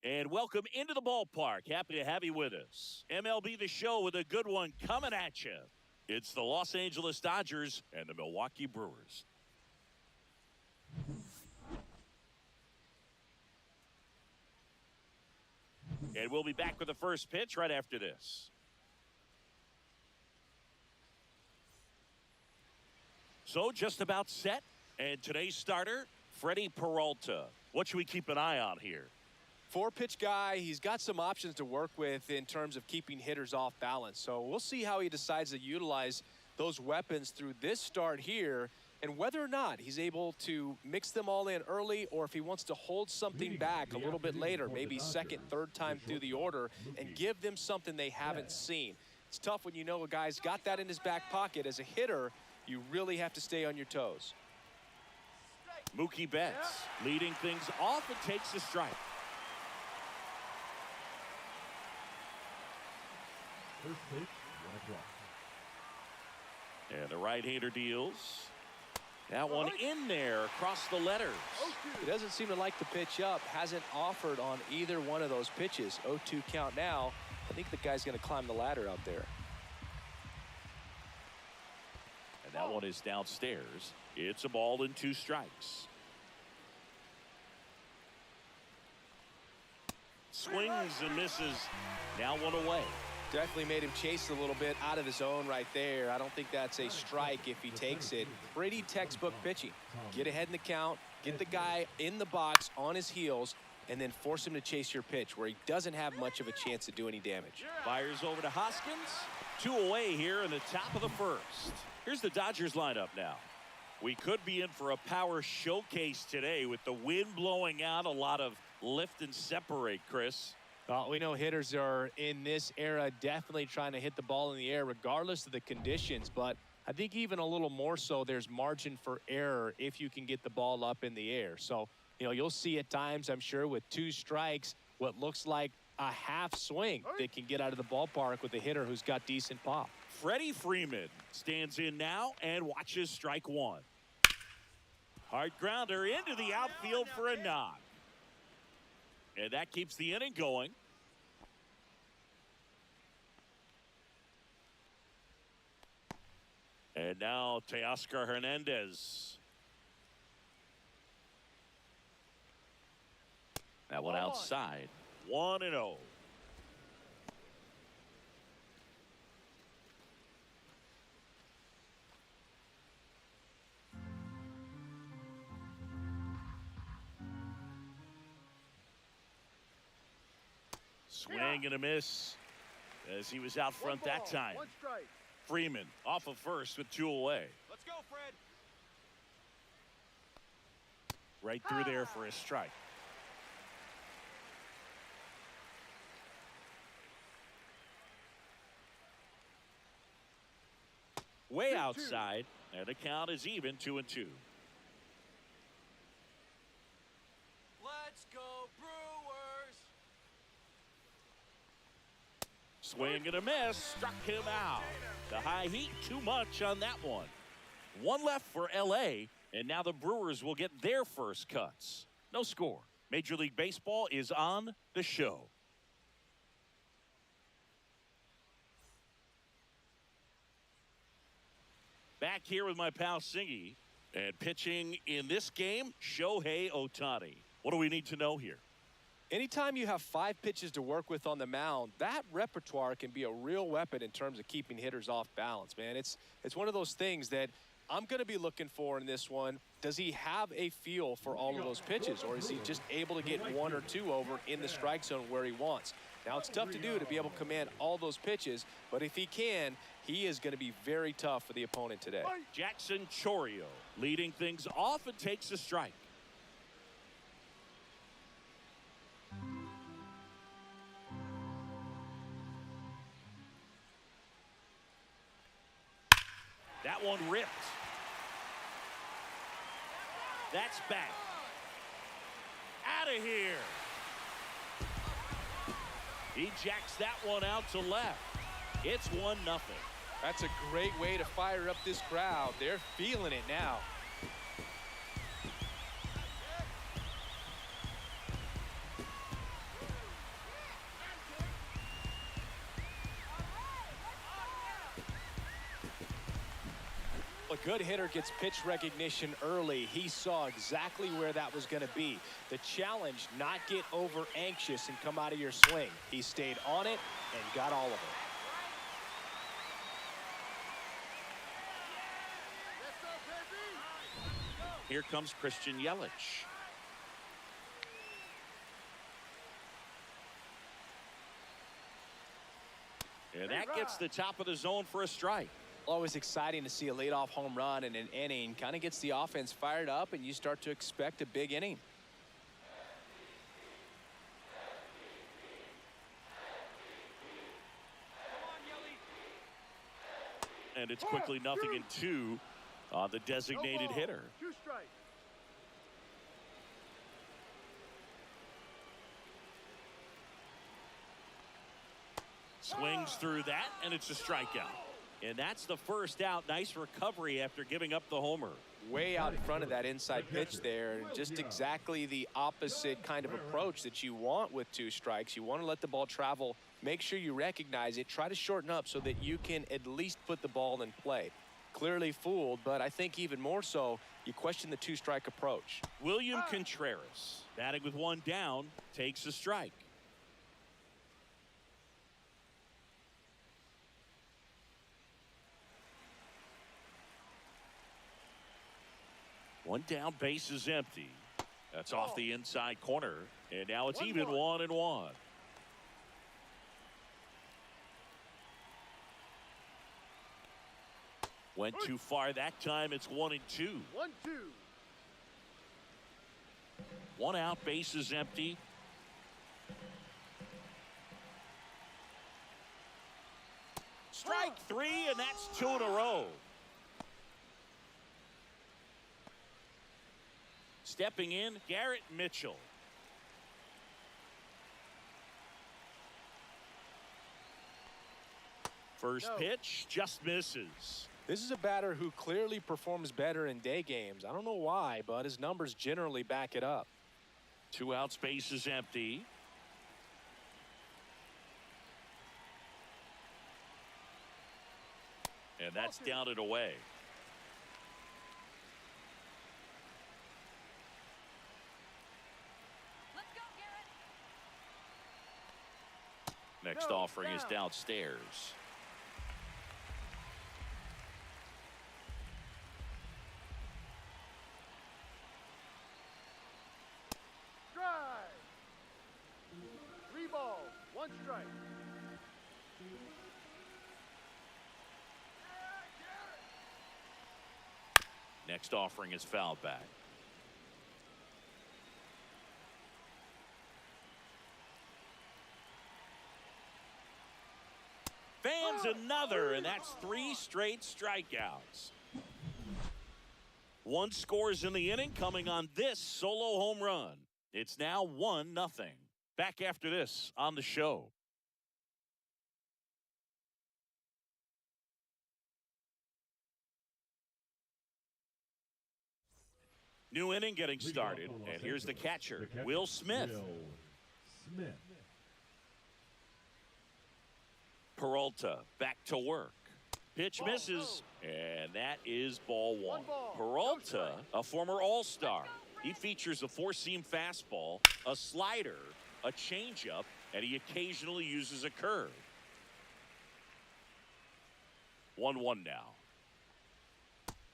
And welcome into the ballpark. Happy to have you with us. MLB The Show with a good one coming at you. It's the Los Angeles Dodgers and the Milwaukee Brewers. And we'll be back with the first pitch right after this. So just about set. And today's starter, Freddie Peralta. What should we keep an eye on here? Four-pitch guy. He's got some options to work with in terms of keeping hitters off balance. So we'll see how he decides to utilize those weapons through this start here, and whether or not he's able to mix them all in early, or if he wants to hold something back a little bit later, maybe second, third time through the order, and give them something they haven't seen. It's tough when you know a guy's got that in his back pocket. As a hitter, you really have to stay on your toes. Mookie Betts leading things off and takes a strike. First pitch, 1 o'clock. And the right-hander deals. That one in there across the letters. He doesn't seem to like the pitch up. Hasn't offered on either one of those pitches. 0-2 count now. I think the guy's going to climb the ladder out there. And that one is downstairs. It's a ball and 2 strikes. Swings and misses. Now 1 away. Definitely made him chase a little bit out of his own right there. I don't think that's a strike if he takes it. Pretty textbook pitching. Get ahead in the count, get the guy in the box on his heels, and then force him to chase your pitch where he doesn't have much of a chance to do any damage. Fires over to Hoskins. 2 away here in the top of the first. Here's the Dodgers lineup now. We could be in for a power showcase today with the wind blowing out, a lot of lift and separate, Chris. We know hitters are in this era definitely trying to hit the ball in the air regardless of the conditions, but I think even a little more so there's margin for error if you can get the ball up in the air. So, you'll see at times, I'm sure, with 2 strikes, what looks like a half swing that can get out of the ballpark with a hitter who's got decent pop. Freddie Freeman stands in now and watches strike 1. Hard grounder into the outfield for a knock. And that keeps the inning going. And now Teoscar Hernandez. That one outside. 1-0. Swing and a miss as he was out front that time. Freeman off of first with 2 away. Let's go, Fred. Right through there for a strike. Way outside, and the count is even 2-2. Let's go, Brewers. Swing and a miss, struck him out. The high heat, too much on that one. 1 left for LA, and now the Brewers will get their first cuts. No score. Major League Baseball is on the show. Back here with my pal Singy, and pitching in this game, Shohei Ohtani. What do we need to know here? Anytime you have 5 pitches to work with on the mound, that repertoire can be a real weapon in terms of keeping hitters off balance, man. It's one of those things that I'm going to be looking for in this one. Does he have a feel for all of those pitches, or is he just able to get 1 or 2 over in the strike zone where he wants? Now, it's tough to do to be able to command all those pitches, but if he can, he is going to be very tough for the opponent today. Jackson Chourio leading things off and takes a strike. That one ripped. That's back. Out of here. He jacks that one out to left. It's 1-0. That's a great way to fire up this crowd. They're feeling it now. A good hitter gets pitch recognition early. He saw exactly where that was going to be. The challenge, not get over anxious and come out of your swing. He stayed on it and got all of it. Here comes Christian Yelich. And that gets the top of the zone for a strike. Always exciting to see a leadoff home run in an inning. Kind of gets the offense fired up, and you start to expect a big inning. And it's quickly 0-2 on the designated hitter. 2 strikes. Swings through that, and it's a strikeout. And that's the first out. Nice recovery after giving up the homer. Way out in front of that inside pitch there. Just exactly the opposite kind of approach that you want with 2 strikes. You want to let the ball travel. Make sure you recognize it. Try to shorten up so that you can at least put the ball in play. Clearly fooled, but I think even more so, you question the 2-strike approach. William Contreras, batting with 1 down, takes a strike. One down, base is empty. That's off the inside corner, and now it's even 1-1. Went too far that time. It's 1-2. 1-2. 1 out, base is empty. Strike 3, and that's 2 in a row. Stepping in, Garrett Mitchell. First pitch just misses. This is a batter who clearly performs better in day games. I don't know why, but his numbers generally back it up. 2 outs, base is empty. And that's down and away. Next offering is downstairs. Drive. 3 balls, 1 strike. Next offering is fouled back. Fans another, and that's 3 straight strikeouts. 1 scores in the inning, coming on this solo home run. It's now 1-0. Back after this on the show. New inning getting started, and here's the catcher, Will Smith. Peralta back to work. Pitch misses, and that is ball 1. Peralta, a former All-Star. He features a 4-seam fastball, a slider, a changeup, and he occasionally uses a curve. 1-1 now.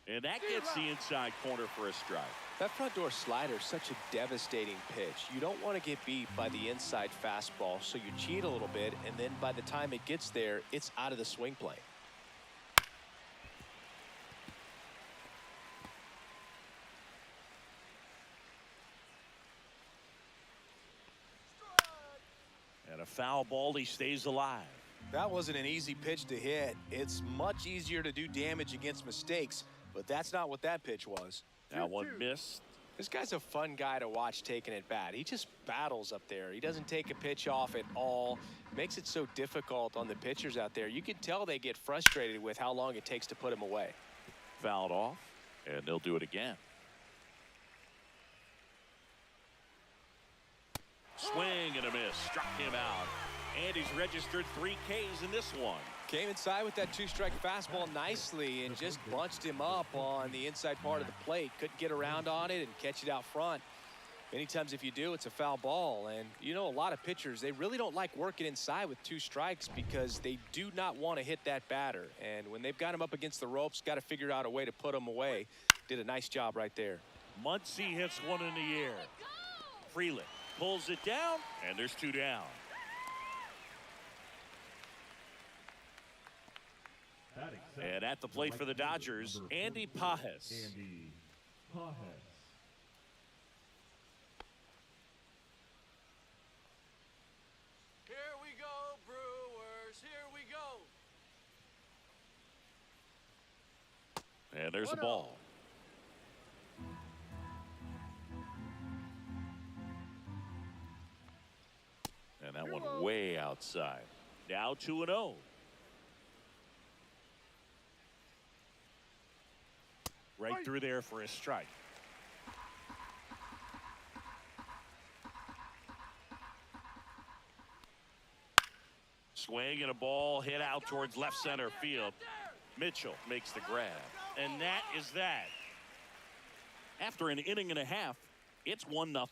And that gets the inside corner for a strike. That front door slider is such a devastating pitch. You don't want to get beat by the inside fastball, so you cheat a little bit, and then by the time it gets there, it's out of the swing plane. And a foul ball, he stays alive. That wasn't an easy pitch to hit. It's much easier to do damage against mistakes, but that's not what that pitch was. That one missed. This guy's a fun guy to watch taking it bat. He just battles up there. He doesn't take a pitch off at all. Makes it so difficult on the pitchers out there. You can tell they get frustrated with how long it takes to put him away. Fouled off, and they'll do it again. Swing and a miss. Struck him out. And he's registered 3 Ks in this one. Came inside with that 2-strike fastball nicely and just bunched him up on the inside part of the plate. Couldn't get around on it and catch it out front. Many times if you do, it's a foul ball. And you know, a lot of pitchers, they really don't like working inside with 2 strikes because they do not want to hit that batter. And when they've got him up against the ropes, got to figure out a way to put him away. Did a nice job right there. Muncy hits one in the air. Freeland pulls it down, and there's 2 down. And at the plate for the Dodgers, Andy Pajes. Andy Pajes. Here we go, Brewers. Here we go. And there's a ball. And that one way outside. Now 2-0. Right through there for a strike. Swing and a ball hit out towards left center field. Mitchell makes the grab. And that is that. After an inning and a half, it's 1-0.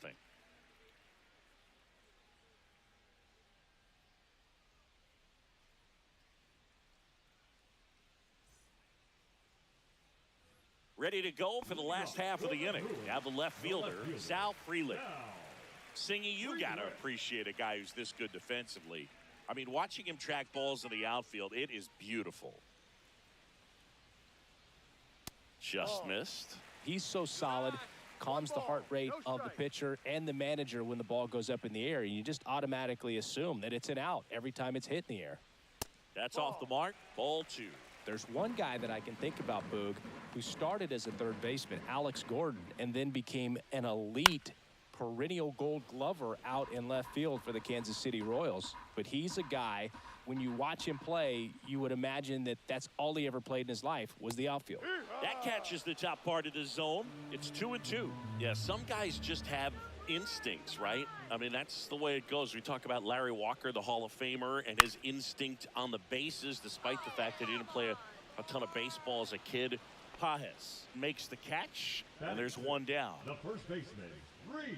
Ready to go for the last half of the inning. Now the left fielder, Sal Freeland. Singy, you got to appreciate a guy who's this good defensively. I mean, watching him track balls in the outfield, it is beautiful. Just missed. He's so solid, calms the heart rate of the pitcher and the manager when the ball goes up in the air. You just automatically assume that it's an out every time it's hit in the air. That's off the mark. Ball 2. There's one guy that I can think about, Boog, who started as a third baseman, Alex Gordon, and then became an elite perennial Gold Glover out in left field for the Kansas City Royals. But he's a guy, when you watch him play, you would imagine that that's all he ever played in his life was the outfield. That catches the top part of the zone. It's 2-2. Yeah, some guys just have instincts, right? I mean, that's the way it goes. We talk about Larry Walker, the Hall of Famer, and his instinct on the bases, despite the fact that he didn't play a ton of baseball as a kid. Pajes makes the catch, and there's 1 down. The first baseman, Rhys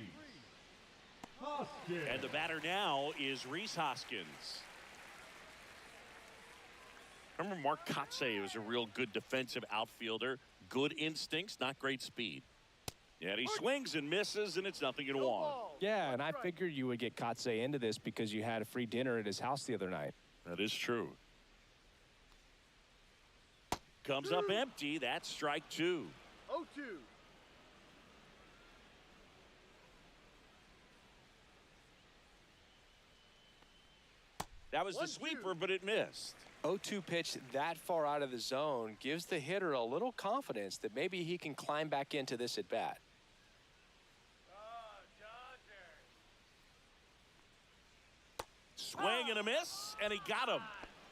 Hoskins. And the batter now is Rhys Hoskins. Remember Mark Kotsay was a real good defensive outfielder. Good instincts, not great speed. Yeah, and he swings and misses, and it's 0-1. Yeah, and I figured you would get Kotsay into this because you had a free dinner at his house the other night. That is true. Comes up empty. That's strike 2. 0-2. That was the sweeper, but it missed. 0-2 pitch that far out of the zone gives the hitter a little confidence that maybe he can climb back into this at bat. Swing and a miss, and he got him.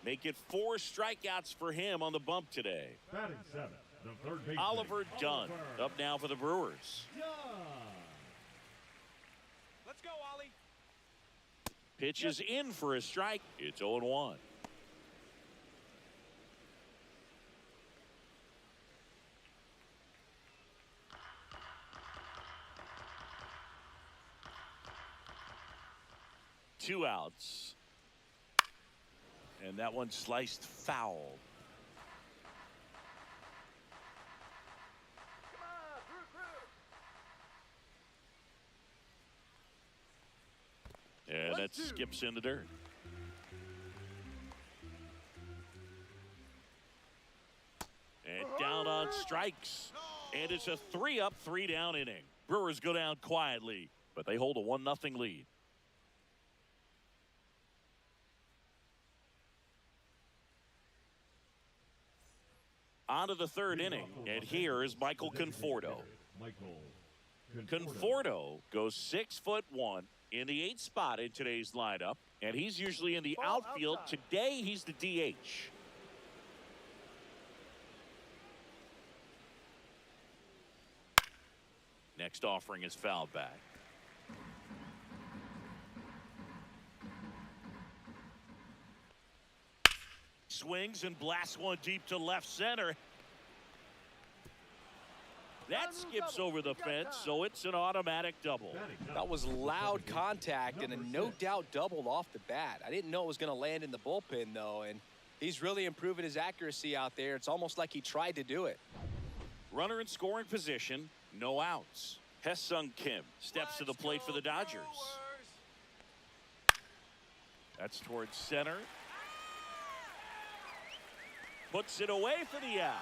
Make it 4 strikeouts for him on the bump today. Batting 7, the third baseman, Oliver Dunn up now for the Brewers. Let's go, Ollie. Pitches in for a strike. It's 0-1. Two outs. And that one sliced foul. And that skips in the dirt. And down on strikes. And it's a 3-up, 3-down inning. Brewers go down quietly, but they hold a 1-0 lead. On to the third inning, and here is Michael Conforto. Conforto goes 6'1" in the 8th spot in today's lineup, and he's usually in the outfield. Today, he's the DH. Next offering is fouled back. Swings and blasts one deep to left center. That skips over the fence, so it's an automatic double. That was loud contact and a no-doubt double off the bat. I didn't know it was going to land in the bullpen, though, and he's really improving his accuracy out there. It's almost like he tried to do it. Runner in scoring position, no outs. Hesung Kim steps to the plate for the Dodgers. That's towards center. Puts it away for the out.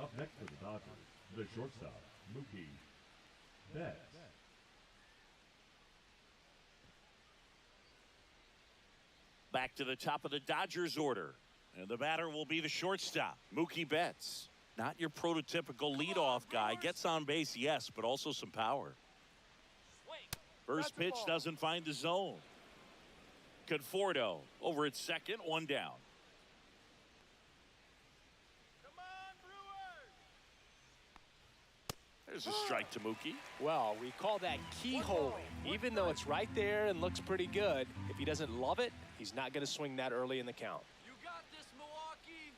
Up next for the Dodgers, the shortstop, Mookie Betts. Back to the top of the Dodgers order. And the batter will be the shortstop, Mookie Betts. Not your prototypical leadoff guy. Gets on base, yes, but also some power. First pitch doesn't find the zone. Conforto over at second, one down. There's a strike to Mookie. Well, we call that keyholing. Even though it's right there and looks pretty good, if he doesn't love it, he's not going to swing that early in the count. You got this, Milwaukee.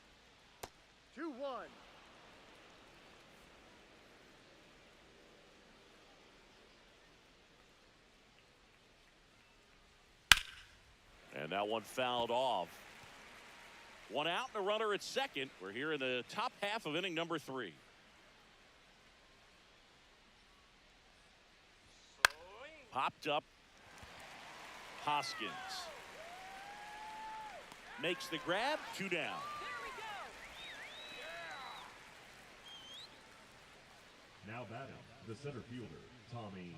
2-1. And that one fouled off. One out and a runner at second. We're here in the top half of inning number 3. Popped up. Hoskins makes the grab. 2 down. Now batting, the center fielder, Tommy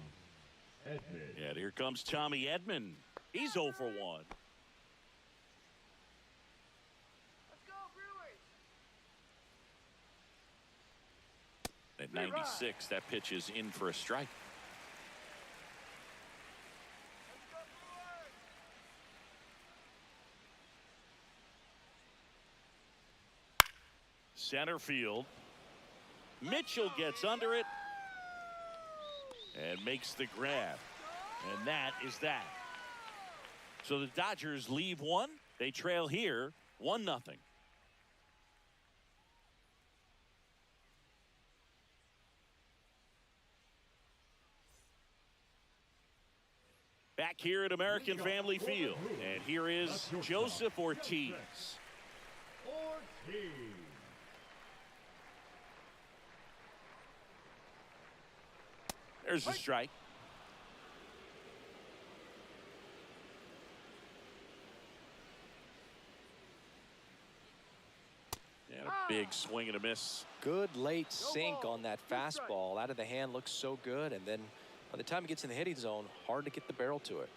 Edman. And here comes Tommy Edman. He's 0 for 1. Let's go, Brewers. At 96, that pitch is in for a strike. Center field. Mitchell gets under it and makes the grab. And that is that. So the Dodgers leave one. They trail here 1-0. Back here at American Family Field. And here is Joseph Ortiz. Ortiz. There's a strike. And a big swing and a miss. Good late sink on that fastball. Out of the hand, looks so good. And then by the time it gets in the hitting zone, hard to get the barrel to it.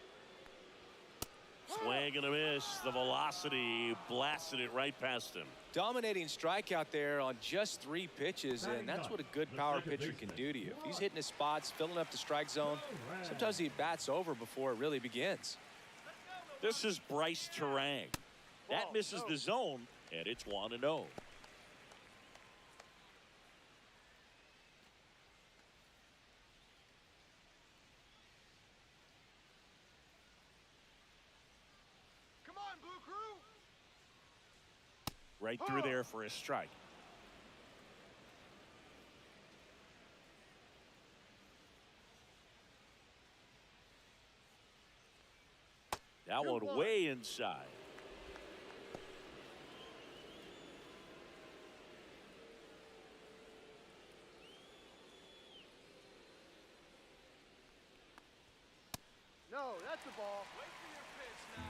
Swing and a miss. The velocity blasted it right past him. Dominating strikeout there on just 3 pitches, and that's what a good power pitcher can do to you. If he's hitting his spots, filling up the strike zone, sometimes he bats over before it really begins. This is Bryce Terang. That misses the zone, and it's 1-0. Come on, Blue Crew. Right through there for a strike. That one way inside. No, that's the ball. Wait for your pitch now.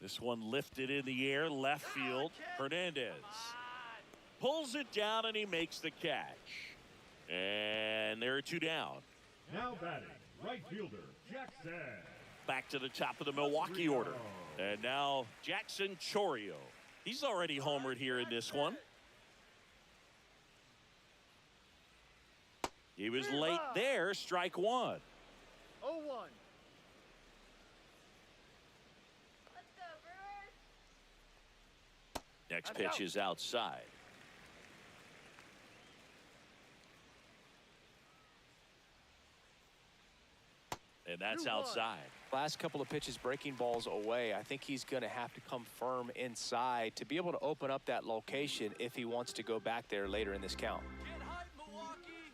This one lifted in the air, left field. Hernandez pulls it down and he makes the catch. And there are 2 down. Now batting, right fielder, Jackson. Back to the top of the Milwaukee order. And now Jackson Chorio. He's already homered here in this one. He was late there, strike 1. 0-1. Next pitch is outside. And that's 2-1. outside. Last couple of pitches breaking balls away. I think he's going to have to come firm inside to be able to open up that location if he wants to go back there later in this count. Get hype, Milwaukee.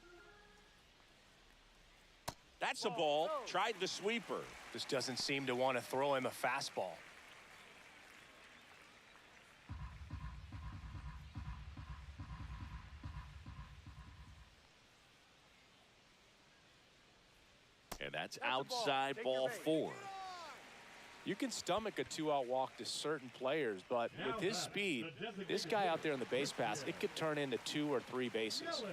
That's a ball. Tried the sweeper. Just doesn't seem to want to throw him a fastball. And that's That's a ball. outside Take ball your bait. 4. You can stomach a 2-out walk to certain players, but Now with his that's speed, the designated this guy out there on the base pitcher. pass, it could turn into 2 or 3 bases. Yelich.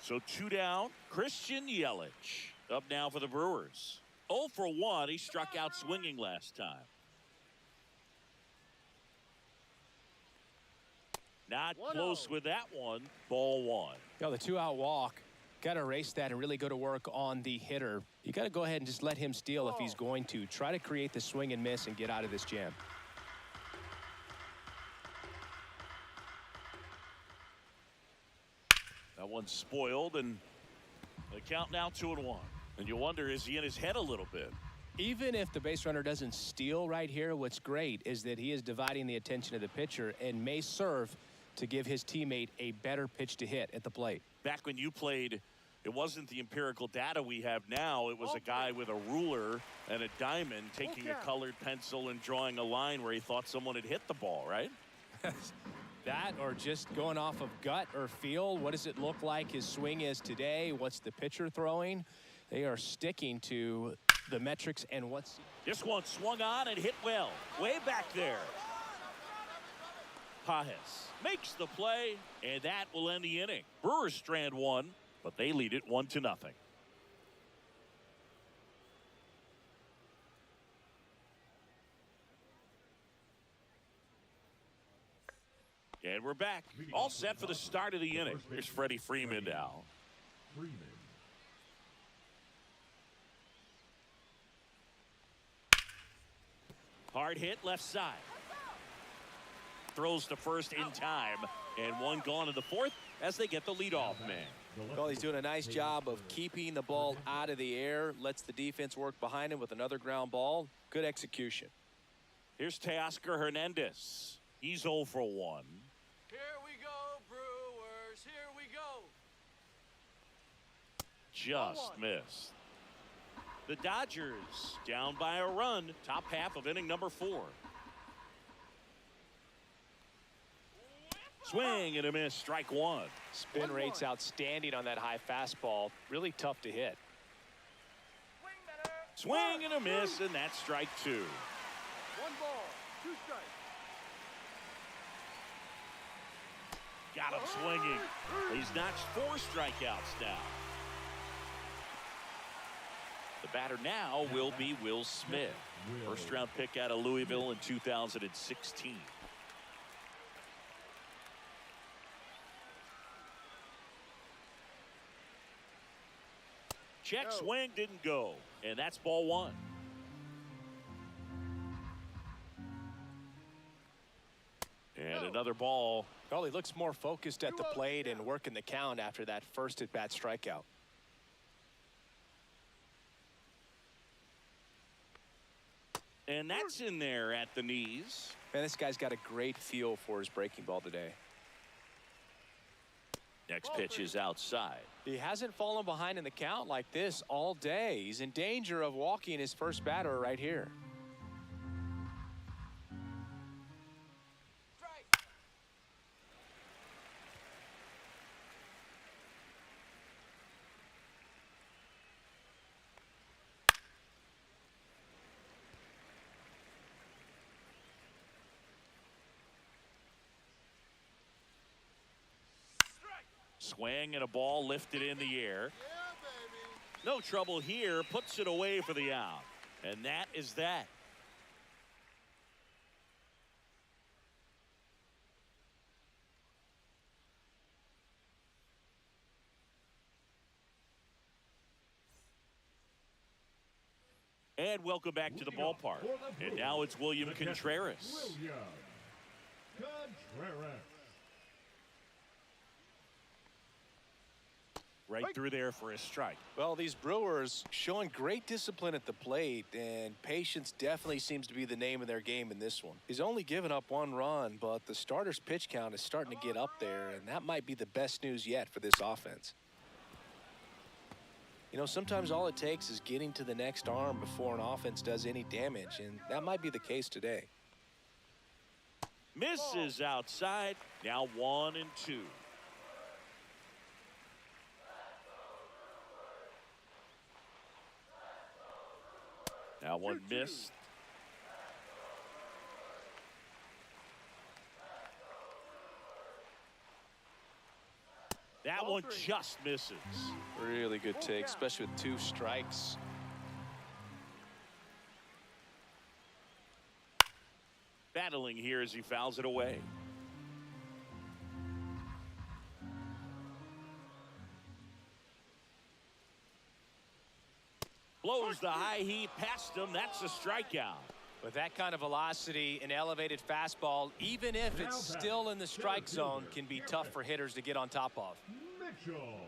So 2 down. Christian Yelich up now for the Brewers. 0 for 1. He struck out swinging last time. Not 1-0. close with that one. Ball 1. You know, the 2-out walk, got to erase that and really go to work on the hitter. You got to go ahead and just let him steal if he's going to. Try to create the swing and miss and get out of this jam. That one's spoiled, and the count now 2-1. And you wonder, is he in his head a little bit? Even if the base runner doesn't steal right here, what's great is that he is dividing the attention of the pitcher and may serve to give his teammate a better pitch to hit at the plate. Back when you played, it wasn't the empirical data we have now. It was a guy with a ruler and a diamond taking a colored pencil and drawing a line where he thought someone had hit the ball, right? That or just going off of gut or feel. What does it look like his swing is today? What's the pitcher throwing? They are sticking to the metrics and what's... This one swung on and hit well. Way back there. Pajes makes the play, and that will end the inning. Brewers strand 1, but they lead it 1-0. And we're back. All set for the start of the inning. Here's Freddie Freeman now. Freeman. Hard hit left side. Throws to first in time, and one gone in the 4th as they get the leadoff man. Well, he's doing a nice job of keeping the ball out of the air, lets the defense work behind him with another ground ball. Good execution. Here's Teoscar Hernandez. He's 0 for 1. Here we go, Brewers. Here we go. Just missed. The Dodgers down by a run. Top half of inning number 4. Swing and a miss. Strike 1. Spin rate's outstanding on that high fastball. Really tough to hit. Swing and a miss, and that's strike 2. 1 ball, 2 strikes. Got him swinging. He's notched 4 strikeouts now. The batter now will be Will Smith. First round pick out of Louisville in 2016. Check swing didn't go, and that's ball 1. And another ball. Well, he looks more focused at the plate and working the count after that first at-bat strikeout. And that's in there at the knees. Man, this guy's got a great feel for his breaking ball today. Next pitch is outside. He hasn't fallen behind in the count like this all day. He's in danger of walking his first batter right here. Strike. Swing and a ball lifted in the air. No trouble here. Puts it away for the out. And that is that. And welcome back to the ballpark. And now it's William Contreras. William Contreras. Right through there for a strike. Well, these Brewers showing great discipline at the plate, and patience definitely seems to be the name of their game in this one. He's only given up 1 run, but the starter's pitch count is starting to get up there, and that might be the best news yet for this offense. You know, sometimes all it takes is getting to the next arm before an offense does any damage, and that might be the case today. Misses outside. Now 1-2. Now one missed. That one just misses. Really good take, especially with 2 strikes. Battling here as he fouls it away. Blows the high heat past him. That's a strikeout. With that kind of velocity, an elevated fastball, even if it's still in the strike zone, can be tough for hitters to get on top of. Mitchell.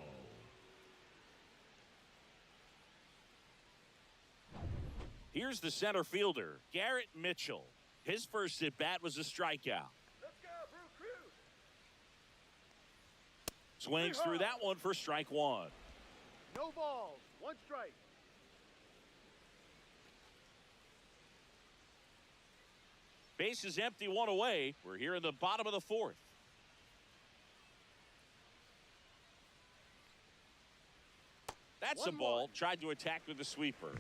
Here's the center fielder, Garrett Mitchell. His first at bat was a strikeout. Let's go, Brew Crew. Swings through that one for strike 1. No balls. 1 strike. Base is empty, 1 away. We're here in the bottom of the 4th. That's a ball. Tried to attack with the sweeper.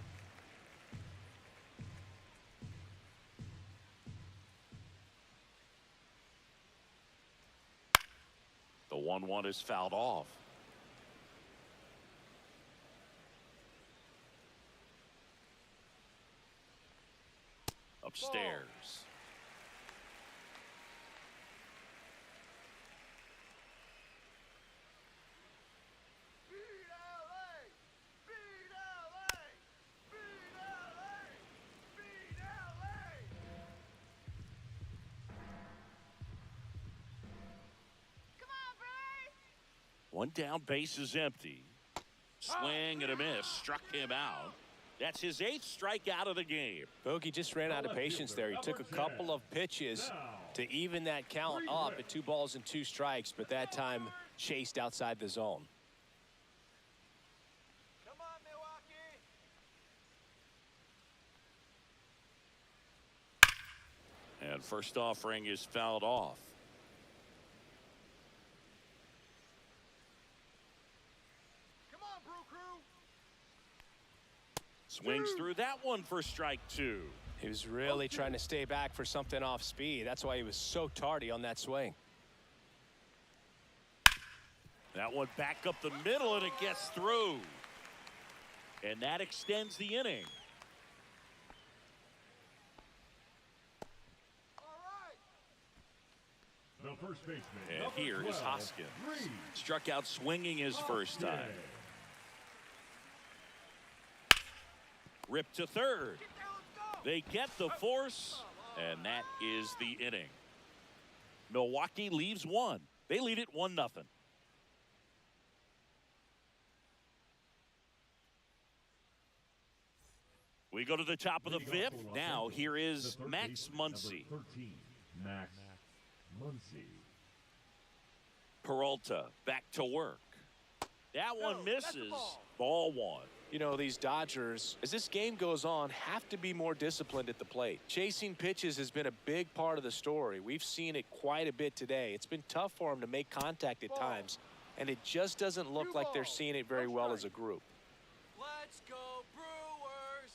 The 1-1 is fouled off. Upstairs. Beat LA! Beat LA! Beat LA! Beat LA! Come on, Brewers! One down, base is empty. Swing and a miss. Struck him out. That's his 8th strikeout of the game. Bogey just ran out of patience there. He took a couple of pitches to even that count up at 2 balls and 2 strikes, but that time chased outside the zone. Come on, Milwaukee! And first offering is fouled off. Come on, Brew Crew. Swings through that one for strike 2. He was really trying to stay back for something off speed. That's why he was so tardy on that swing. That one back up the middle, and it gets through. And that extends the inning. All right. The first baseman. And here is Hoskins. Struck out swinging his first time. Ripped to third. They get the force, and that is the inning. Milwaukee leaves 1. They lead it 1-0. We go to the top of the 5th. Now here is Max Muncy. 13, Max Muncy. Peralta back to work. That one misses. Ball 1. You know, these Dodgers, as this game goes on, have to be more disciplined at the plate. Chasing pitches has been a big part of the story. We've seen it quite a bit today. It's been tough for them to make contact at times, and it just doesn't look like they're seeing it very well as a group. Let's go, Brewers!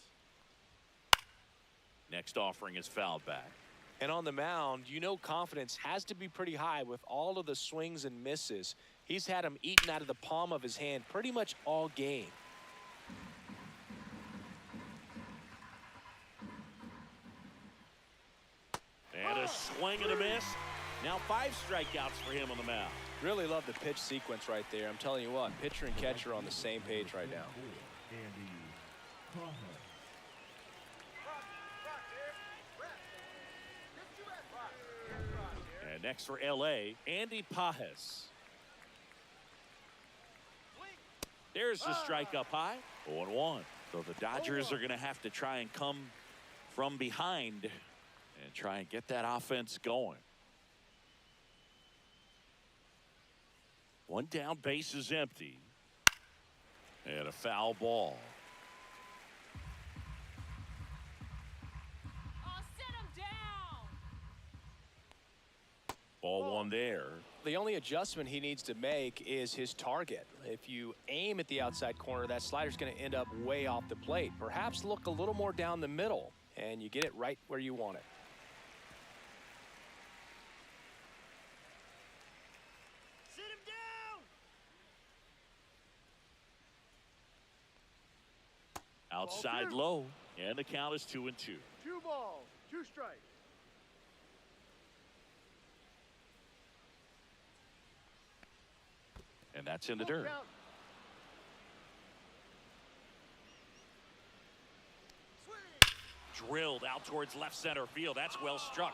Next offering is fouled back. And on the mound, you know confidence has to be pretty high with all of the swings and misses. He's had them eaten out of the palm of his hand pretty much all game. And a swing and a miss. Now 5 strikeouts for him on the mound. Really love the pitch sequence right there. I'm telling you what, pitcher and catcher are on the same page right now. Andy Crawford. And next for LA, Andy Pajes. There's the strike up high. 0-1. So the Dodgers are going to have to try and come from behind and try and get that offense going. One down, base is empty. And a foul ball. I'll sit him down. Ball one there. The only adjustment he needs to make is his target. If you aim at the outside corner, that slider's going to end up way off the plate. Perhaps look a little more down the middle, and you get it right where you want it. Sit him down. Outside Ball two. low. And the count is 2-2. 2 balls, 2 strikes. And that's in the Full dirt. count. Drilled out towards left center field. That's well struck.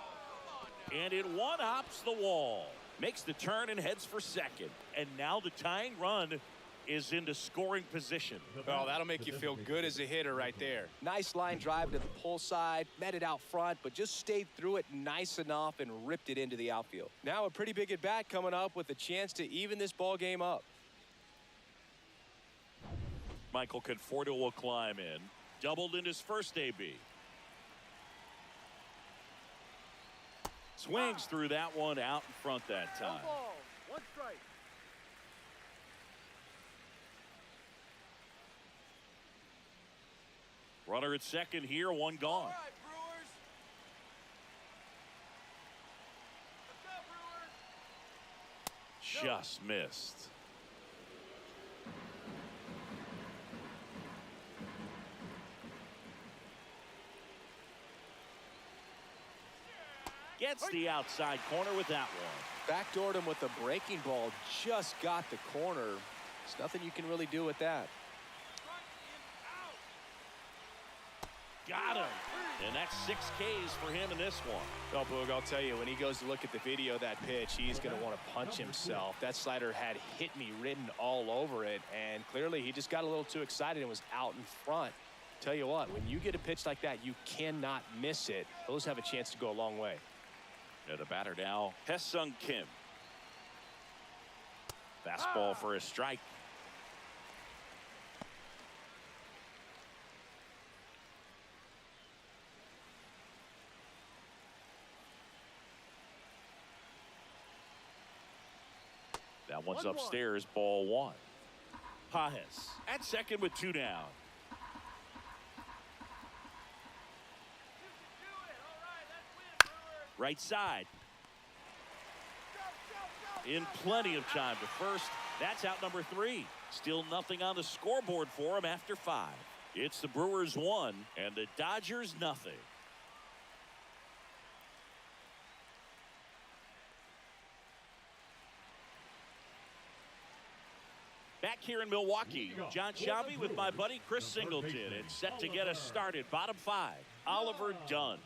And it one-hops the wall. Makes the turn and heads for second. And now the tying run is into scoring position. Oh, that'll make you feel good as a hitter right there. Nice line drive to the pull side, met it out front, but just stayed through it nice enough and ripped it into the outfield. Now a pretty big at-bat coming up with a chance to even this ball game up. Michael Conforto will climb in. Doubled in his first AB. Swings through that one out in front that 1 time. ball, 1 strike. Runner at second here, one gone. All right, Brewers. Let's go, Brewers. Just missed. Gets the outside corner with that one. Backdoored him with a breaking ball, just got the corner. There's nothing you can really do with that. Got him. And that's 6 Ks for him in this one. Oh, Boog, I'll tell you, when he goes to look at the video of that pitch, he's going to want to punch himself. That slider had hit me written all over it, and clearly he just got a little too excited and was out in front. Tell you what, when you get a pitch like that, you cannot miss it. Those have a chance to go a long way. And the batter now, Hesung Kim. Fastball for a strike. That one's 1-1. upstairs, ball 1. Pajes at second with 2 down. You can do it. All right, let's win, Brewers. Right side. Go, go, go, In go, plenty go. of time to first. That's out number 3. Still nothing on the scoreboard for him after 5. It's the Brewers 1 and the Dodgers nothing. Back here in Milwaukee, John Shelby with my buddy Chris Singleton and set to get us started. Bottom 5, Oliver Dunn.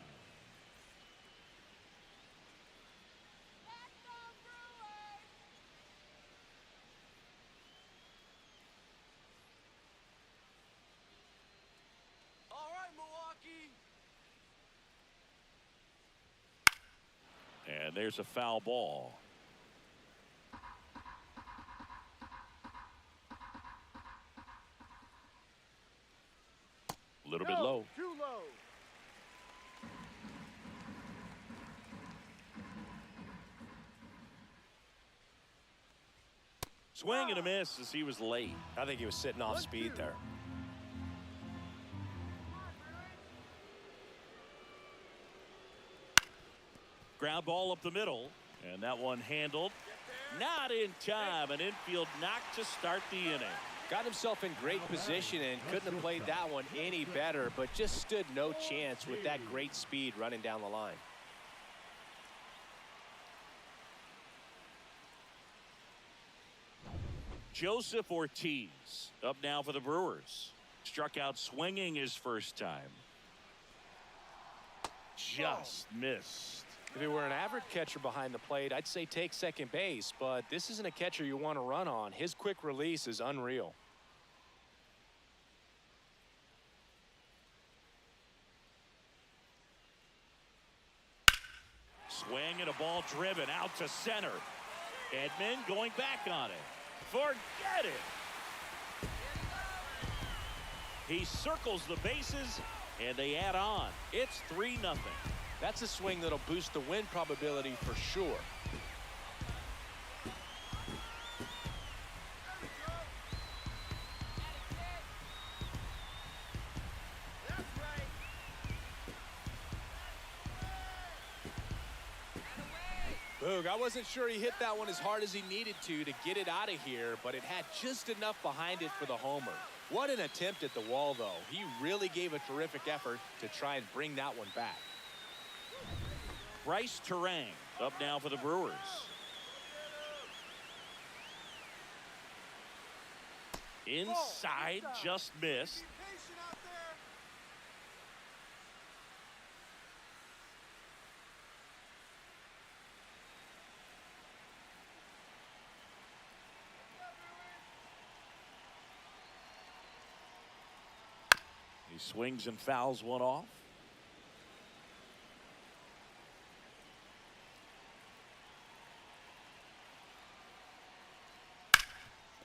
Let's go, Brewers. All right, Milwaukee. And there's a foul ball. A little bit No, low. Too low. Swing and a miss as he was late. I think he was sitting off speed there. Ground ball up the middle. And that one handled. Not in time. An infield knock to start the inning. Got himself in great position and couldn't have played that one any better, but just stood no chance with that great speed running down the line. Joseph Ortiz up now for the Brewers. Struck out swinging his first time. Just missed. If he were an average catcher behind the plate, I'd say take second base, but this isn't a catcher you want to run on. His quick release is unreal. Swing and a ball driven out to center. Edman going back on it. Forget it. He circles the bases, and they add on. It's 3-0. That's a swing that'll boost the win probability for sure. Boog, I wasn't sure he hit that one as hard as he needed to get it out of here, but it had just enough behind it for the homer. What an attempt at the wall, though. He really gave a terrific effort to try and bring that one back. Bryce Terang up now for the Brewers. Inside, just missed. Patient out there. He swings and fouls one off.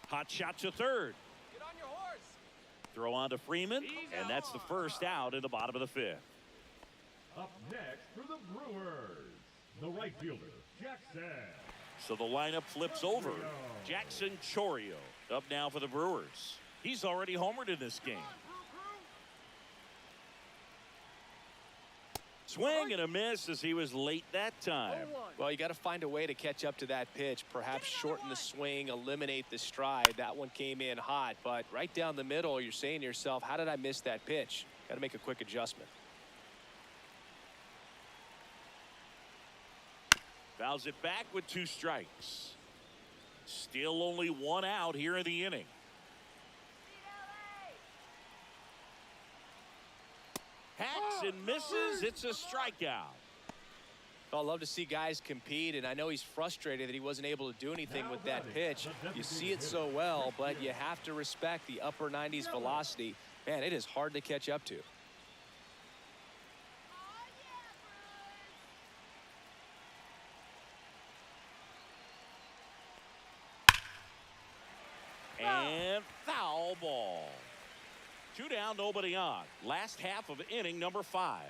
Hot shot to third. Get on your horse. Throw on to Freeman, and that's the first out in the bottom of the fifth. Up next for the Brewers, the right fielder, Jackson. So the lineup flips over. Jackson Chourio up now for the Brewers. He's already homered in this game. Swing and a miss as he was late that time. Well, you got to find a way to catch up to that pitch, perhaps shorten the swing, eliminate the stride. That one came in hot, but right down the middle, you're saying to yourself, how did I miss that pitch? Got to make a quick adjustment. Fouls it back with 2 strikes. Still only 1 out here in the inning. Hacks and misses. It's a strikeout. I'd love to see guys compete, and I know he's frustrated that he wasn't able to do anything with that pitch. You see it so well, but you have to respect the upper 90s velocity. Man, it is hard to catch up to. And foul ball. 2 down, nobody on. Last half of inning number 5.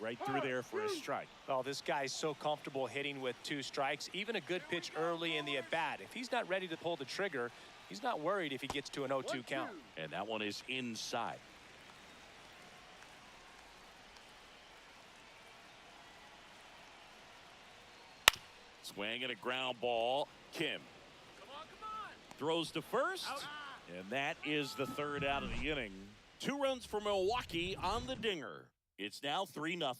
Right through there for a strike. Oh, this guy's so comfortable hitting with 2 strikes. Even a good pitch early in the at-bat. If he's not ready to pull the trigger, he's not worried if he gets to an 0-2 count. And that one is inside. Swing and a ground ball. Kim Come on. throws to first. And that is the 3rd out of the inning. 2 runs for Milwaukee on the dinger. It's now 3-0.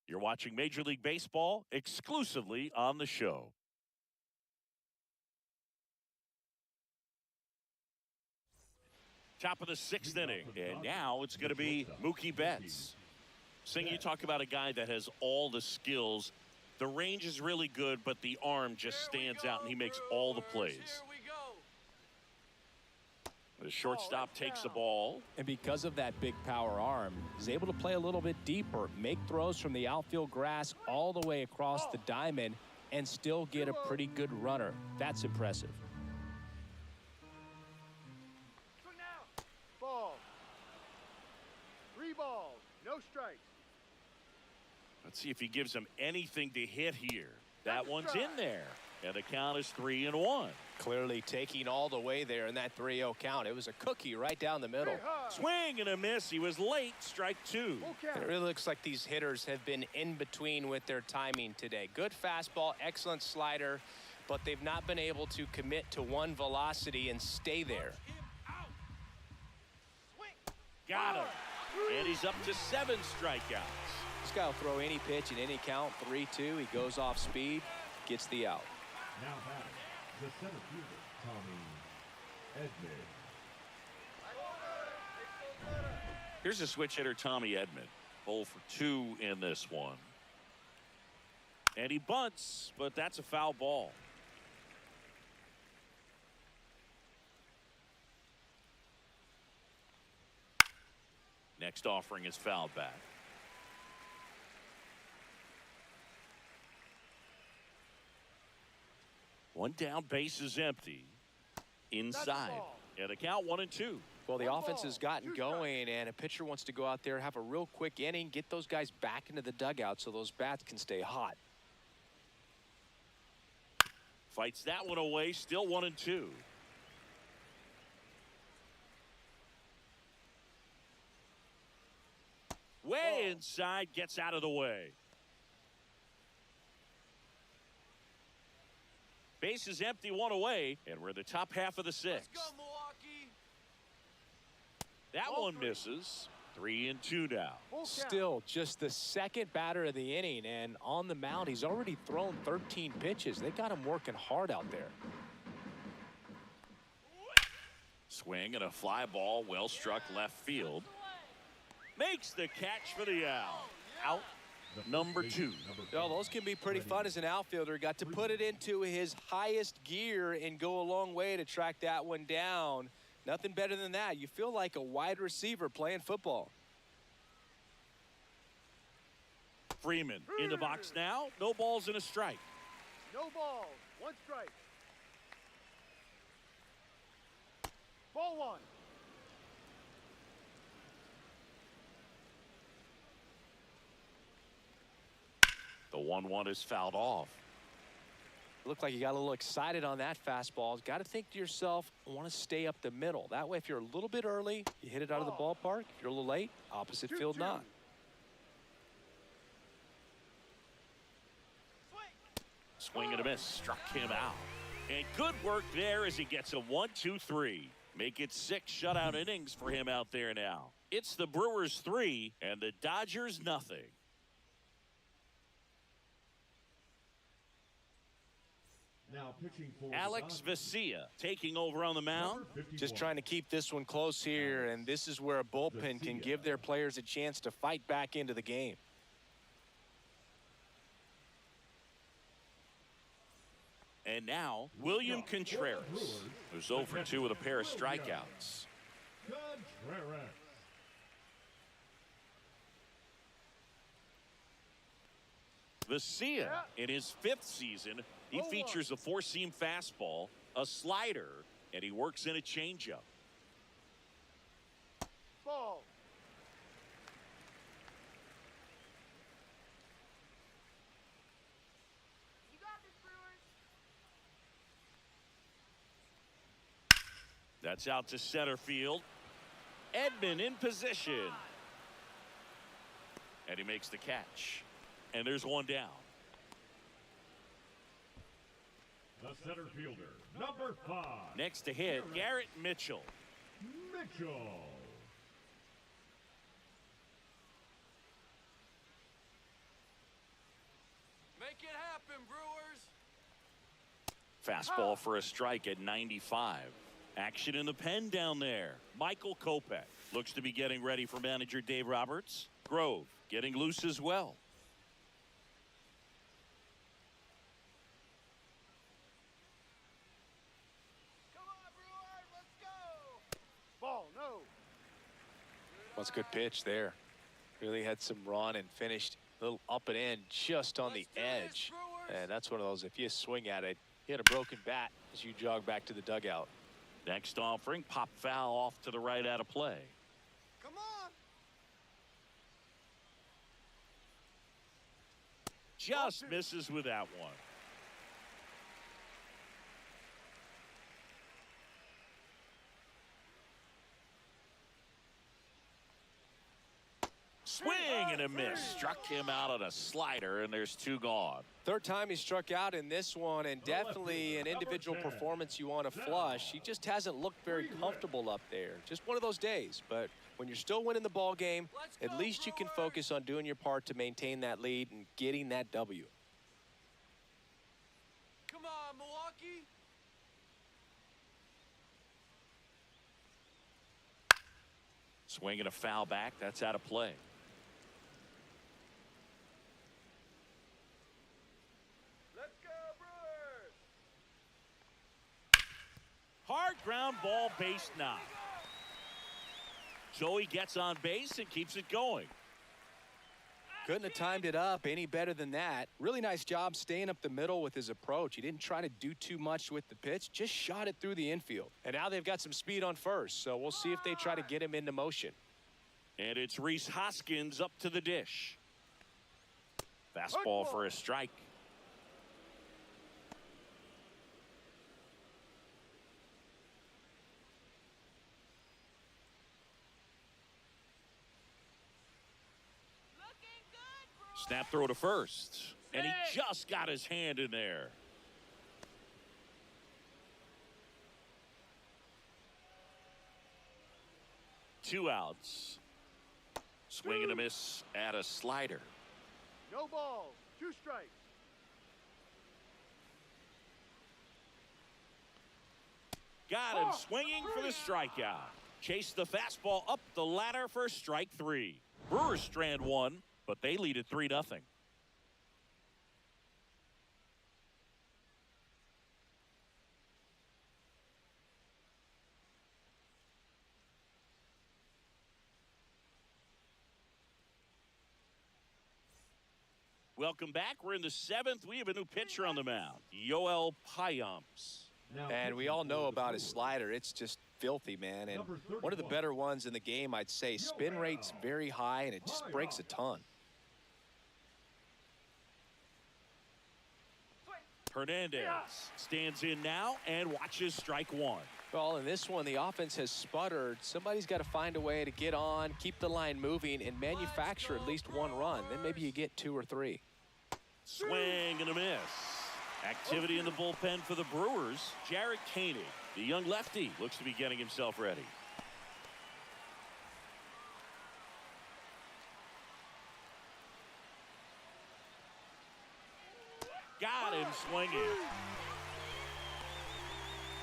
You're watching Major League Baseball exclusively on the show. Top of the 6th inning, and now it's going to be Mookie Betts. Sing, you talk about a guy that has all the skills. The range is really good, but the arm just stands out, and he makes all the plays. Here we go. The shortstop takes the ball. And because of that big power arm, he's able to play a little bit deeper, make throws from the outfield grass all the way across the diamond, and still get a pretty good runner. That's impressive. Swing now. Ball. 3 balls. No strikes. Let's see if he gives him anything to hit here. That one's in there. And the count is 3-1. Clearly taking all the way there in that 3-0 count. It was a cookie right down the middle. Swing and a miss. He was late. Strike 2. It really looks like these hitters have been in between with their timing today. Good fastball, excellent slider, but they've not been able to commit to one velocity and stay there. Got him. And he's up to 7 strikeouts. This guy will throw any pitch in any count. 3-2. He goes off speed, gets the out. Now batting, the center fielder, Tommy Edman. Here's a switch hitter, Tommy Edman. 0 for 2 in this one. And he bunts, but that's a foul ball. Next offering is fouled back. One down, base is empty. Inside. ball. And a count 1-2. Well, the One offense ball, has gotten 2 strikes. going, and a pitcher wants to go out there, have a real quick inning, get those guys back into the dugout so those bats can stay hot. Fights that one away, still 1-2. Way Ball. inside, gets out of the way. Base is empty, one away, and we're in the top half of the 6th. Let's go, Milwaukee. That Ball one 3. misses. 3-2 now. Full count. Still just the second batter of the inning, and on the mound, he's already thrown 13 pitches. They got him working hard out there. Swing and a fly ball, well struck left field. Makes the catch for the out. Out number 2. Oh, those can be pretty fun as an outfielder. Got to put it into his highest gear and go a long way to track that one down. Nothing better than that. You feel like a wide receiver playing football. Freeman in the box now. No balls and a strike. No balls. 1 strike. Ball 1. The 1-1 is fouled off. Looked like you got a little excited on that fastball. Got to think to yourself, I want to stay up the middle. That way, if you're a little bit early, you hit it out of the ballpark. If you're a little late, opposite field 2-2. not. Swing and a miss. Struck him out. And good work there as he gets a 1-2-3. Make it 6 shutout innings for him out there now. It's the Brewers 3 and the Dodgers nothing. Now pitching for the Alex Dodgers, Vesia taking over on the mound. number 51. Just trying to keep this one close here, and this is where a bullpen can give their players a chance to fight back into the game. And now, William Contreras, who's over 2 with a pair of strikeouts. Contreras. Vesia, in his 5th season, he features a 4-seam fastball, a slider, and he works in a changeup. Ball. You got this, Brewers. That's out to center field. Edman in position. And he makes the catch. And there's one down. The center fielder, number 5. Next to hit, Garrett Mitchell. Mitchell. Make it happen, Brewers. Fastball for a strike at 95. Action in the pen down there. Michael Kopech looks to be getting ready for manager Dave Roberts. Grove getting loose as well. Come on, Brewers. Let's go. Ball. No. That's a good pitch there. Really had some run and finished a little up and in just on the Let's do this, edge. Brewers. And that's one of those, if you swing at it, you hit a broken bat as you jog back to the dugout. Next offering, pop foul off to the right out of play. Come on. Just misses with that one. Swing and a miss. Struck him out on a slider, and there's 2 gone. Third time he struck out in this one, and definitely an individual performance you want to flush. He just hasn't looked very comfortable up there. Just one of those days. But when you're still winning the ball game, at least you can focus on doing your part to maintain that lead and getting that W. Come on, Milwaukee. Swing and a foul back. That's out of play. Let's go, Brewers. Hard ground ball, base knock. Joey gets on base and keeps it going. Couldn't have timed it up any better than that. Really nice job staying up the middle with his approach. He didn't try to do too much with the pitch, just shot it through the infield. And now they've got some speed on first, so we'll see if they try to get him into motion. And it's Rhys Hoskins up to the dish. Fastball for a strike. Snap throw to first. And he just got his hand in there. Two outs. Swing and a miss at a slider. No balls. 2 strikes. Got him swinging for the strikeout. Chased the fastball up the ladder for strike 3. Brewers strand 1, but they lead at 3-0. Welcome back. We're in the 7th. We have a new pitcher on the mound, Yoel Payamps. And we all know about his slider. It's just filthy, man. And one of the better ones in the game, I'd say. Spin rate's very high, and it just breaks a ton. Hernandez stands in now and watches strike 1. Well, in this one, the offense has sputtered. Somebody's got to find a way to get on, keep the line moving, and manufacture at least 1 run. Then maybe you get 2 or 3. Swing and a miss. Activity in the bullpen for the Brewers. Jarrett Koenig, the young lefty, looks to be getting himself ready. Got him swinging.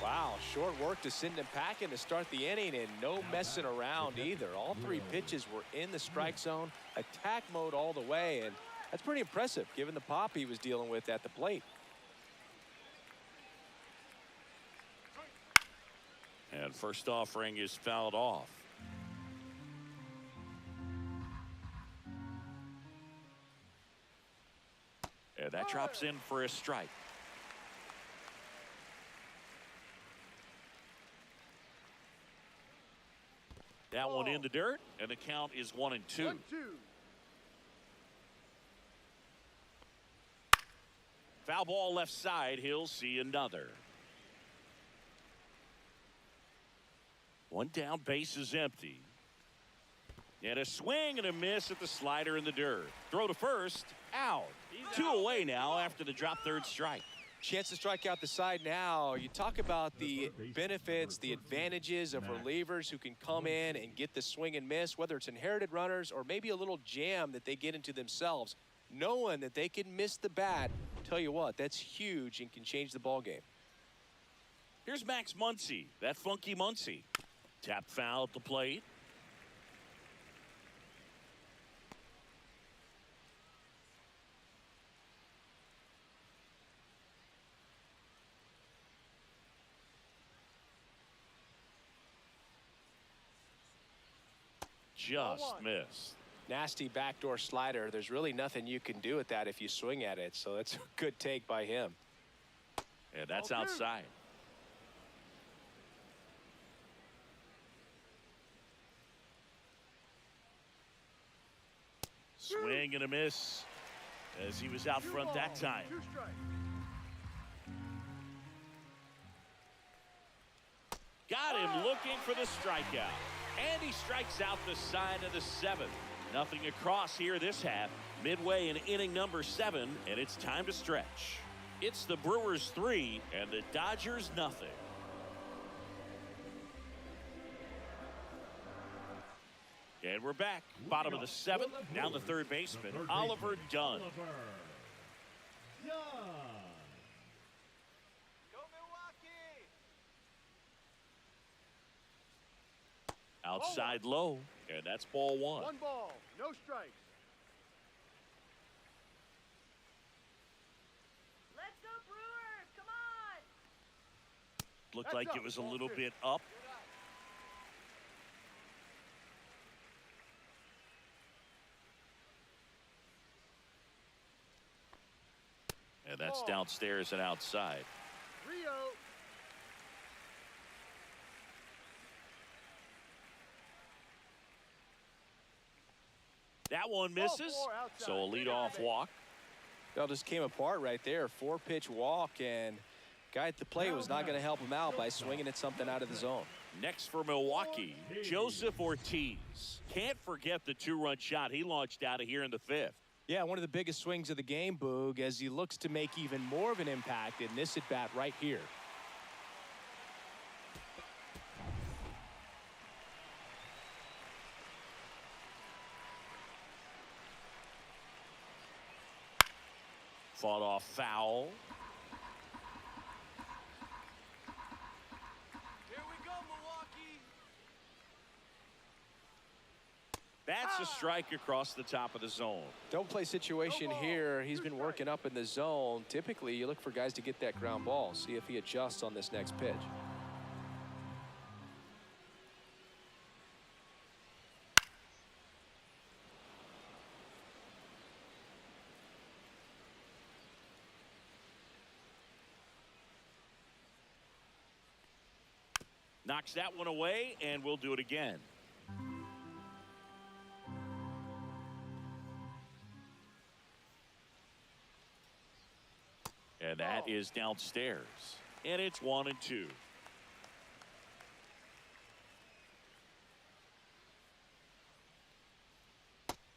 Wow, short work to send him packing to start the inning, and no messing around either. All 3 pitches were in the strike zone, attack mode all the way, and that's pretty impressive given the pop he was dealing with at the plate. And first offering is fouled off. And that drops in for a strike. That one in the dirt, and the count is 1-2. 1-2. Foul ball left side. He'll see another. One down, base is empty. And a swing and a miss at the slider in the dirt. Throw to first, out. 2 away now after the drop third strike. Chance to strike out the side now. You talk about the benefits, the advantages of relievers who can come in and get the swing and miss, whether it's inherited runners or maybe a little jam that they get into themselves. Knowing that they can miss the bat, tell you what, that's huge and can change the ball game. Here's Max Muncy, that funky Muncy. Tap foul at the plate. Just missed. Nasty backdoor slider. There's really nothing you can do with that if you swing at it. So that's a good take by him. And that's outside. Swing and a miss as he was out front that time. 2 strikes. Got him looking for the strikeout. And he strikes out the side of the 7th. Nothing across here this half. Midway in inning number 7, and it's time to stretch. It's the Brewers 3 and the Dodgers nothing. And we're back. Bottom of the 7th. Down the third baseman, Oliver Dunn. Go Milwaukee! Outside low, and that's ball 1. 1 ball. No strikes. Let's go Brewers! Come on! Looked like it was a little bit up. And that's Ball. downstairs and outside. Rio. That one Ball misses. 4 outside. So a leadoff walk. That just came apart right there. 4-pitch walk, and guy at the plate was not going to help him out by swinging at something out of the zone. Next for Milwaukee, Joseph Ortiz. Can't forget the 2-run shot he launched out of here in the 5th. Yeah, one of the biggest swings of the game, Boog, as he looks to make even more of an impact in this at-bat right here. Fought off foul. Here we go, Milwaukee. That's a strike across the top of the zone. Don't play situation here. He's been working up in the zone. Typically, you look for guys to get that ground ball. See if he adjusts on this next pitch. Knocks that one away, and we'll do it again. And that is downstairs. And it's 1-2.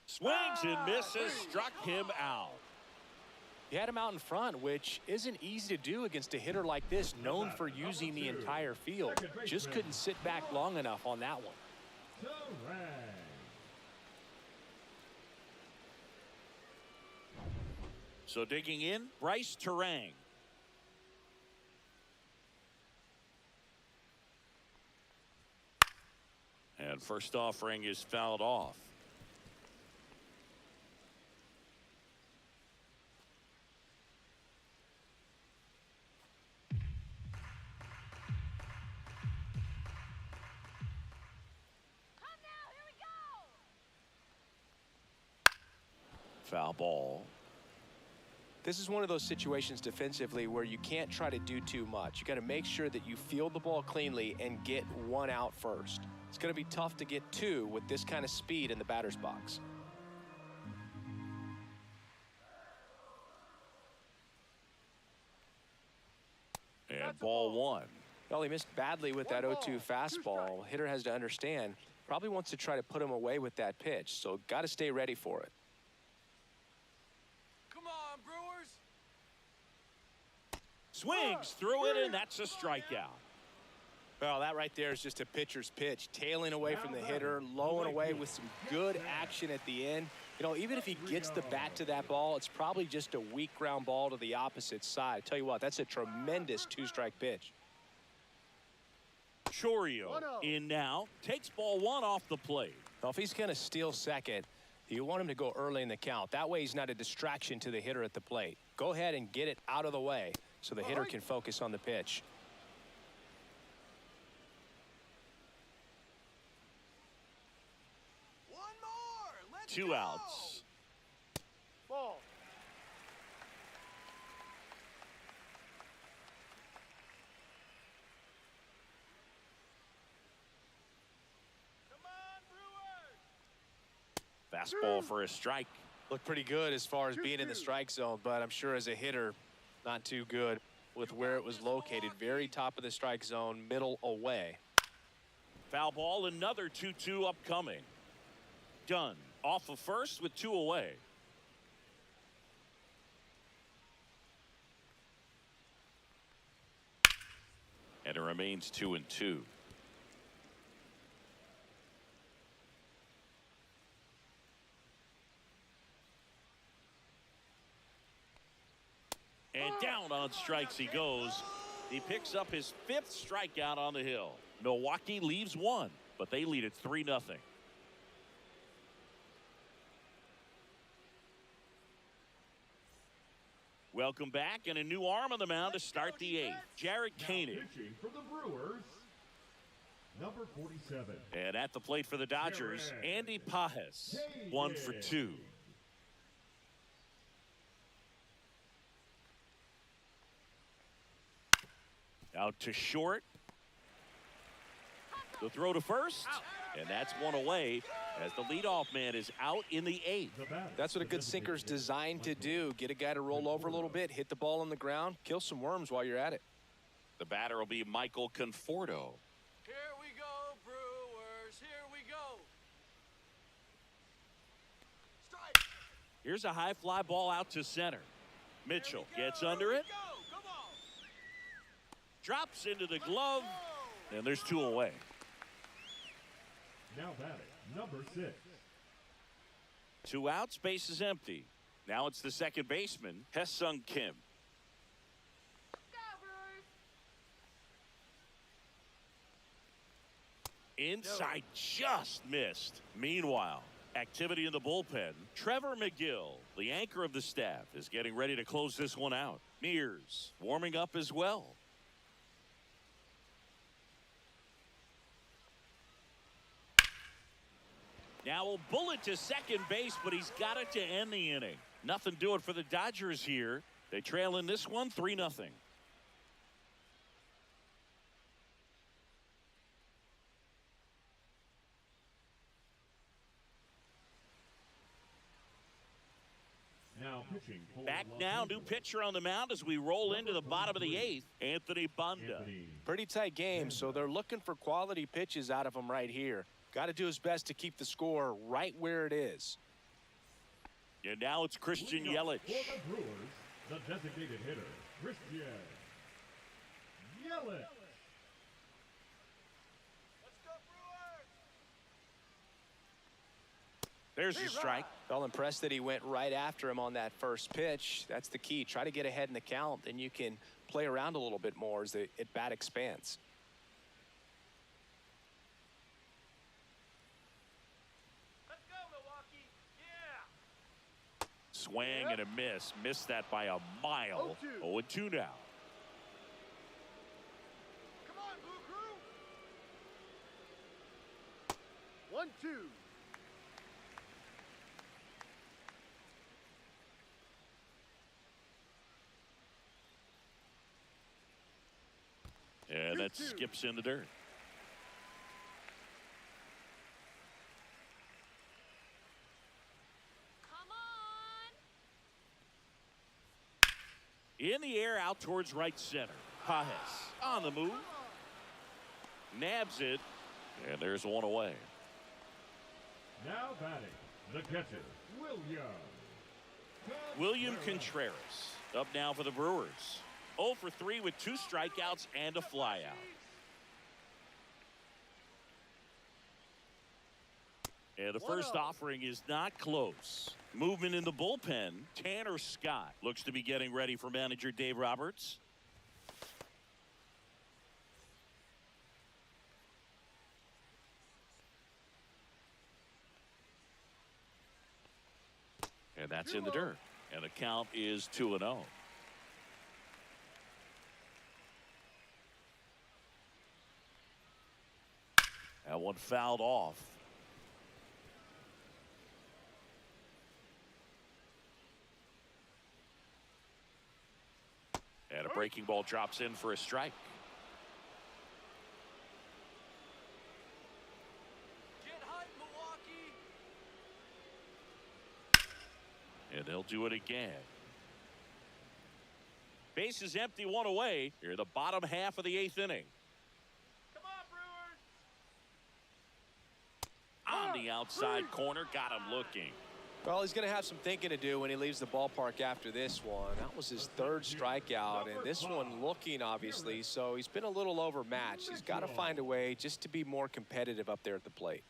Swings and misses, struck him out. He had him out in front, which isn't easy to do against a hitter like this, known for using the entire field. Just couldn't sit back long enough on that one. So digging in, Bryce Terang. And first offering is fouled off. Foul ball. This is one of those situations defensively where you can't try to do too much. You got to make sure that you field the ball cleanly and get one out first. It's going to be tough to get two with this kind of speed in the batter's box. And ball one. Well, he missed badly with that 0-2 fastball. Hitter has to understand, probably wants to try to put him away with that pitch, so got to stay ready for it. Come on, Brewers. Swings through it, and that's a strikeout. Well, that right there is just a pitcher's pitch, tailing away from the hitter, low and away with some good action at the end. You know, even if he gets the bat to that ball, it's probably just a weak ground ball to the opposite side. I tell you what, that's a tremendous two-strike pitch. Chorio in now, takes ball one off the plate. Well, if he's going to steal second, you want him to go early in the count. That way he's not a distraction to the hitter at the plate. Go ahead and get it out of the way so the hitter can focus on the pitch. One more. Let's Two go. outs. Ball. Fastball for a strike. Looked pretty good as far as being in the strike zone, but I'm sure as a hitter, not too good with where it was located. Very top of the strike zone, middle away. Foul ball, another 2-2 upcoming. Dunn off of first with two away. And it remains 2-2. And down on strikes he goes. He picks up his fifth strikeout on the hill. Milwaukee leaves one, but they lead it 3-0. Welcome back, and a new arm on the mound to start the eighth. Jared Koenig. Pitching for the Brewers, number 47. And at the plate for the Dodgers, Andy Pajes. 1 for 2. Out to short. The throw to first, and that's one away as the leadoff man is out in the 8th. That's what a good sinker's designed to do. Get a guy to roll over a little bit, hit the ball on the ground, kill some worms while you're at it. The batter will be Michael Conforto. Here we go, Brewers. Here we go. Strike. Here's a high fly ball out to center. Mitchell gets under it, Go. Come on. drops into the glove, and there's 2 away. Now batting, number 6. 2 outs, base is empty. Now it's the second baseman, Hesung Kim. Go, Brewers. Inside, just missed. Meanwhile, activity in the bullpen. Trevor McGill, the anchor of the staff, is getting ready to close this one out. Mears warming up as well. Now a bullet to second base, but he's got it to end the inning. Nothing doing for the Dodgers here. They trail in this one 3-0. Now pitching for Back Los now, new Angeles. pitcher on the mound as we roll into the bottom of the 8th, Anthony Banda. Anthony. Pretty tight game, so they're looking for quality pitches out of him right here. Got to do his best to keep the score right where it is. And now it's Christian Leading off Yelich. For the Brewers, the designated hitter, Christian Yelich. Let's go, Brewers. There's the strike. Felt impressed that he went right after him on that first pitch. That's the key. Try to get ahead in the count, then you can play around a little bit more as the at-bat expands. Let's go, Milwaukee. Yeah. Swing and a miss. Missed that by a mile. 0-2 now. Come on, Blue Crew. 1-2. And that skips in the dirt. Come on. In the air, out towards right center. Pajes on the move. Nabs it. And there's one away. Now batting, the catcher, William Contreras up now for the Brewers. 0 for 3 with 2 strikeouts and a flyout. And the first offering is not close. Movement in the bullpen. Tanner Scott looks to be getting ready for manager Dave Roberts. And that's in the dirt. And the count is 2-0. That one fouled off. And a breaking ball drops in for a strike. Get hype, Milwaukee. And they'll do it again. Base is empty, 1 away. Here, the bottom half of the 8th inning. Come on, Brewers. On the outside corner, got him looking. Well, he's going to have some thinking to do when he leaves the ballpark after this one. That was his 3rd strikeout, and this one looking, obviously, so he's been a little overmatched. He's got to find a way just to be more competitive up there at the plate.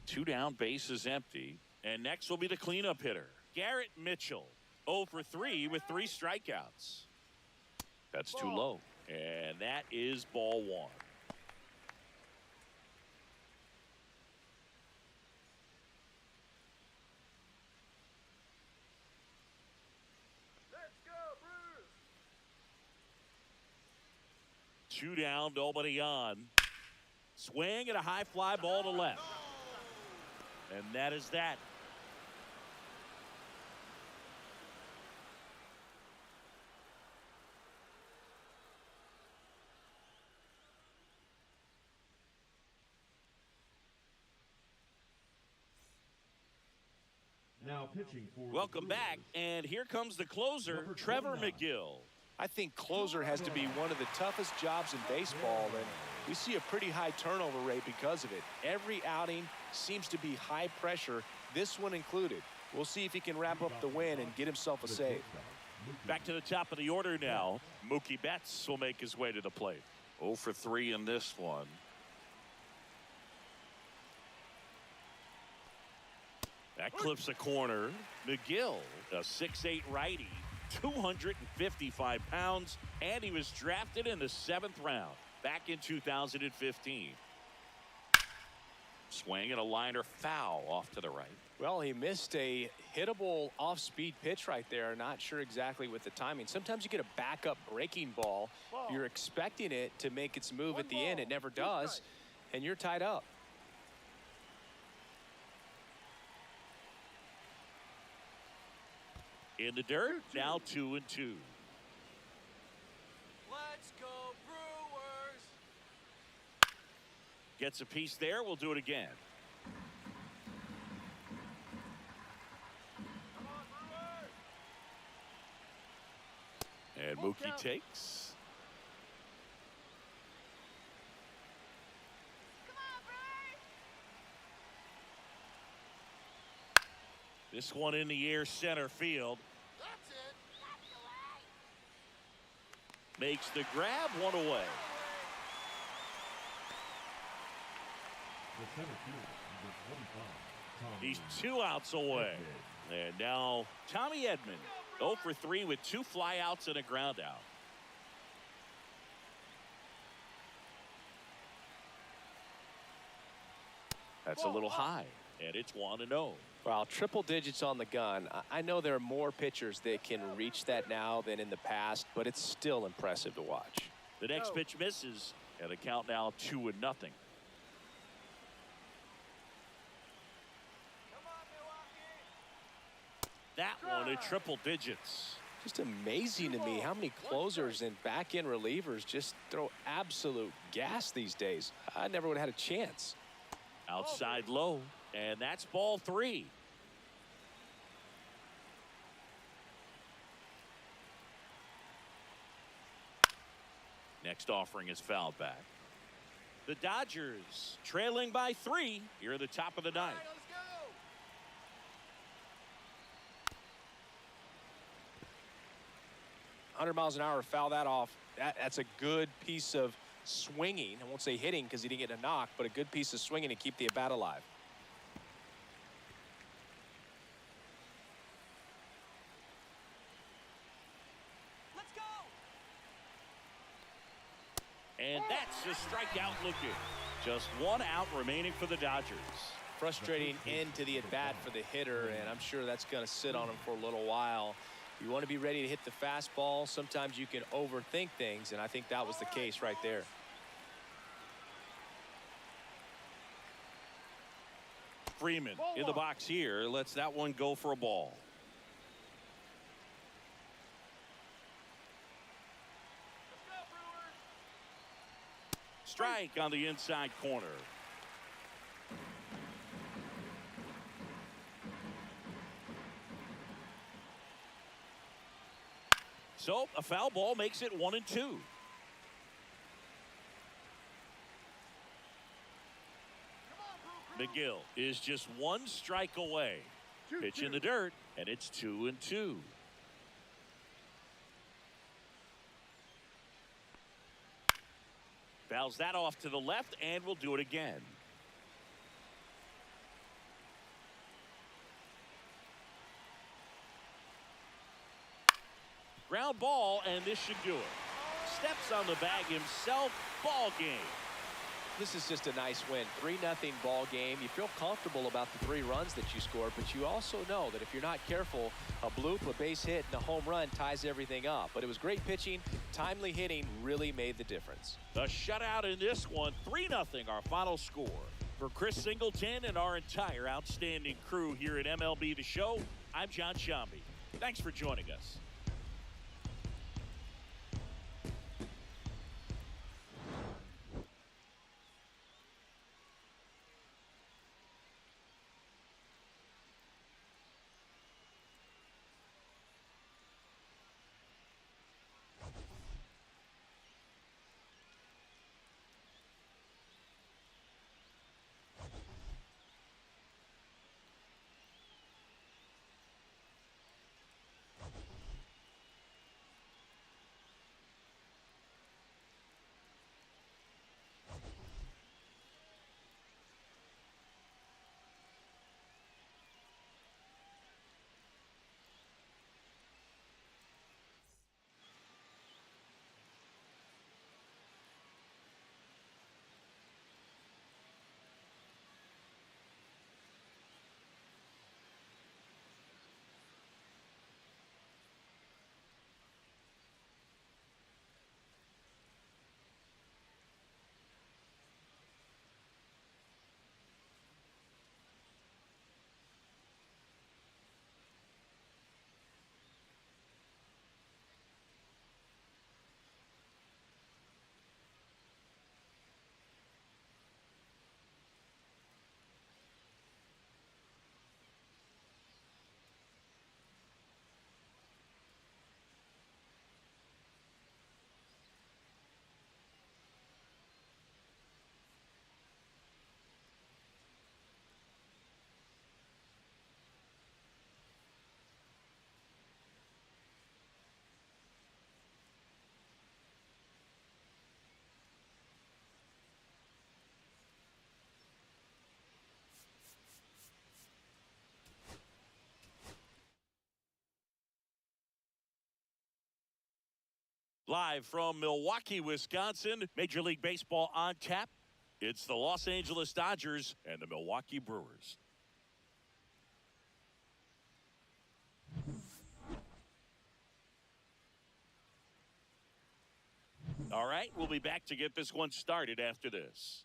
Two down, base is empty. And next will be the cleanup hitter, Garrett Mitchell. 0 for 3 with 3 strikeouts. That's too low. And that is ball 1. Let's go, Brewers. 2 down, nobody on. Swing and a high fly ball to left. And that is that. Now pitching for the Welcome back, Brewers, and here comes the closer, Number Trevor 29. McGill. I think closer has to be one of the toughest jobs in baseball, and we see a pretty high turnover rate because of it. Every outing seems to be high pressure, this one included. We'll see if he can wrap up the win and get himself a the save. shortstop, Mookie Back to the top of the order now. Mookie Betts will make his way to the plate. 0 for 3 in this one. That clips a corner. McGill, a 6'8" righty, 255 pounds, and he was drafted in the 7th round back in 2015. Swing and a liner foul off to the right. Well, he missed a hittable off-speed pitch right there. Not sure exactly with the timing. Sometimes you get a backup breaking ball. You're expecting it to make its move at the end. It never does, and you're tied up. In the dirt, now 2-2. Let's go, Brewers. Gets a piece there. We'll do it again. Come on, Brewers. And Mookie takes. Come on, Brewers. This one in the air, center field. That's it. That's the way. Makes the grab, one away. the center fielder, number 25, Tommy He's 2 outs away. Edman. And now Tommy Edman, 0 for 3 with 2 flyouts and a ground out. That's a little high, and it's 1-0. Well, triple digits on the gun. I know there are more pitchers that can reach that now than in the past, but it's still impressive to watch. The next pitch misses, and the count now 2-0. Come on, Milwaukee. That one at triple digits. Just amazing to me how many closers and back-end relievers just throw absolute gas these days. I never would have had a chance. Outside low, and that's ball 3. Next offering is fouled back. The Dodgers trailing by 3 here at the top of the 9th. All right, let's go. 100 miles an hour, foul that off. That's a good piece of swinging. I won't say hitting because he didn't get a knock, but a good piece of swinging to keep the at-bat alive. Let's go. And that's a strikeout looking. Just 1 out remaining for the Dodgers. Frustrating end to the at-bat for the hitter, and I'm sure that's going to sit on him for a little while. You want to be ready to hit the fastball. Sometimes you can overthink things, and I think that was the case right there. Freeman in the box here lets that one go for a ball. Let's go, Brewers. Strike on the inside corner. So a foul ball makes it 1-2. McGill is just 1 strike away. Pitch in the dirt, and it's 2-2. Fouls that off to the left, and we'll do it again. Ground ball, and this should do it. Steps on the bag himself. Ball game. This is just a nice win. 3-0 ball game. You feel comfortable about the 3 runs that you scored, but you also know that if you're not careful, a bloop, a base hit, and a home run ties everything up. But it was great pitching. Timely hitting really made the difference. The shutout in this one, 3-0 our final score. For Chris Singleton and our entire outstanding crew here at MLB The Show, I'm John Shambi. Thanks for joining us. Live from Milwaukee, Wisconsin, Major League Baseball on tap. It's the Los Angeles Dodgers and the Milwaukee Brewers. All right, we'll be back to get this one started after this.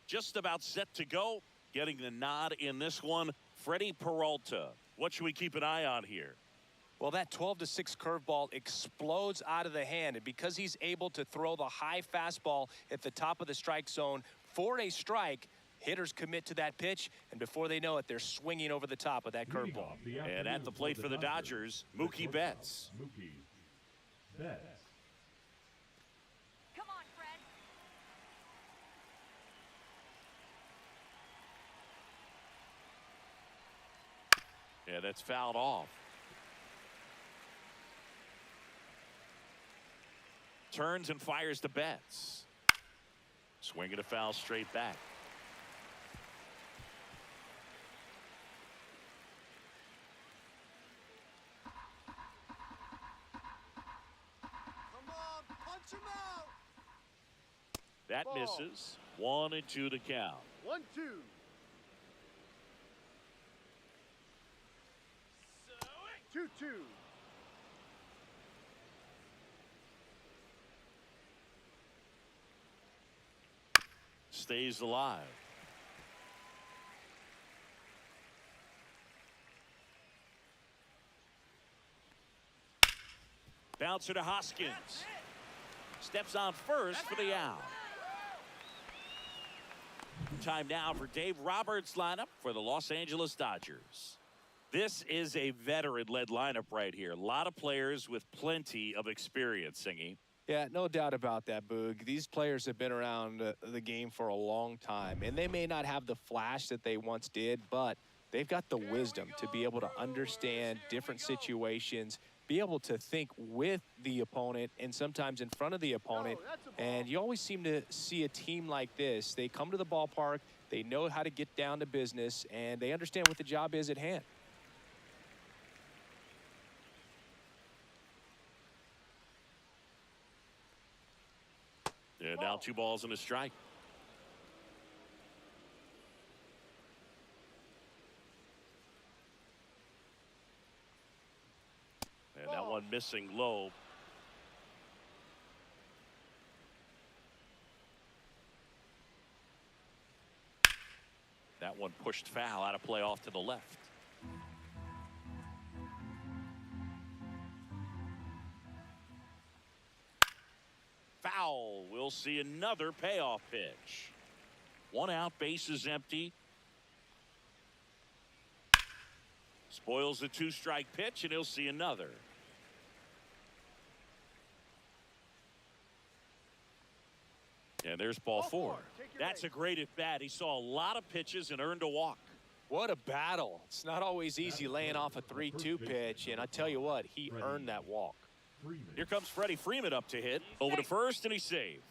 Just about set to go. Getting the nod in this one, Freddie Peralta. What should we keep an eye on here? Well, that 12-6 curveball explodes out of the hand, and because he's able to throw the high fastball at the top of the strike zone for a strike, hitters commit to that pitch, and before they know it, they're swinging over the top of that curveball. And at the plate for the Dodgers, Mookie Betts. Mookie Betts. Come on, Fred. Yeah, that's fouled off. Turns and fires to Betts. Swinging a foul straight back. Come on, punch him out. That Ball. misses. 1-2 to count. 1-2. So 2-2. Stays alive. Bouncer to Hoskins. Steps on first for the out. Time now for Dave Roberts' lineup for the Los Angeles Dodgers. This is a veteran-led lineup right here. A lot of players with plenty of experience, Singy. Yeah, no doubt about that, Boog. These players have been around the game for a long time, and they may not have the flash that they once did, but they've got the wisdom to be able to understand different situations, be able to think with the opponent and sometimes in front of the opponent. And you always seem to see a team like this. They come to the ballpark, they know how to get down to business, and they understand what the job is at hand. And now 2 balls and a strike. And that one missing low. That one pushed foul out of play off to the left. Foul. We'll see another payoff pitch. 1 out, bases empty. Spoils the 2-strike pitch, and he'll see another. And there's ball 4. That's a great at bat. He saw a lot of pitches and earned a walk. What a battle. It's not always easy laying off a 3-2 pitch, and I tell you what, he earned that walk. Here comes Freddie Freeman up to hit. Over to first, and he's saved.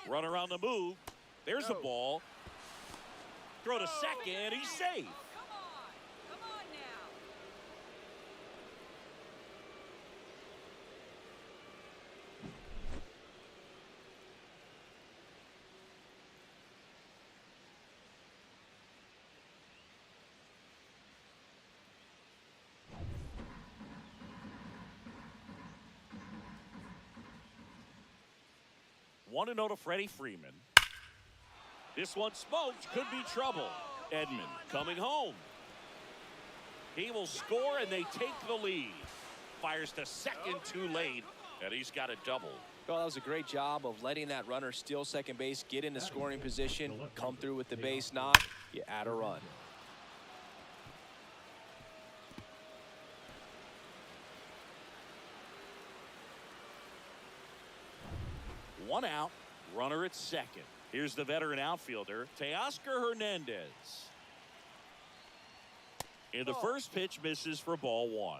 Runner on the move. There's the ball. Throw to second. He's safe. Come on. Come on now. 1-0 to Freddie Freeman. This one smoked. Could be trouble. Edman coming home. He will score, and they take the lead. Fires to second too late, and he's got a double. Well, that was a great job of letting that runner steal second base, get into scoring position, come through with the base knock. You add a run. One out, runner at second. Here's the veteran outfielder, Teoscar Hernandez. And the first pitch misses for ball 1.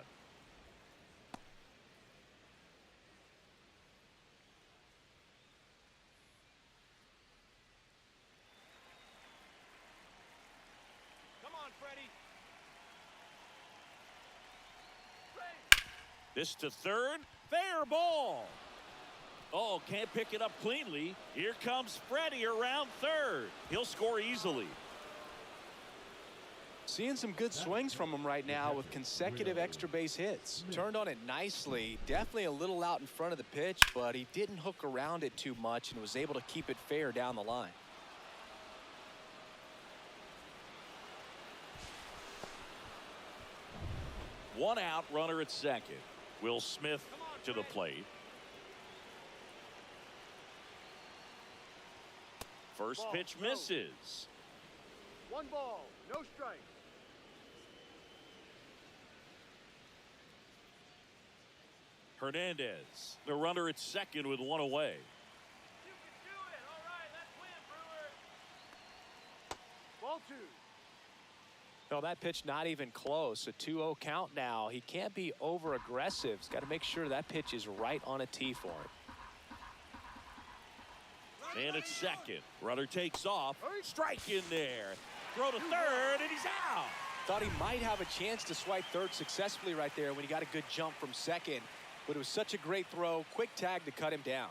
Come on, Freddie. This to third, fair ball. Oh, can't pick it up cleanly. Here comes Freddie around third. He'll score easily. Seeing some good swings from him right now with consecutive extra base hits. Turned on it nicely. Definitely a little out in front of the pitch, but he didn't hook around it too much and was able to keep it fair down the line. One out, runner at second. Will Smith to the plate. First pitch misses. 1 ball, no strike. Hernandez, the runner at second with 1 away. You can do it. All right, let's win, Brewers. Ball 2. Well, that pitch not even close. A 2-0 count now. He can't be over aggressive. He's got to make sure that pitch is right on a tee for him. And at second, runner takes off. Strike in there. Throw to third, and he's out. Thought he might have a chance to swipe third successfully right there when he got a good jump from second. But it was such a great throw. Quick tag to cut him down.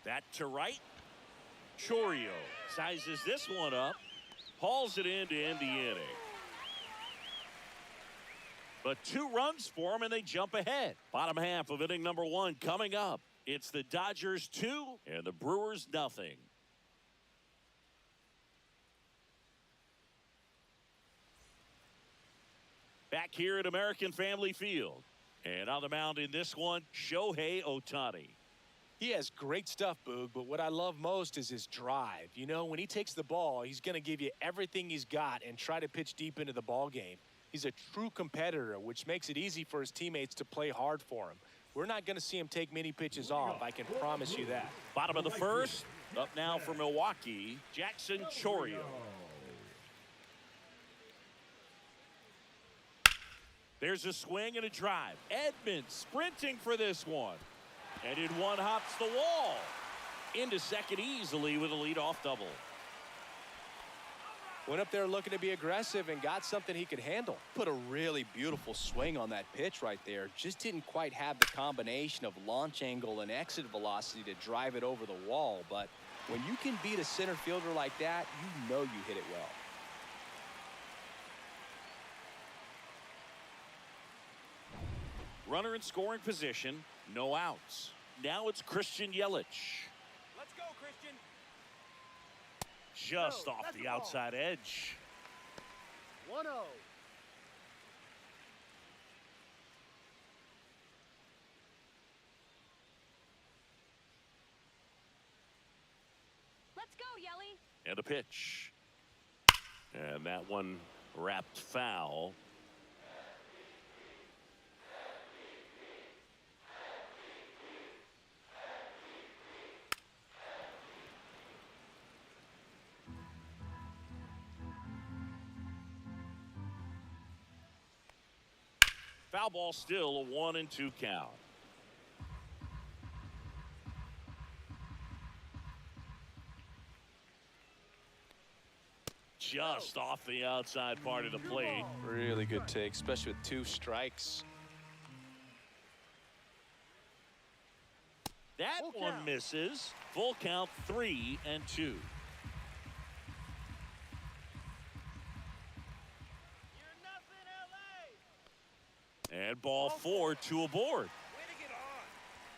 That to right. Chorio sizes this one up. Hauls it in to end the inning. But 2 runs for them, and they jump ahead. Bottom half of inning number 1 coming up. It's the Dodgers 2 and the Brewers nothing. Back here at American Family Field. And on the mound in this one, Shohei Ohtani. He has great stuff, Boog, but what I love most is his drive. You know, when he takes the ball, he's going to give you everything he's got and try to pitch deep into the ball game. He's a true competitor, which makes it easy for his teammates to play hard for him. We're not going to see him take many pitches off, I can promise you that. Bottom of the first, up now for Milwaukee, Jackson Chorio. There's a swing and a drive. Edmonds sprinting for this one. And in one hops the wall. Into second easily with a leadoff double. Went up there looking to be aggressive and got something he could handle. Put a really beautiful swing on that pitch right there. Just didn't quite have the combination of launch angle and exit velocity to drive it over the wall, but When you can beat a center fielder like that, you know you hit it well. Runner in scoring position, no outs. Now it's Christian Yelich. Let's go, Christian. Just No, off that's the a ball. outside edge. 1-0. Let's go, Yelly. And a pitch. And that one wrapped foul. Foul ball, still a 1-2 count. Just off the outside part of the plate. Really good take, especially with 2 strikes. That Full one count. misses. Full count, 3-2. You're nothing, LA. And ball 4, 2 aboard. Way to get on.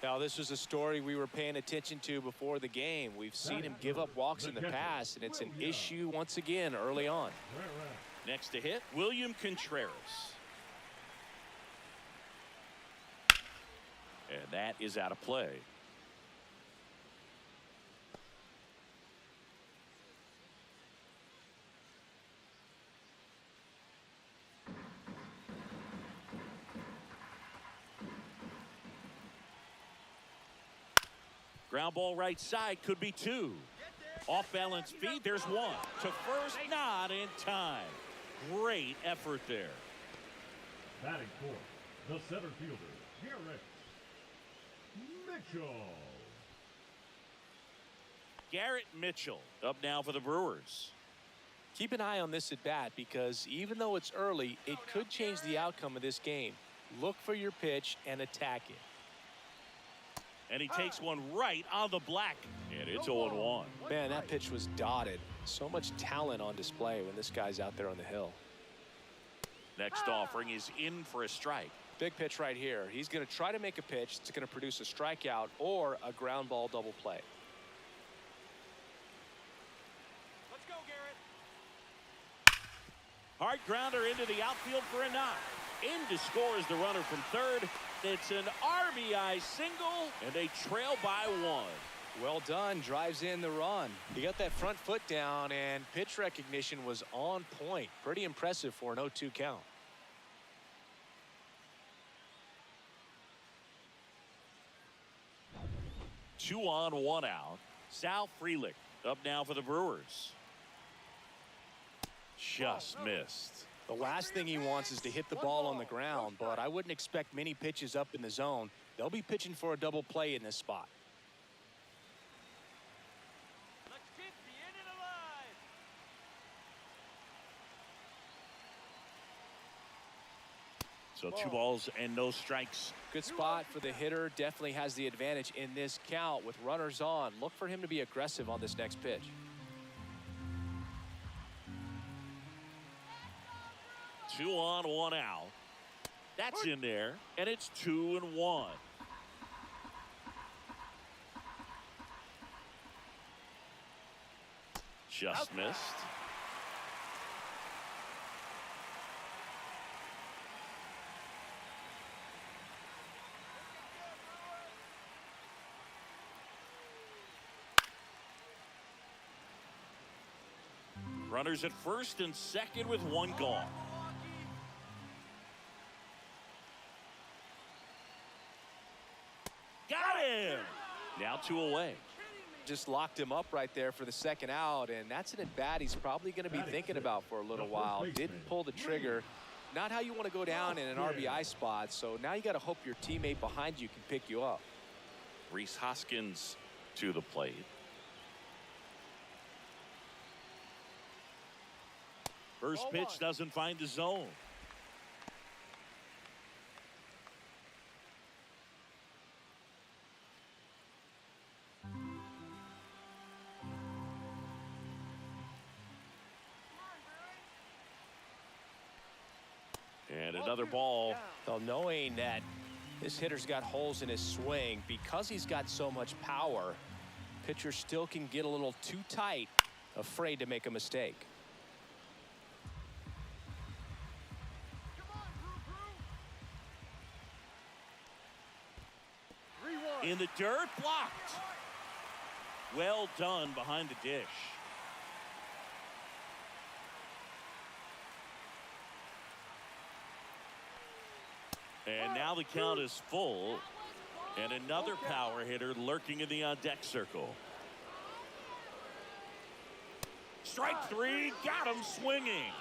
Now, this was a story we were paying attention to before the game. We've seen him give up walks in the past, and it's an issue once again early on. Next to hit, William Contreras. And that is out of play. Ground ball right side, could be 2. Off balance feed, there's 1. To first, not in time. Great effort there. Batting fourth, the center fielder, Garrett Mitchell. Garrett Mitchell up now for the Brewers. Keep an eye on this at bat because even though it's early, it could change the outcome of this game. Look for your pitch and attack it. And he takes one right on the black. And it's 0-1. Man, that pitch was dotted. So much talent on display when this guy's out there on the hill. Next offering is in for a strike. Big pitch right here. He's going to try to make a pitch that's going to produce a strikeout or a ground ball double play. Let's go, Garrett. Hard grounder into the outfield for a knock. In to score is the runner from third. It's an RBI single, and they trail by 1. Well done. Drives in the run. He got that front foot down, and pitch recognition was on point. Pretty impressive for an 0-2 count. Two on, 1 out. Sal Frelick up now for the Brewers. Just missed. The last thing he wants is to hit the ball on the ground, but I wouldn't expect many pitches up in the zone. They'll be pitching for a double play in this spot. Let's keep the inning alive. So 2 balls and no strikes. Good spot for the hitter. Definitely has the advantage in this count with runners on. Look for him to be aggressive on this next pitch. 2 on, 1 out. That's in there, and it's 2-1. Just missed. Runners at first and second with 1 gone. Got him! Now 2 away. Just locked him up right there for the second out, and that's an at-bat he's probably going to be thinking about for a little while. Didn't pull the trigger. Not how you want to go down in an RBI spot, so now you got to hope your teammate behind you can pick you up. Rhys Hoskins to the plate. First pitch doesn't find the zone. Another ball. Well, knowing that this hitter's got holes in his swing, because he's got so much power, pitcher still can get a little too tight, afraid to make a mistake. In the dirt, blocked. Well done behind the dish. And now the count is full. And another power hitter lurking in the on-deck circle. Strike three, got him swinging.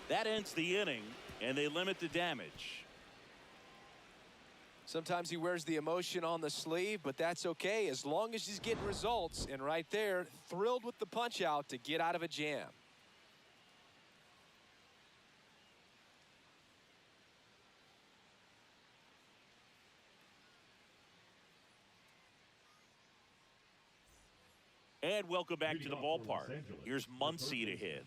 That ends the inning, and they limit the damage. Sometimes he wears the emotion on the sleeve, but that's okay as long as he's getting results. And right there, thrilled with the punch out to get out of a jam. And welcome back to the ballpark. Here's Muncy to hit.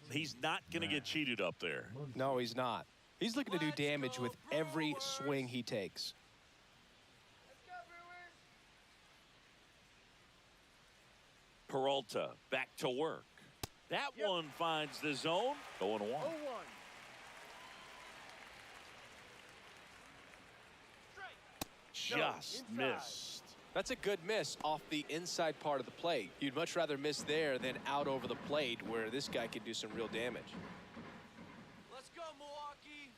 He's not going to get cheated up there. No, he's not. He's looking to do damage with every swing he takes. Peralta back to work. That one finds the zone. 0-1. Just missed. That's a good miss off the inside part of the plate. You'd much rather miss there than out over the plate where this guy can do some real damage. Let's go, Milwaukee.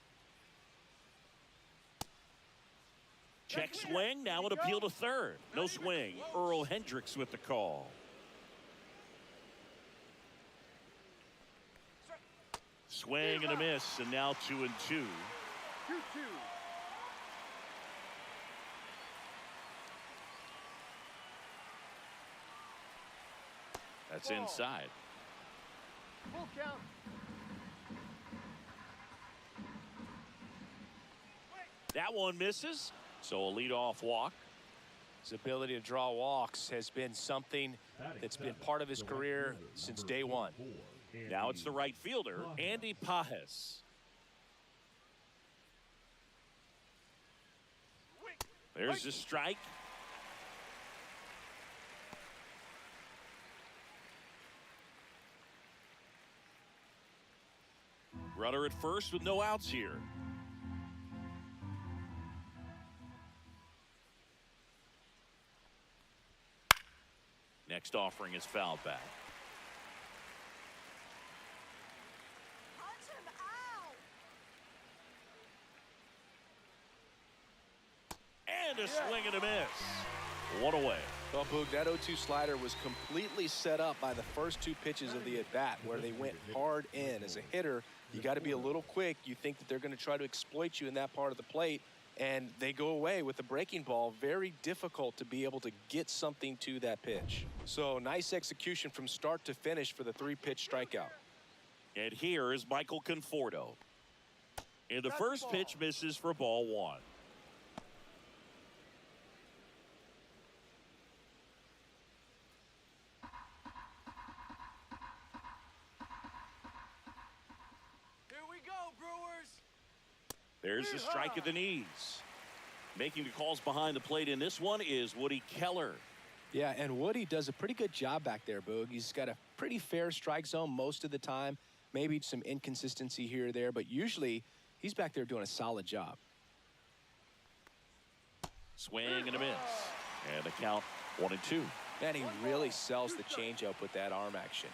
Check swing. Now an appeal to third. No swing. Earl Hendricks with the call. Swing and a miss, and now 2-2. 2-2. That's inside. Full count. That one misses, so a leadoff walk. His ability to draw walks has been something that's been part of his career since day one. Now it's the right fielder, Andy Pajes. There's the strike. Runner at first with no outs here. Next offering is fouled back. Punch him out. And a swing and a miss. One away. Well, Boog, that 0-2 slider was completely set up by the first two pitches of the at-bat where they went hard in. As a hitter, you got to be a little quick. You think that they're going to try to exploit you in that part of the plate, and they go away with the breaking ball. Very difficult to be able to get something to that pitch. So nice execution from start to finish for the 3-pitch strikeout. And here is Michael Conforto. And the first pitch misses for ball one. There's the strike at the knees. Making the calls behind the plate in this one is Woody Keller. Yeah, and Woody does a pretty good job back there, Boog. He's got a pretty fair strike zone most of the time. Maybe some inconsistency here or there, but usually he's back there doing a solid job. Swing and a miss. And the count 1-2. Man, he really sells the changeup with that arm action.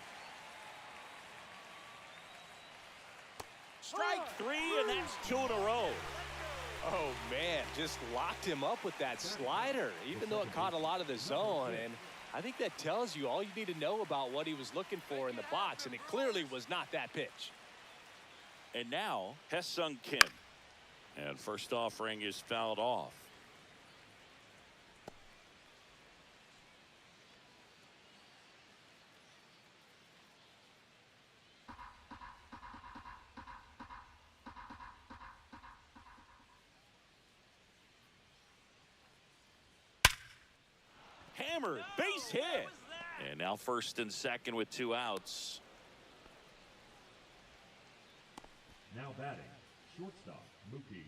Strike three, and that's 2 in a row. Oh, man, just locked him up with that slider, even though it caught a lot of the zone. And I think that tells you all you need to know about what he was looking for in the box, and it clearly was not that pitch. And now, Hesung Kim. And first offering is fouled off. Hammered, base hit. And now first and second with 2 outs. Now batting, shortstop, Mookie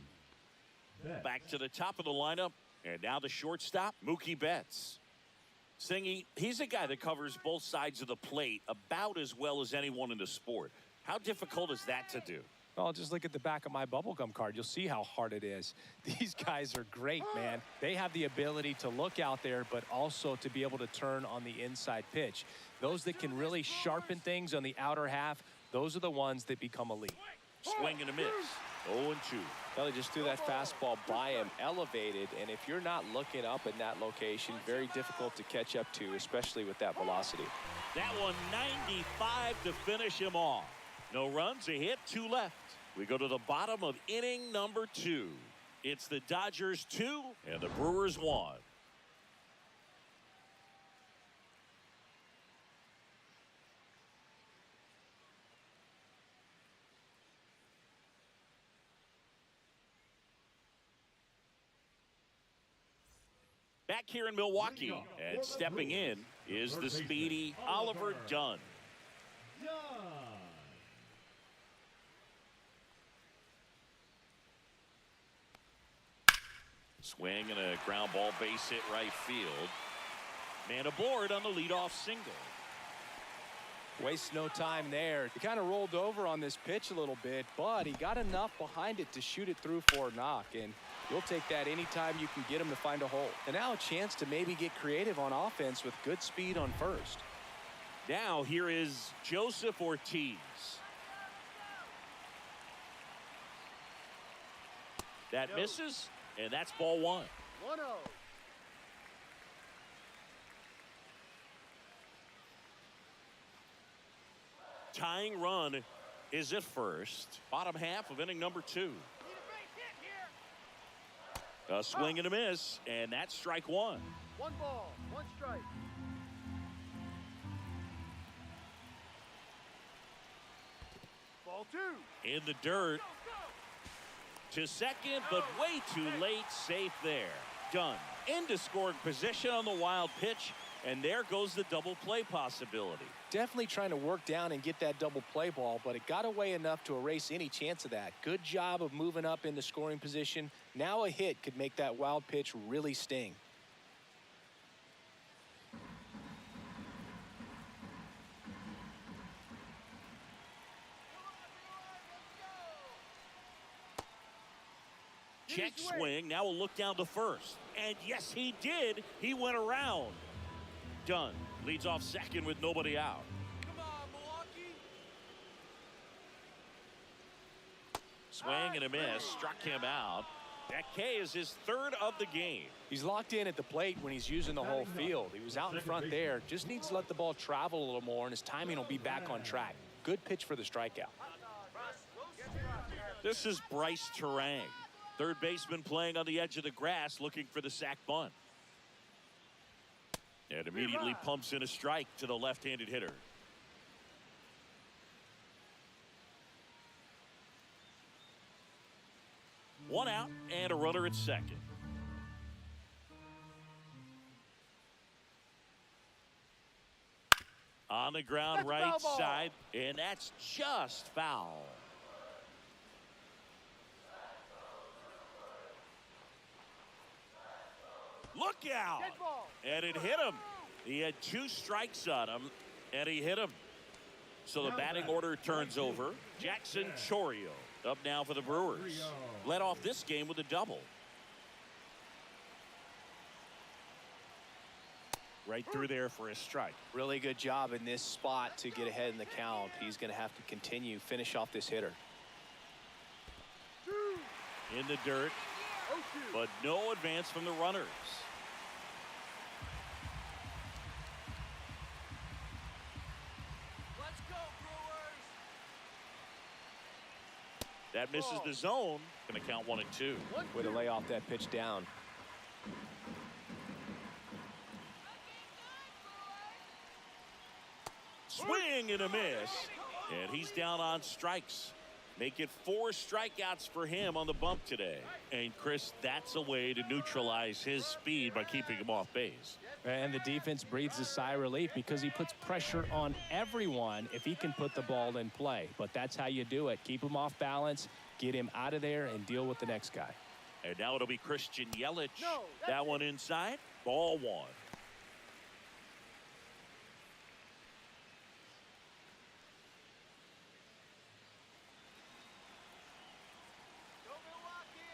Betts. Back to the top of the lineup, and now the shortstop, Mookie Betts. Singy, he's a guy that covers both sides of the plate about as well as anyone in the sport. How difficult is that to do? Well, just look at the back of my bubblegum card. You'll see how hard it is. These guys are great, man. They have the ability to look out there, but also to be able to turn on the inside pitch. Those that can really sharpen things on the outer half, those are the ones that become elite. Swing and a miss. 0-2. Well, they just threw that fastball by him, elevated, and if you're not looking up in that location, very difficult to catch up to, especially with that velocity. That one 95 to finish him off. No runs, a hit, 2 left. We go to the bottom of inning number 2. It's the Dodgers 2 and the Brewers 1. Back here in Milwaukee, and stepping in is the speedy Oliver Dunn. Swing and a ground ball, base hit right field. Man aboard on the leadoff single. Wastes no time there. He kind of rolled over on this pitch a little bit, but he got enough behind it to shoot it through for a knock, and you'll take that anytime you can get him to find a hole. And now a chance to maybe get creative on offense with good speed on first. Now here is Joseph Ortiz. That misses, and that's ball 1. 1-0. Tying run is at first. Bottom half of inning number 2. A swing and a miss, and that's strike 1. 1 ball, 1 strike. Ball 2. In the dirt. To second, but way too late. Safe there. Done. Into scoring position on the wild pitch, and there goes the double play possibility. Definitely trying to work down and get that double play ball, but it got away enough to erase any chance of that. Good job of moving up into scoring position. Now a hit could make that wild pitch really sting. Check swing. Now we'll look down to first. And yes, he did. He went around. Done. Leads off second with nobody out. Come on, Milwaukee. Swing and a miss. Struck him out. That K is his 3rd of the game. He's locked in at the plate when he's using the whole field. He was out in front there. Just needs to let the ball travel a little more, and his timing will be back on track. Good pitch for the strikeout. This is Bryce Terang. 3rd baseman playing on the edge of the grass, looking for the sac bunt. And immediately pumps in a strike to the left-handed hitter. One out and a runner at second. On the ground, That's right foul ball. side, and that's just foul. Look out! Dead ball. And it hit him. He had 2 strikes on him, and he hit him. So the batting order turns over. Jackson Chourio up now for the Brewers. Led off this game with a double. Right through there for a strike. Really good job in this spot to get ahead in the count. He's going to have to continue, finish off this hitter. In the dirt, 0-2. but no advance from the runners. Let's go, Brewers. That misses the zone. Going to count 1 and 2. Way to lay off that pitch down. Swing and a miss. And he's down on strikes. Make it 4 strikeouts for him on the bump today. And Chris, that's a way to neutralize his speed by keeping him off base. And the defense breathes a sigh of relief because he puts pressure on everyone if he can put the ball in play. But that's how you do it. Keep him off balance, get him out of there, and deal with the next guy. And now it'll be Christian Yelich. No, that one inside. Ball 1. Go Milwaukee!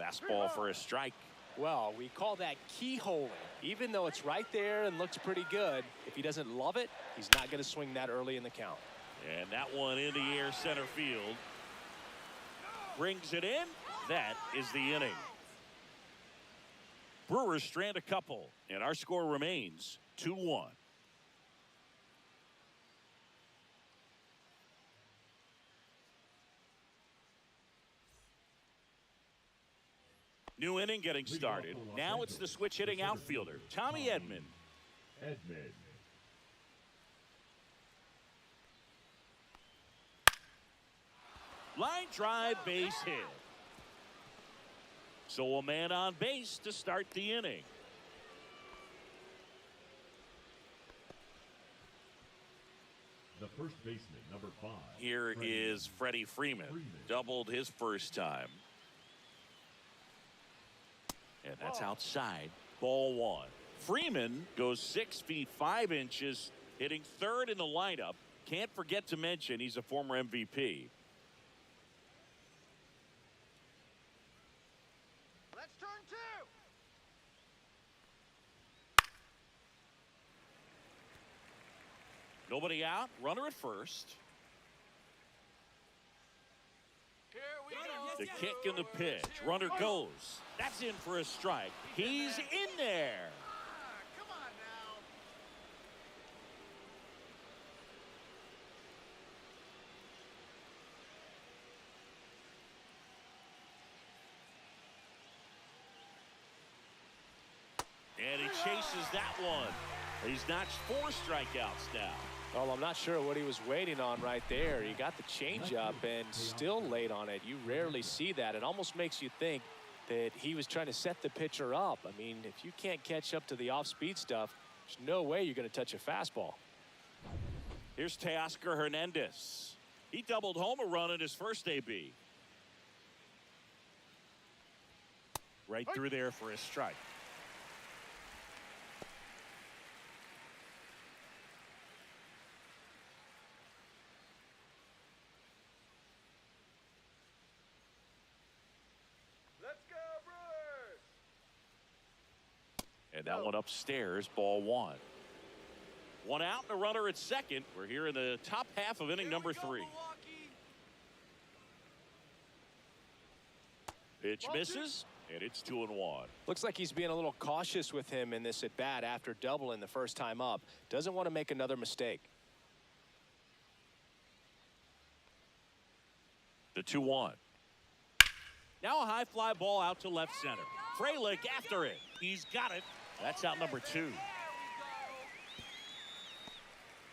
Fastball for a strike. Well, we call that keyholing. Even though it's right there and looks pretty good, if he doesn't love it, he's not going to swing that early in the count. And that one in the air center field. Brings it in. That is the inning. Brewers strand a couple, and our score remains 2-1. New inning getting started. Now it's the switch hitting outfielder, Tommy Edman. Edman. Line drive, base hit. So a man on base to start the inning. The first baseman, number 5. Here is Freddie Freeman. Doubled his first time. And that's outside. Ball 1. Freeman goes 6 feet 5 inches, hitting third in the lineup. Can't forget to mention he's a former MVP. Let's turn 2! Nobody out. Runner at first. Here we go! The kick and the pitch. Runner goes. That's in for a strike. He's in there. Come on now! And he chases that one. He's notched 4 strikeouts now. Well, I'm not sure what he was waiting on right there. He got the changeup and still late on it. You rarely see that. It almost makes you think that he was trying to set the pitcher up. I mean, if you can't catch up to the off-speed stuff, there's no way you're going to touch a fastball. Here's Teoscar Hernandez. He doubled home a run in his first AB. Right through there for a strike. Let's go, Brewers! And that one upstairs, ball 1. One out and a runner at second. We're here in the top half of inning number 3. Milwaukee! Pitch misses, and it's 2-1. Looks like he's being a little cautious with him in this at-bat after doubling the first time up. Doesn't want to make another mistake. The 2-1. Now a high fly ball out to left center. Frelick after it. He's got it. That's out number 2.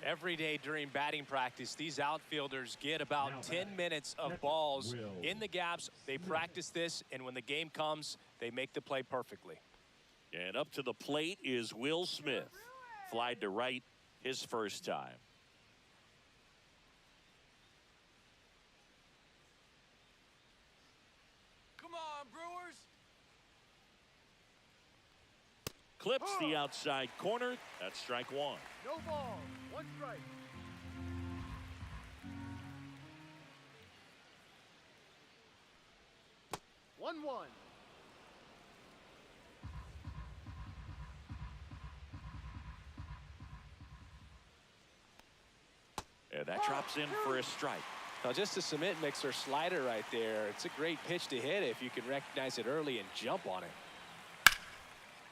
Every day during batting practice, these outfielders get about 10 minutes of balls in the gaps. They practice this, and when the game comes, they make the play perfectly. And up to the plate is Will Smith. Flied to right his first time. Come on, Brewers! Clips the outside corner. That's strike 1. No ball. 1 strike. One. And that drops in for a strike. Now, just a cement mixer slider right there. It's a great pitch to hit if you can recognize it early and jump on it.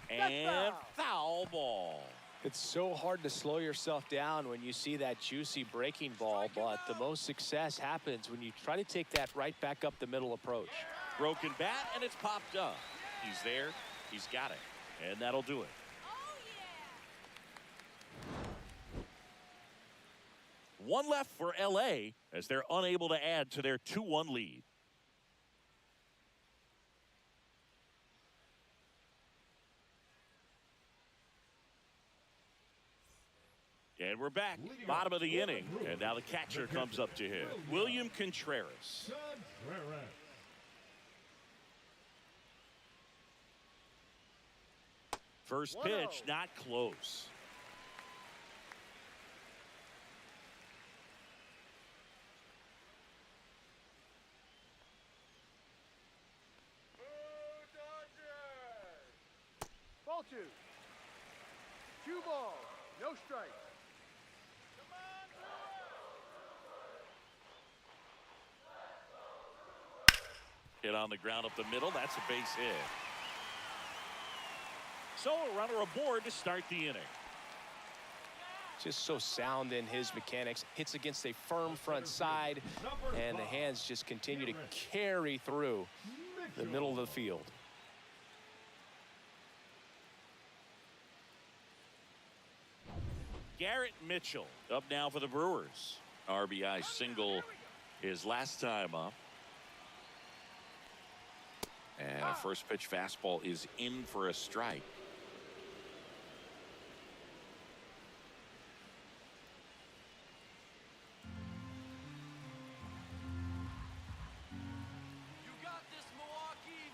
And foul ball. It's so hard to slow yourself down when you see that juicy breaking ball, but the most success happens when you try to take that right back up the middle approach. Broken bat, and it's popped up. He's there. He's got it. And that'll do it. One left for LA as they're unable to add to their 2-1 lead. And we're back, bottom of the inning, and now the catcher comes up to him, William Contreras. First pitch, not close. Ball 2. 2 balls, no strikes. Hit on the ground up the middle. That's a base hit. So a runner aboard to start the inning. Just so sound in his mechanics. Hits against a firm front side, and the hands just continue to carry through the middle of the field. Garrett Mitchell up now for the Brewers. RBI single his last time up. And a first pitch fastball is in for a strike. You got this, Milwaukee.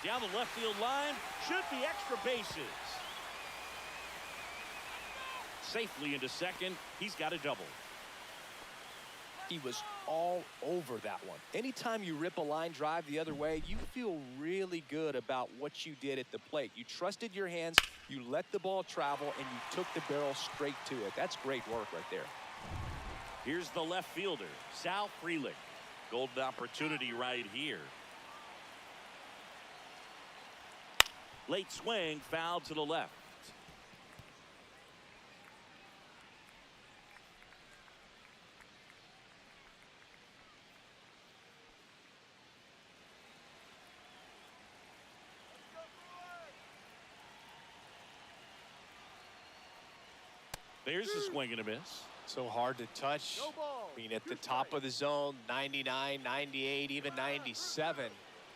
Down the left field line, should be extra bases. Safely into second. He's got a double. He was all over that one. Anytime you rip a line drive the other way, you feel really good about what you did at the plate. You trusted your hands, you let the ball travel, and you took the barrel straight to it. That's great work right there. Here's the left fielder, Sal Frelick. Golden opportunity right here. Late swing, foul to the left. There's a swing and a miss. So hard to touch. No ball. I mean, at the top of the zone, 99, 98, even 97.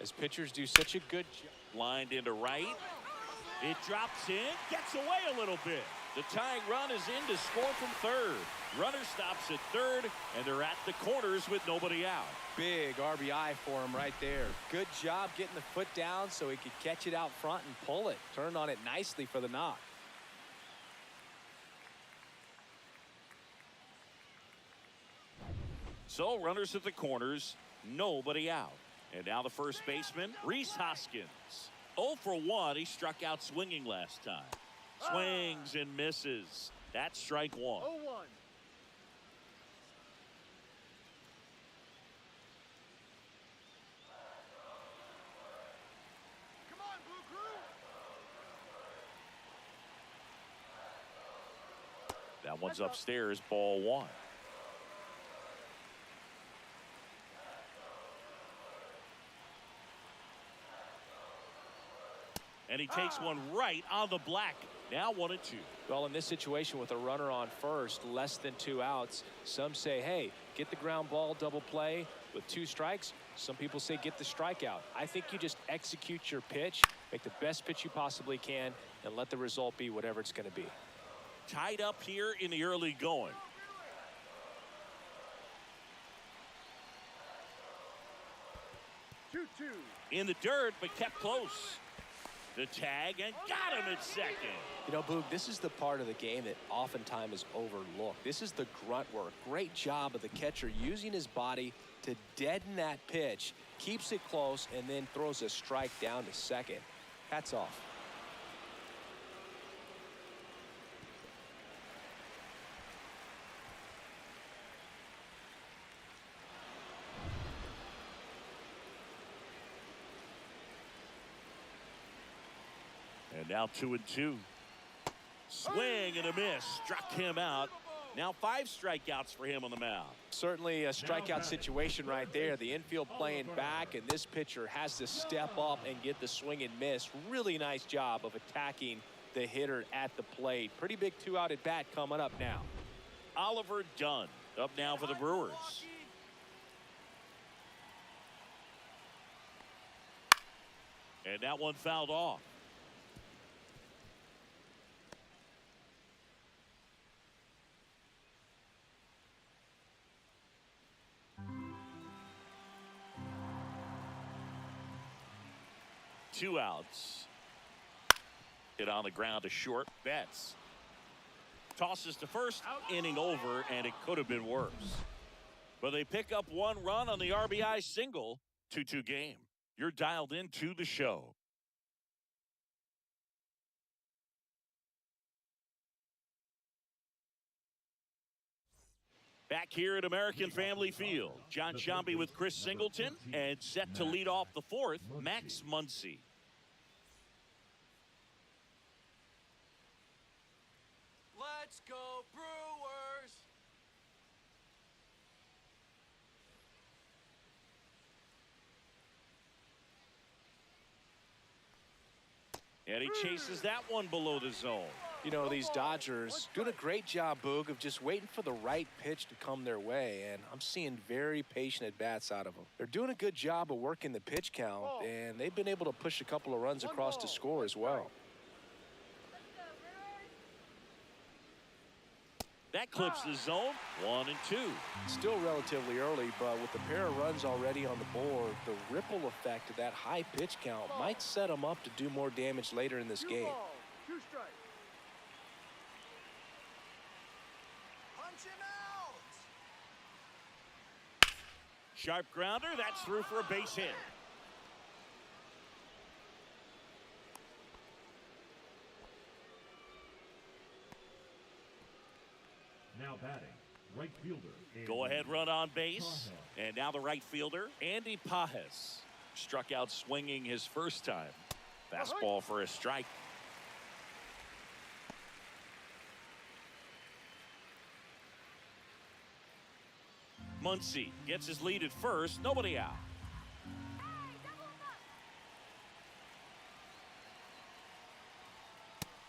As pitchers do such a good job. Lined into right. It drops in, gets away a little bit. The tying run is in to score from third. Runner stops at third, and they're at the corners with nobody out. Big RBI for him right there. Good job getting the foot down so he could catch it out front and pull it. Turned on it nicely for the knock. So runners at the corners, nobody out. And now the first baseman, Rhys Hoskins. 0 for 1. He struck out swinging last time. Swings and misses. That's strike one. 0-1. Come on, Blue Crew. That one's upstairs, ball one. And he takes one right on the black. Now 1-2. Well, in this situation with a runner on first, less than 2 outs, some say, hey, get the ground ball, double play with 2 strikes. Some people say get the strikeout. I think you just execute your pitch, make the best pitch you possibly can, and let the result be whatever it's going to be. Tied up here in the early going. In the dirt, but kept close. The tag, and got him at second. You know, Boog, this is the part of the game that oftentimes is overlooked. This is the grunt work. Great job of the catcher using his body to deaden that pitch, keeps it close, and then throws a strike down to second. Hats off. And now 2-2. Swing and a miss. Struck him out. Now 5 strikeouts for him on the mound. Certainly a strikeout situation right there. The infield playing back, and this pitcher has to step up and get the swing and miss. Really nice job of attacking the hitter at the plate. Pretty big 2-out at bat coming up now. Oliver Dunn up now for the Brewers. And that one fouled off. Two outs. Hit on the ground to short. Betts tosses to first. Inning over, and it could have been worse. But they pick up one run on the RBI single. 2-2 game. You're dialed into the show. Back here at American Family Field, John Sciambi with Chris Singleton, and set to lead off the fourth, Max Muncy. Let's go, Brewers! And he chases that one below the zone. You know, these Dodgers doing a great job, Boog, of just waiting for the right pitch to come their way, and I'm seeing very patient at-bats out of them. They're doing a good job of working the pitch count, and they've been able to push a couple of runs across to score as well. That clips the zone. 1-2. Still relatively early, but with a pair of runs already on the board, the ripple effect of that high pitch count might set them up to do more damage later in this game. 2 strikes. Punch him out! Sharp grounder. That's through for a base hit. Now batting, right fielder. Go ahead run on base. And now the right fielder, Andy Pajes. Struck out swinging his first time. Fastball for a strike. Muncy gets his lead at first. Nobody out.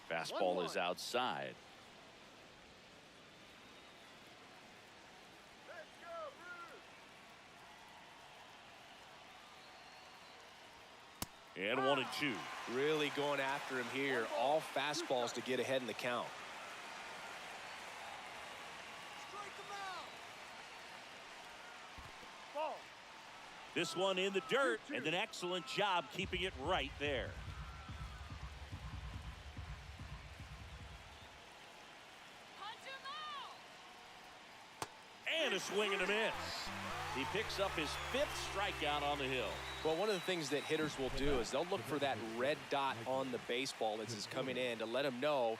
Fastball is outside. And 1-2. Really going after him here. All fastballs to get ahead in the count. Strike him out! Ball. This one in the dirt, and an excellent job keeping it right there. Punch him out! And a swing and a miss. He picks up his 5th strikeout on the hill. Well, one of the things that hitters will do is they'll look for that red dot on the baseball as it's coming in to let them know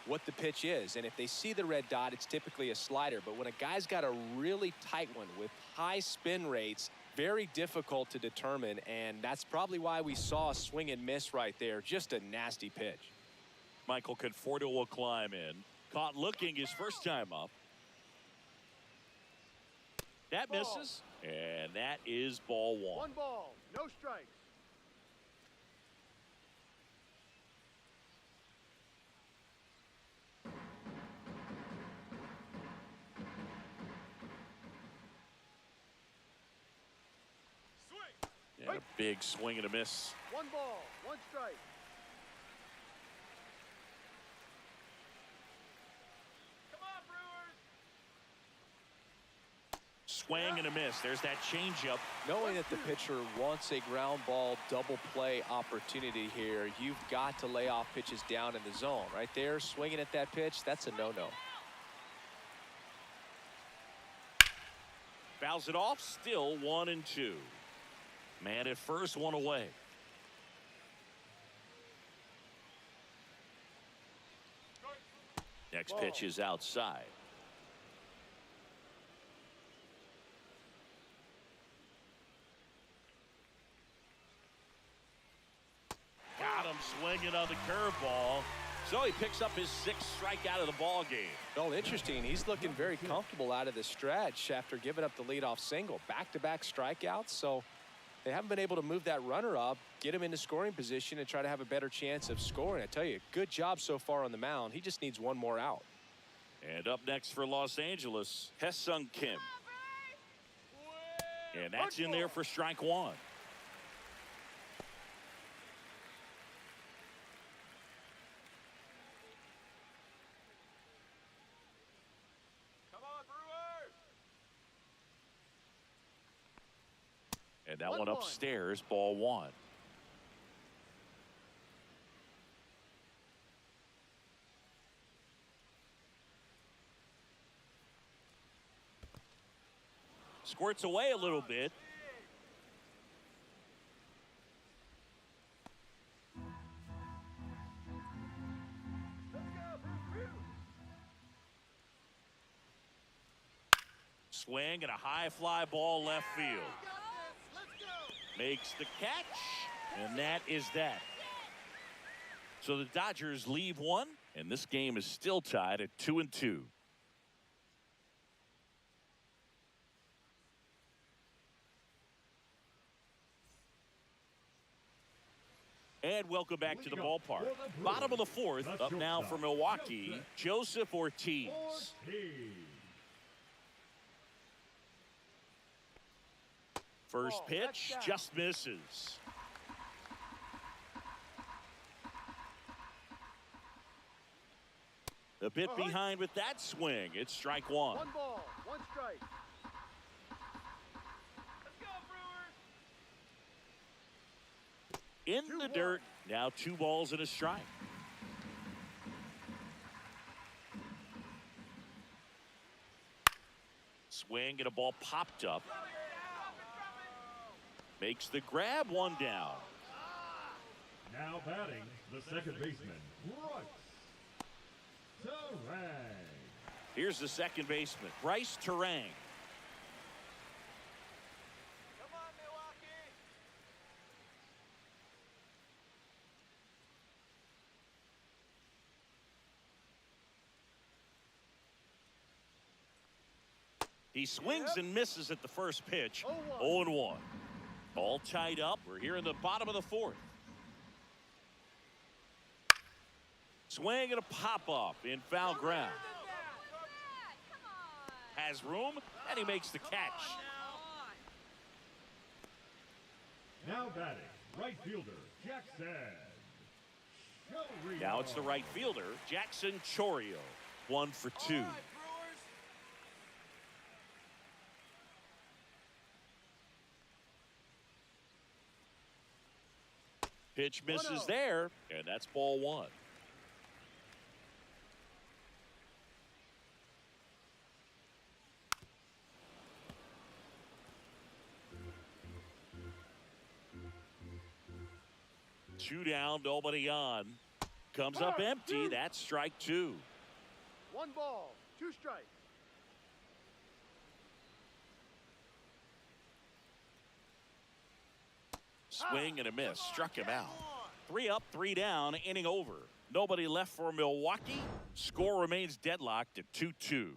what the pitch is. And if they see the red dot, it's typically a slider. But when a guy's got a really tight one with high spin rates, very difficult to determine. And that's probably why we saw a swing and miss right there. Just a nasty pitch. Michael Conforto will climb in. Caught looking his first time up. That misses, and that is ball 1. 1 ball, no strikes. And a big swing and a miss. 1 ball, 1 strike. Swing and a miss. There's that changeup. Knowing that the pitcher wants a ground ball double play opportunity here, you've got to lay off pitches down in the zone. Right there, swinging at that pitch, that's a no-no. Fouls it off. Still 1-2. Man at first, 1 away. Next pitch is outside. Got him swinging on the curveball. So he picks up his 6th strikeout of the ball game. Well, interesting. He's looking very comfortable out of the stretch after giving up the leadoff single. Back-to-back strikeouts. So They haven't been able to move that runner up, get him into scoring position, and try to have a better chance of scoring. I tell you, good job so far on the mound. He just needs one more out. And up next for Los Angeles, Haesung Kim. And that's in there for strike one. Come on, Brewers! And that one upstairs, ball one. Squirts away a little bit. Swing and a high fly ball left field. Makes the catch, and that is that. So the Dodgers leave one, and this game is still tied at 2-2. And welcome back to the ballpark. Bottom of the fourth, up now for Milwaukee, Joseph Ortiz. First pitch just misses. A bit behind with that swing. It's strike one. One ball, one strike. Let's go, Brewers! In the dirt. Now 2 balls and a strike. Swing and a ball popped up. Makes the grab, one down. Now batting, the second baseman, Bryce Terang. Here's the second baseman, Bryce Terang. Come on, Milwaukee! He swings and misses at the first pitch. 0-1. All tied up. We're here in the bottom of the fourth. Swing and a pop-up in foul ground. Has room, and he makes the catch. Now batting, right fielder, Jackson. Chorio. Now it's the right fielder, Jackson Chorio. 1 for 2. All right, Brewers! Pitch misses there, and that's ball one. Two down, nobody on. Comes up empty. That's strike two. One ball, two strikes. Swing and a miss. Struck him out. 3 up, 3 down. Inning over. Nobody left for Milwaukee. Score remains deadlocked at 2-2.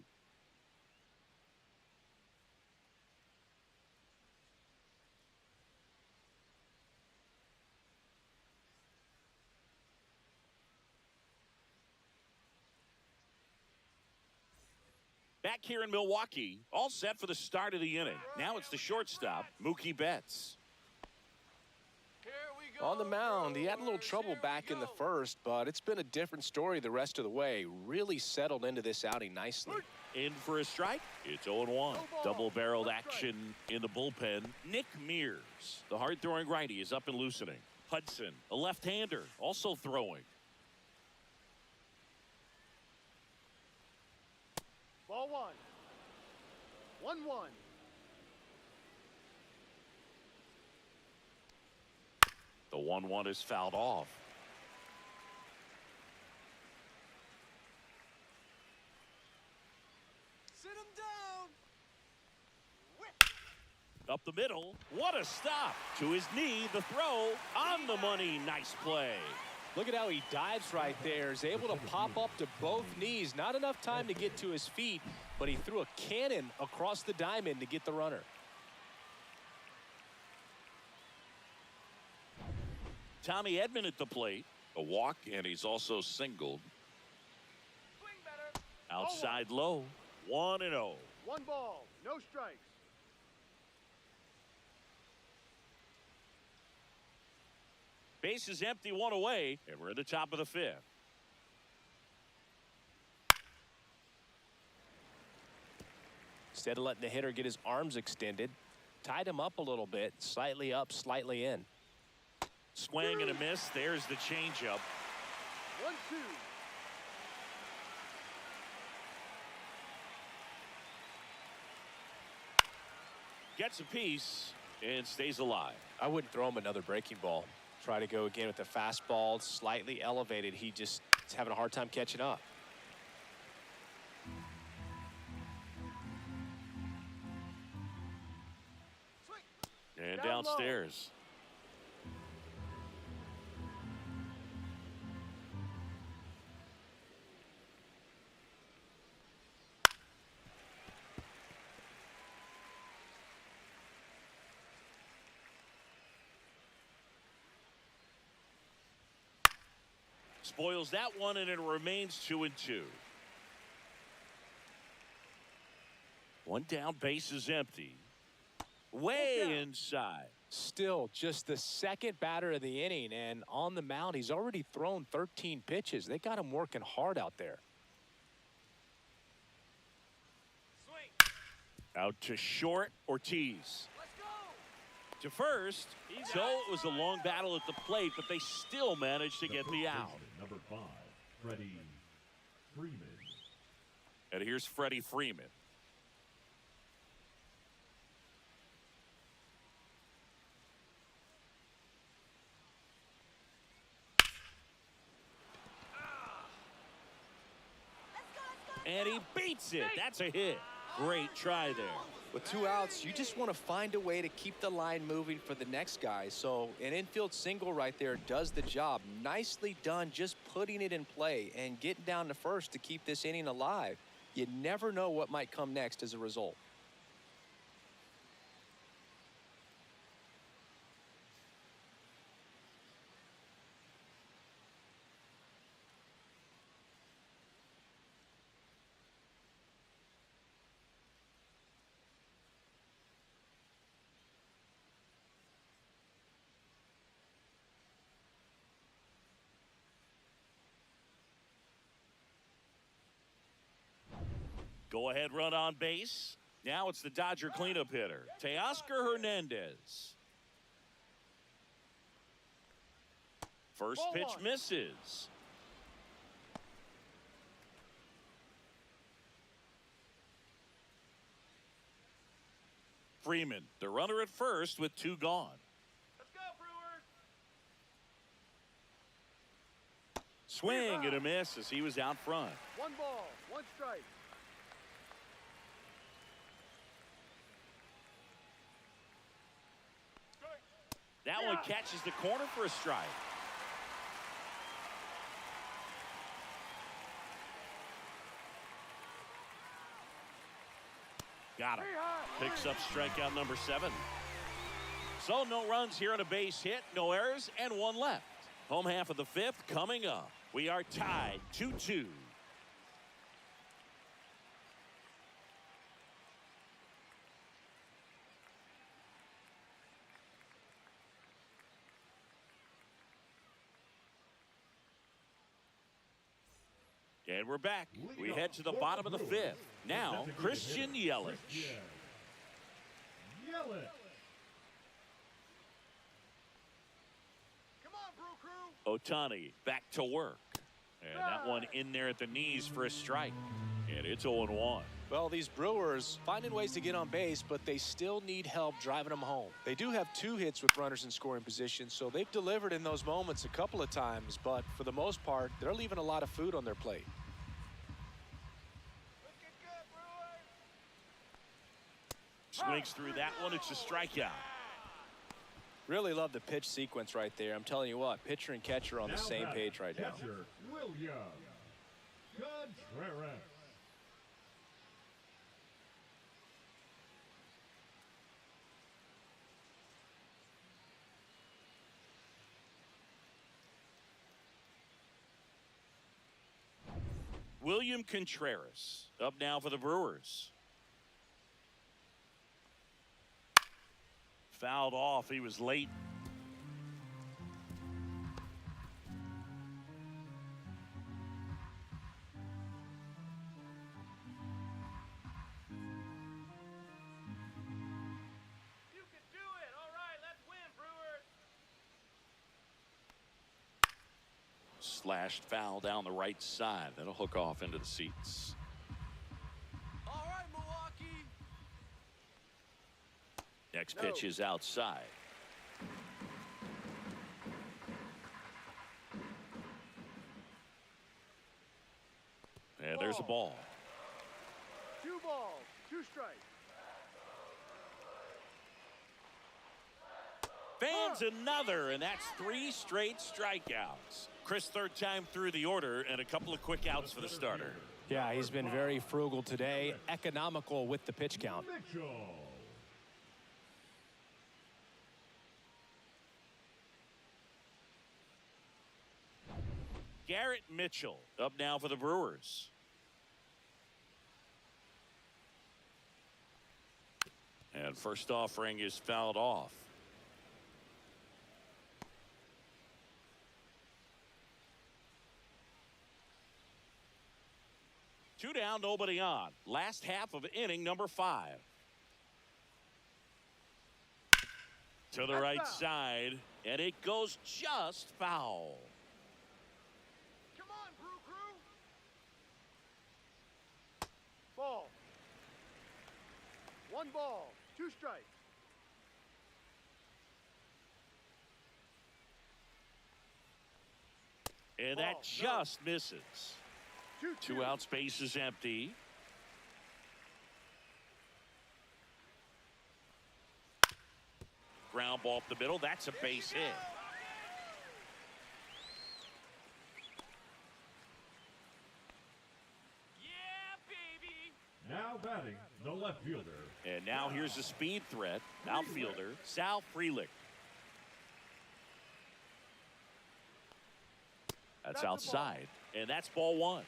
Back here in Milwaukee, all set for the start of the inning. Now it's the shortstop, Mookie Betts. Here we go, On the mound, he had a little Brewers. trouble Here back we in the go. first, but it's been a different story the rest of the way. Really settled into this outing nicely. In for a strike. It's 0-1. Double-barreled action in the bullpen. Nick Mears, the hard-throwing righty, is up and loosening. Hudson, a left-hander, also throwing. Ball one. 1-1. The 1-1 is fouled off. Sit him down! Up the middle. What a stop. To his knee, the throw on the money. Nice play. Look at how he dives right there. Is able to pop up to both knees. Not enough time to get to his feet, but he threw a cannon across the diamond to get the runner. Tommy Edman at the plate. A walk, and he's also singled. Swing better. Outside low. 1-0. 1 ball, no strikes. Base is empty, 1 away, and we're at the top of the 5th. Instead of letting the hitter get his arms extended, tied him up a little bit, slightly up, slightly in. Swing and a miss. There's the changeup. 1-2. Gets a piece and stays alive. I wouldn't throw him another breaking ball. Try to go again with the fastball, slightly elevated. He just is having a hard time catching up. And Down low. downstairs. Spoils that one, and it remains 2-2. One down, base is empty. Way inside. Still just the second batter of the inning, and on the mound, he's already thrown 13 pitches. They got him working hard out there. Swing. Out to short, Ortiz. Let's go. To first. So it was a long battle at the plate, but they still managed to get the out. Number 5, Freddie Freeman. And here's Freddie Freeman. And he beats it. That's a hit. Great try there. With 2 outs, you just want to find a way to keep the line moving for the next guy. So an infield single right there does the job. Nicely done, just putting it in play and getting down to first to keep this inning alive. You never know what might come next as a result. Go ahead run on base. Now it's the Dodger cleanup hitter, Teoscar Hernandez. First Ball pitch one. misses. Freeman, the runner at first with 2 gone. Let's go, Brewers. Swing and a miss as he was out front. 1 ball, 1 strike. That one catches the corner for a strike. Got him. Picks up strikeout number 7. So no runs here on a base hit, no errors, and 1 left. Home half of the 5th coming up. We are tied 2-2. And we're back. We head to the bottom of the 5th. Now, Christian Yelich. Yelich. Come on, Brew Crew. Ohtani back to work. And that one in there at the knees for a strike. And it's 0-1. Well, these Brewers finding ways to get on base, but they still need help driving them home. They do have 2 hits with runners in scoring position, so they've delivered in those moments a couple of times, but for the most part, they're leaving a lot of food on their plate. Looking good, Brewers. Swings through that one. It's a strikeout. Really love the pitch sequence right there. I'm telling you what, pitcher and catcher on the same page right now. Catcher William Contreras. William Contreras up now for the Brewers. Fouled off. He was late. You can do it. All right, let's win, Brewers. Slashed foul down the right side. That'll hook off into the seats. All right, Milwaukee. Next pitch is outside. And there's a ball. 2 balls, 2 strikes. Fans another, and that's 3 straight strikeouts. Chris, third time through the order, and a couple of quick outs for the starter. Yeah, he's been very frugal today, economical with the pitch count. Mitchell. Garrett Mitchell up now for the Brewers. And first offering is fouled off. Two down, nobody on. Last half of inning number 5. To the right side, and it goes just foul. Come on, Brew Crew. Ball. 1 ball, 2 strikes. And that Ball, just misses. 2-2. 2 outs, base is empty. Ground ball up the middle. That's a base hit. Yeah, baby. Now batting the left fielder. And now here's a speed threat. Outfielder Sal Frelick. That's outside. And that's ball 1.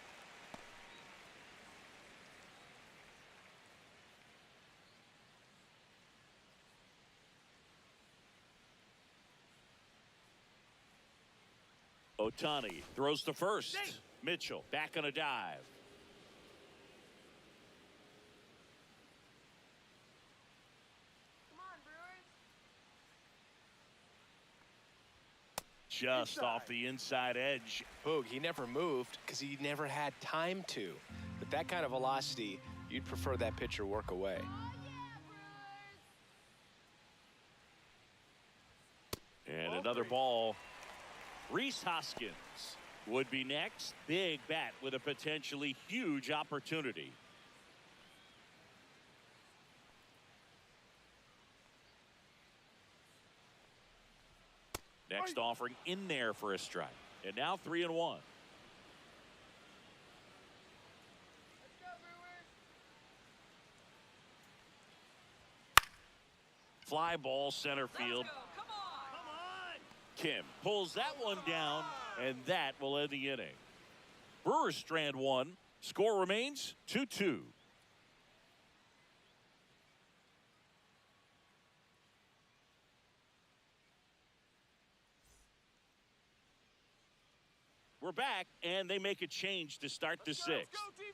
Ohtani throws to first. Mitchell back on a dive. Come on, Brewers. Just off the inside edge. Boog, he never moved because he never had time to. With that kind of velocity, you'd prefer that pitcher work away. And another ball. Rhys Hoskins would be next. Big bat with a potentially huge opportunity. Next offering in there for a strike. And now 3-1. Let's go, Brewers. Fly ball center field. Come on. Kim pulls that one down, and that will end the inning. Brewers strand 1. Score remains 2-2. We're back, and they make a change to start the 6th.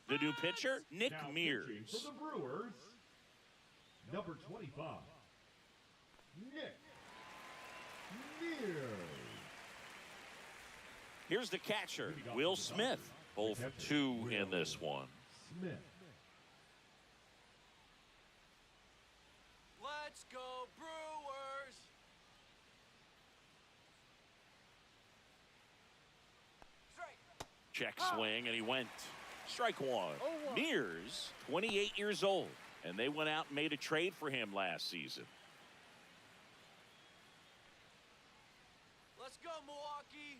The new pitcher, Nick Now pitching Mears. for the Brewers, number 25, Nick Mears. Here's the catcher, Will Smith. 0 for 2 in this one. Smith. Let's go, Brewers. Strike. Check swing, and he went. Strike 1. 0-1. Mears, 28 years old, and they went out and made a trade for him last season. Let's go, Milwaukee.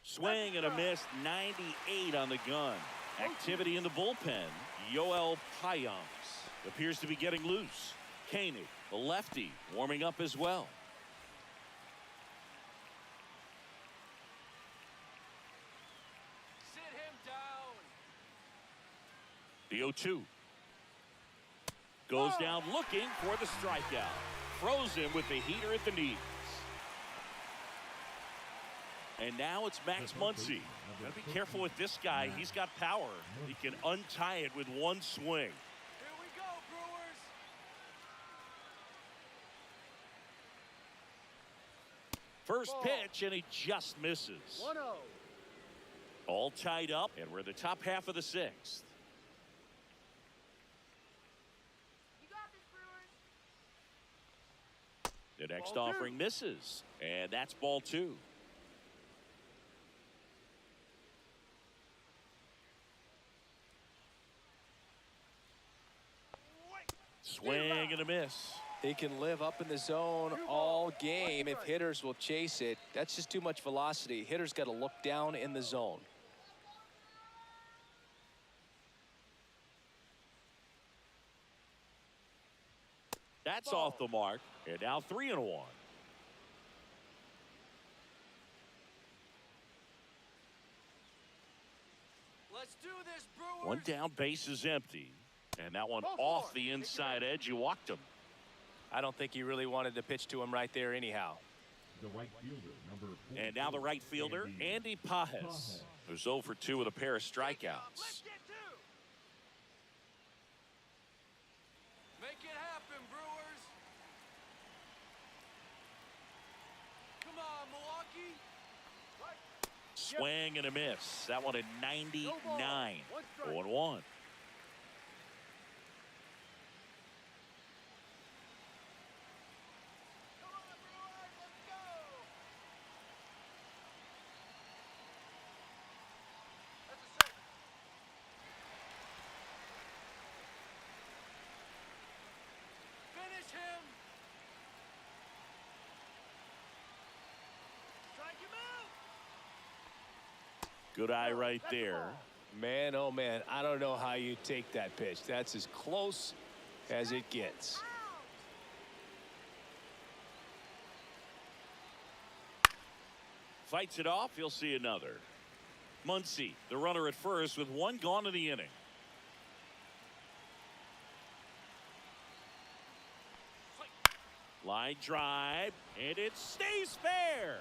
Swing and a miss, 98 on the gun. Activity in the bullpen. Yoel Payamps appears to be getting loose. Koenig, the lefty, warming up as well. 0-2. Goes down looking for the strikeout. Throws him with the heater at the knees. And now it's Max Muncy. Gotta be careful with this guy. He's got power. He can untie it with one swing. Here we go, Brewers. First pitch, and he just misses. 1-0. All tied up, and we're in the top half of the sixth. You got this, Brewers. The next Ball two. offering misses, and that's ball 2. Swing and a miss. He can live up in the zone all game if hitters will chase it. That's just too much velocity. Hitters got to look down in the zone. That's off the mark, and now 3-1. Let's do this, Brewers. One down, base is empty, and that one Ball off four. the inside edge. You walked him. I don't think he really wanted to pitch to him right there anyhow. The right fielder, number 4. And now the right fielder, Andy Pajes, who's 0 for 2 with a pair of strikeouts. Let's get two. Make it happen, Brewers. Come on, Milwaukee. Swing and a miss. That one at 99. No ball. 1 strike. 0-1. Come on, Brewers. Let's go. That's a safe. Finish him. Strike him out. Good eye right That's a there. ball. Man, oh man, I don't know how you take that pitch. That's as close as it gets. Fights it off. He'll see another. Muncy, the runner at first with one gone in the inning. Line drive, and it stays fair.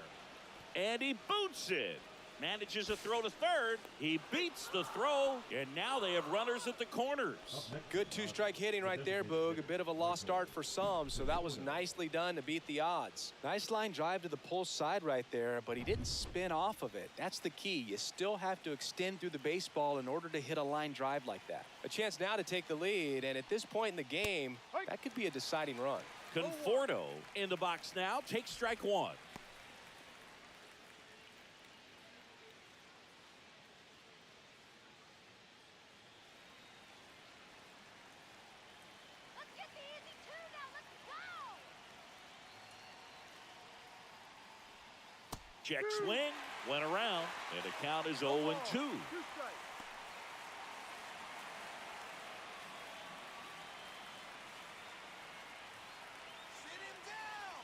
And he boots it. Manages a throw to third. He beats the throw, and now they have runners at the corners. Good two-strike hitting right there, Boog. A bit of a lost start for some, so that was nicely done to beat the odds. Nice line drive to the pull side right there, but he didn't spin off of it. That's the key. You still have to extend through the baseball in order to hit a line drive like that. A chance now to take the lead, and at this point in the game, that could be a deciding run. Conforto in the box now. Takes strike 1. Let's get the easy 2 now. Let's go. Check swing. Went around. And the count is 0-2. 2 strikes. Sit him down.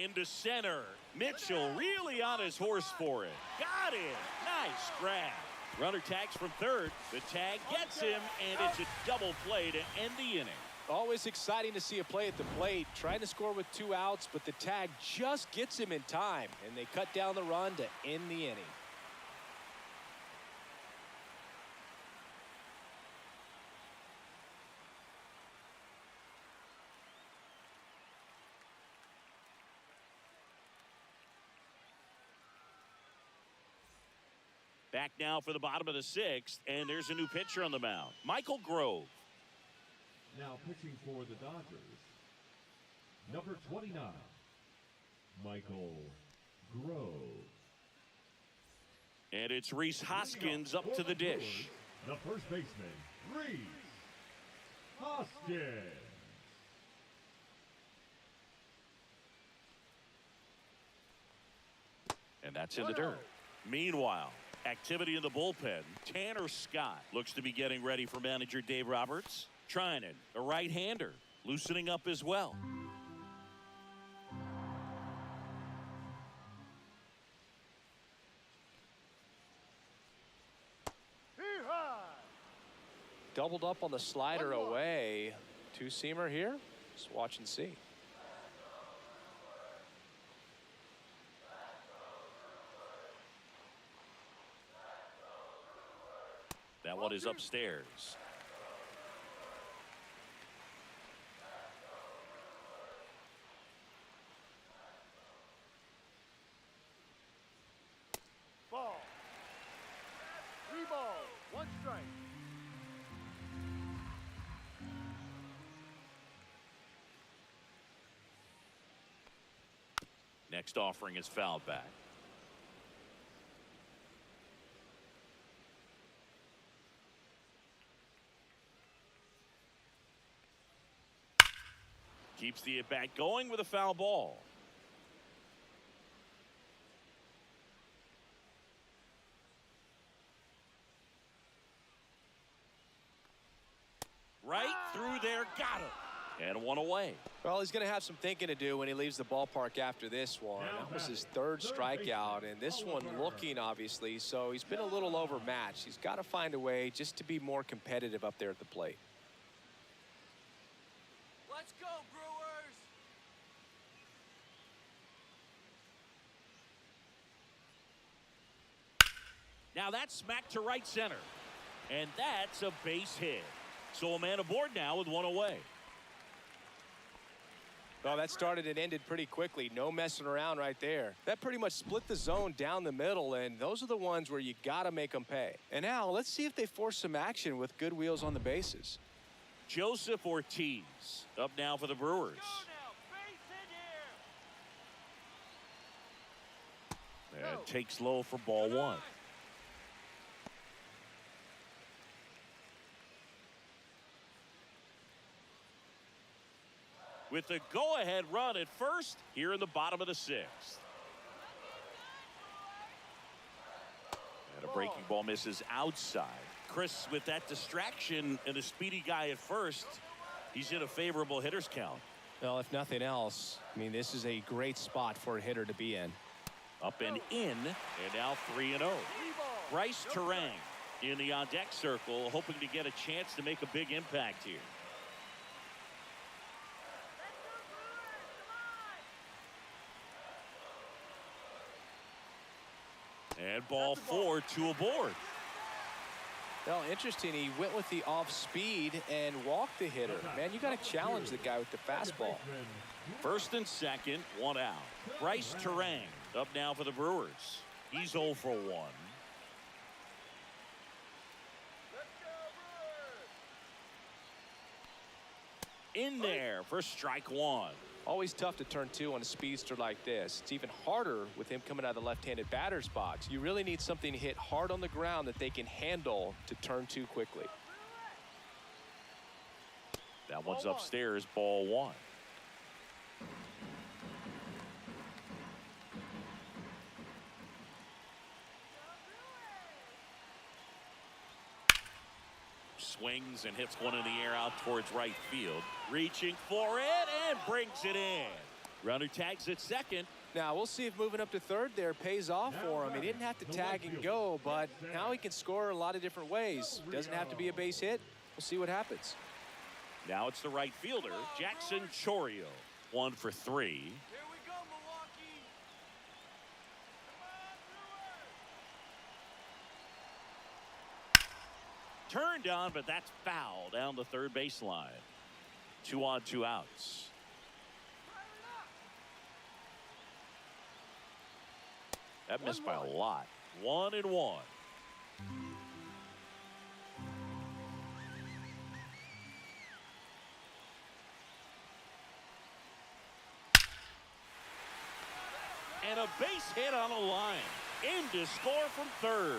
Into center. Mitchell really on his horse for it. Got it. Nice grab. Runner tags from third. The tag gets him, and it's a double play to end the inning. Always exciting to see a play at the plate. Trying to score with 2 outs, but the tag just gets him in time, and they cut down the run to end the inning. Back now for the bottom of the 6th, and there's a new pitcher on the mound. Michael Grove. Now pitching for the Dodgers, number 29, Michael Grove. And it's Rhys Hoskins up to the dish. The first baseman, Rhys Hoskins. And that's in the dirt. Meanwhile, activity in the bullpen. Tanner Scott looks to be getting ready for manager Dave Roberts. Trinan, a right-hander, loosening up as well. Doubled up on the slider away. Two-seamer here. Just watch and see. That one is upstairs. Ball. 3 balls, 1 strike. Next offering is fouled back. Keeps the at-bat going with a foul ball. Right through there, got him. And one away. Well, he's going to have some thinking to do when he leaves the ballpark after this one. That was his 3rd strikeout, and this one looking, obviously, so he's been a little overmatched. He's got to find a way just to be more competitive up there at the plate. Let's go, Brewers! Now that's smacked to right center. And that's a base hit. So a man aboard now with one away. Well, that started and ended pretty quickly. No messing around right there. That pretty much split the zone down the middle, and those are the ones where you got to make them pay. And now let's see if they force some action with good wheels on the bases. Joseph Ortiz up now for the Brewers. And takes low for ball 1. With the go-ahead run at first here in the bottom of the 6th. And a breaking ball misses outside. Chris, with that distraction and a speedy guy at first, he's in a favorable hitter's count. Well, if nothing else, I mean, this is a great spot for a hitter to be in. Up and in, and now 3-0. Bryce Terang in the on-deck circle, hoping to get a chance to make a big impact here. And ball 4, 2 aboard. Well, interesting. He went with the off speed and walked the hitter. Man, you got to challenge the guy with the fastball. First and second, 1 out. Bryce Terang up now for the Brewers. He's 0 for 1. In there for strike 1. Always tough to turn 2 on a speedster like this. It's even harder with him coming out of the left-handed batter's box. You really need something to hit hard on the ground that they can handle to turn 2 quickly. That one's upstairs, ball 1. Swings and hits one in the air out towards right field. Reaching for it and brings it in. Runner tags at second. Now, we'll see if moving up to third there pays off for him. He didn't have to tag and go, but now he can score a lot of different ways. Doesn't have to be a base hit. We'll see what happens. Now it's the right fielder, Jackson Chourio. 1 for 3. Here we go, Milwaukee! Turned on, but that's foul down the third baseline. 2 on, 2 outs. That missed by a lot. 1-1. And a base hit on a line. In to score from third.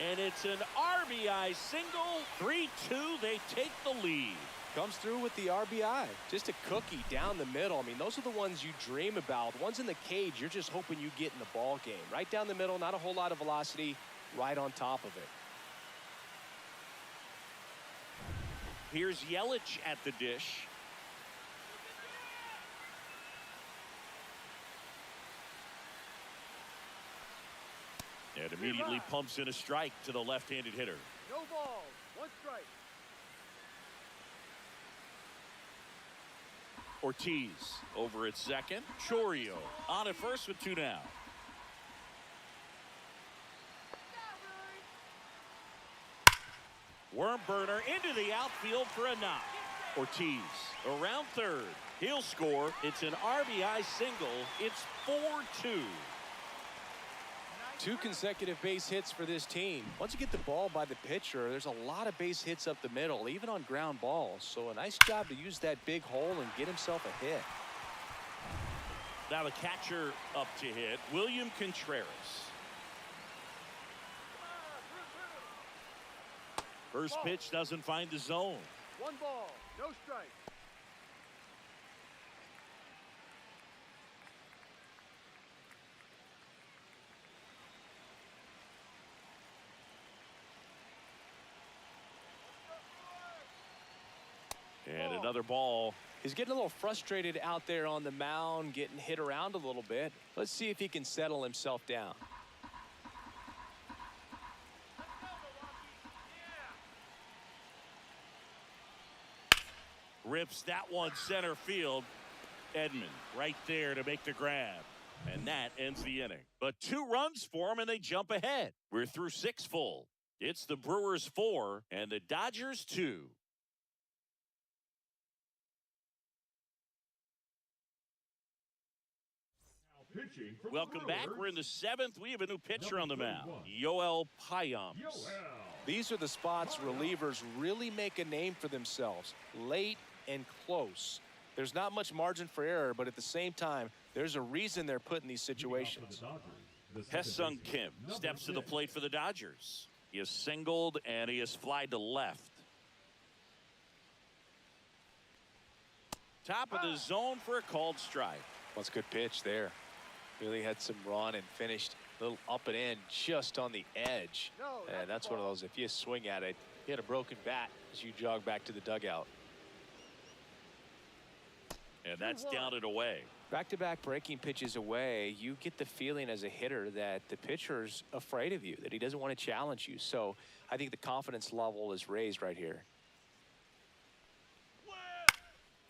And it's an RBI single. 3-2. They take the lead. Comes through with the RBI. Just a cookie down the middle. I mean, those are the ones you dream about. Ones in the cage, you're just hoping you get in the ball game. Right down the middle, not a whole lot of velocity, right on top of it. Here's Yelich at the dish. And immediately pumps in a strike to the left-handed hitter. No balls, 1 strike. Ortiz over at second. Chorio on at first with 2 down. Worm burner into the outfield for a knock. Ortiz around third. He'll score. It's an RBI single. It's 4-2. 2 consecutive base hits for this team. Once you get the ball by the pitcher, there's a lot of base hits up the middle, even on ground balls. So a nice job to use that big hole and get himself a hit. Now the catcher up to hit, William Contreras. First pitch doesn't find the zone. 1 ball, no strike. And another ball. He's getting a little frustrated out there on the mound, getting hit around a little bit. Let's see if he can settle himself down. Rips that one center field. Edman right there to make the grab. And that ends the inning. But 2 runs for him and they jump ahead. We're through 6 full. It's the Brewers 4 and the Dodgers 2. Pitching for the Welcome back. Brewers, We're in the 7th. We have a new pitcher on the Number mound. 31. Yoel Payams. Yoel. These are the spots relievers really make a name for themselves. Late and close. There's not much margin for error, but at the same time, there's a reason they're put in these situations. Hesung Kim steps to the plate for the Dodgers. He has singled and he has flied to left. Top of the zone for a called strike. That's a good pitch there. Really had some run and finished a little up and in just on the edge. And that's one of those, if you swing at it, you hit a broken bat as you jog back to the dugout. And that's down and away. Back-to-back breaking pitches away, you get the feeling as a hitter that the pitcher's afraid of you, that he doesn't want to challenge you. So I think the confidence level is raised right here.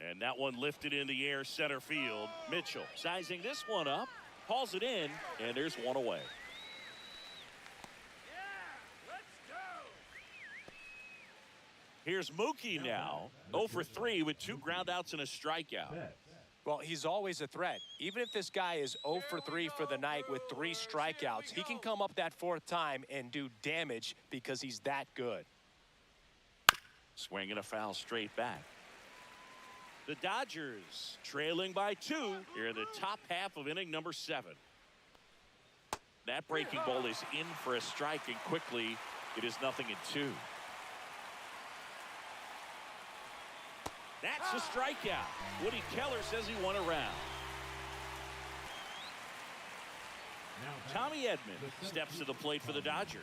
And that one lifted in the air center field. Mitchell sizing this one up, hauls it in, and there's one away. Here's Mookie now, 0 for 3 with 2 groundouts and a strikeout. Well, he's always a threat. Even if this guy is 0 for 3 for the night with 3 strikeouts, he can come up that 4th time and do damage because he's that good. Swing and a foul straight back. The Dodgers trailing by 2 here in the top half of inning number 7. That breaking ball is in for a strike, and quickly it is 0-2. That's a strikeout. Woody Keller says he won a round. Tommy Edman steps to the plate for the Dodgers.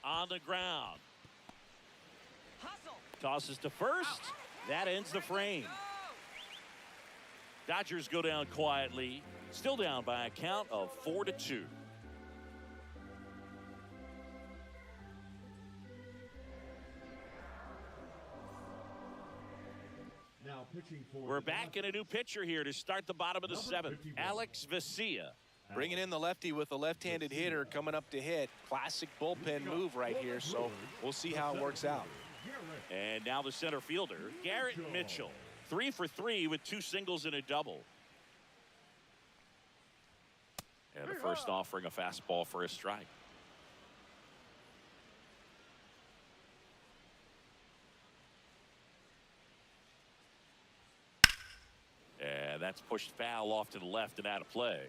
On the ground. Tosses to first. That ends the frame. Dodgers go down quietly. Still down by a count of 4-2. Now pitching for We're back in a new pitcher here to start the bottom of the 7th. Alex Vesia. Bringing in the lefty with a left-handed hitter coming up to hit. Classic bullpen move right here, so we'll see how it works out. And now the center fielder, Garrett Mitchell. 3 for 3 with 2 singles and a double. And the first offering a fastball for a strike. And that's pushed foul off to the left and out of play.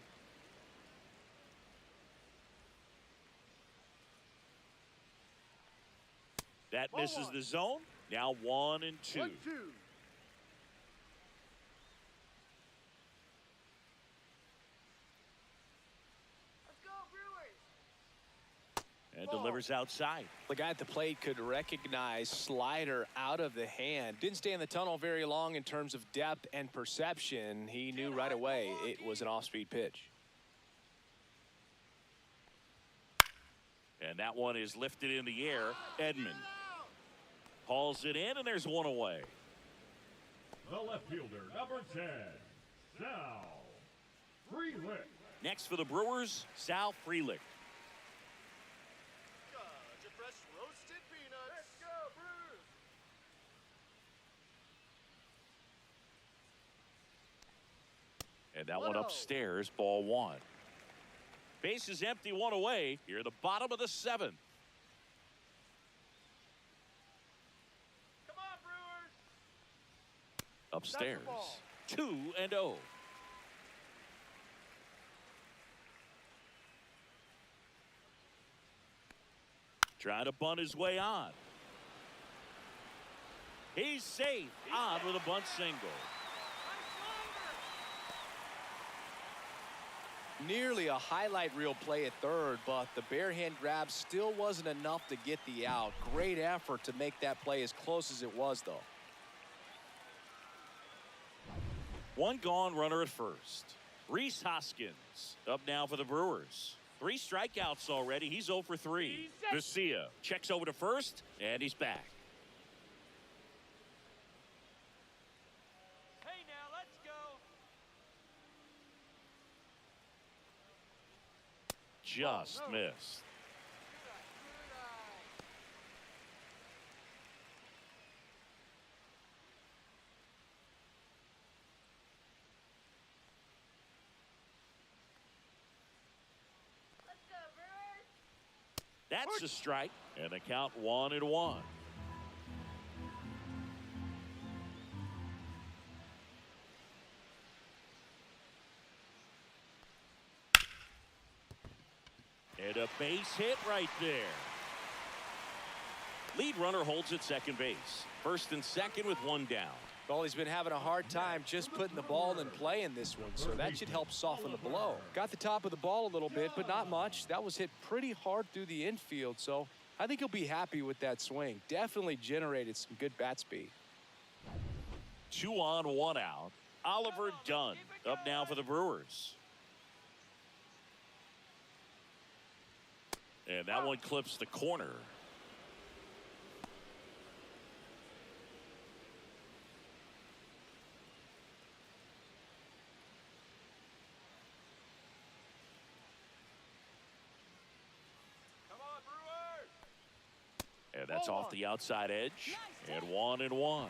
That misses the zone. Now 1-2. 1-2. And delivers outside. The guy at the plate could recognize slider out of the hand. Didn't stay in the tunnel very long in terms of depth and perception. He knew right away it was an off-speed pitch. And that one is lifted in the air. Edman hauls it in, and there's one away. The left fielder, number 10, Sal Frelick. Next for the Brewers, Sal Frelick. Gotcha, fresh roasted peanuts. Let's go, Brewers! And that one upstairs, ball one. Base is empty, one away. Here at the bottom of the seventh. Come on, Brewers. Upstairs, ball. 2-0. Trying to bunt his way on. He's safe. On with a bunt single. Nearly a highlight reel play at third, but the bare hand grab still wasn't enough to get the out. Great effort to make that play as close as it was, though. One gone, runner at first. Rhys Hoskins up now for the Brewers. 3 strikeouts already. He's 0 for 3. Garcia checks over to first, and he's back. Hey, now let's go. Just missed. Let's go, Brewers. That's a strike, and the count 1-1. And a base hit right there. Lead runner holds at second base. First and second with one down. Well, he's been having a hard time just putting the ball in play in this one, so that should help soften the blow. Got the top of the ball a little bit, but not much. That was hit pretty hard through the infield, so I think he'll be happy with that swing. Definitely generated some good bat speed. 2 on, 1 out. Oliver Dunn up now for the Brewers. And that one clips the corner. Come on, Brewers. And that's off the outside edge. And 1-1.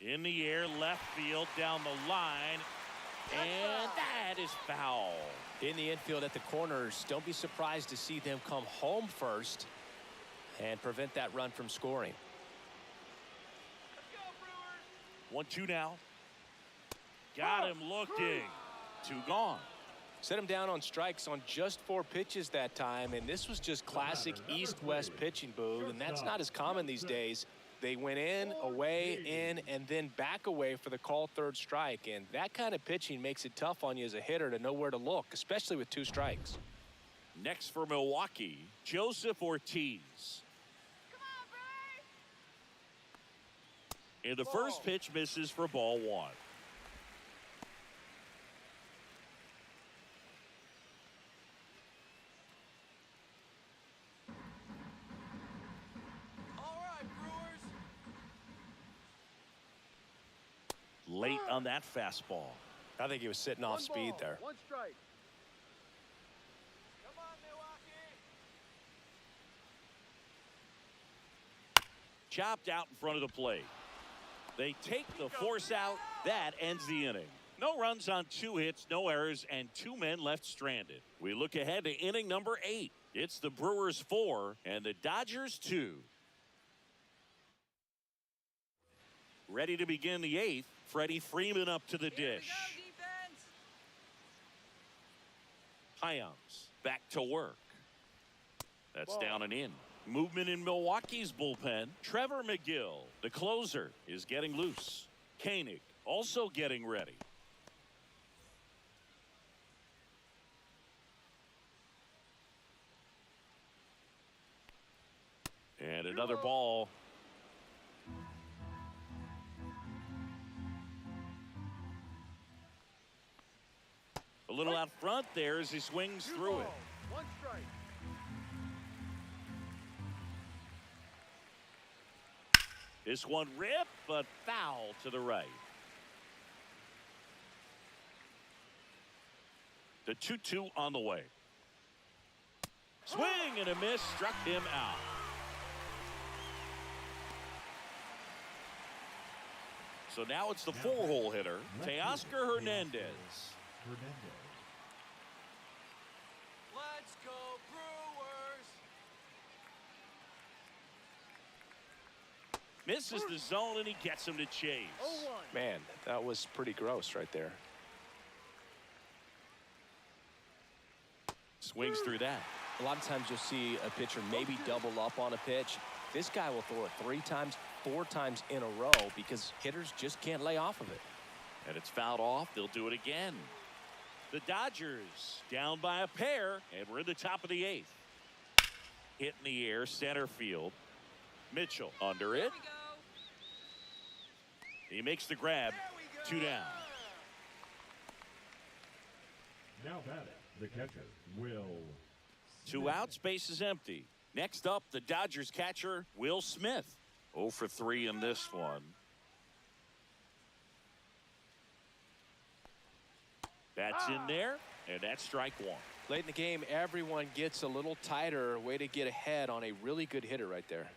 In the air, left field, down the line. And that is foul. In the infield at the corners, don't be surprised to see them come home first and prevent that run from scoring. Let's go, Brewers. 1-2 now. Got him looking. 2 gone. Set him down on strikes on just 4 pitches that time, and this was just classic East-West pitching, Boog, and that's not as common these days. They went in, away, in, and then back away for the called third strike, and that kind of pitching makes it tough on you as a hitter to know where to look, especially with 2 strikes. Next for Milwaukee, Joseph Ortiz. Come on, Brewers. And the first pitch misses for ball 1. All right, Brewers. Late on that fastball. I think he was sitting off speed there. 1 strike. Come on, Milwaukee. Chopped out in front of the plate. They take the force out. That ends the inning. No runs on 2 hits, no errors, and 2 men left stranded. We look ahead to inning number 8. It's the Brewers 4 and the Dodgers 2. Ready to begin the 8th. Freddie Freeman up to the dish. Hyams back to work. That's down and in. Movement in Milwaukee's bullpen. Trevor McGill, the closer, is getting loose. Koenig also getting ready. And another ball. A little out front there as he swings through it. One strike. This one ripped, but foul to the right. The 2-2 on the way. Swing and a miss, struck him out. So now it's the four-hole hitter, Teoscar Hernandez. Let's go, Brewers! Misses the zone and he gets him to chase. 0-1. Man, that was pretty gross right there. Swings through that. A lot of times you'll see a pitcher maybe double up on a pitch. This guy will throw it 3 times, 4 times in a row because hitters just can't lay off of it. And it's fouled off. They'll do it again. The Dodgers down by a pair, and we're in the top of the 8th. Hit in the air, center field. Mitchell under it. He makes the grab. 2 down. Now batting, the catcher, Will. 2 outs, base is empty. Next up, the Dodgers catcher, Will Smith. 0 for 3 in this one. That's in there, and that's strike 1. Late in the game, everyone gets a little tighter. Way to get ahead on a really good hitter right there.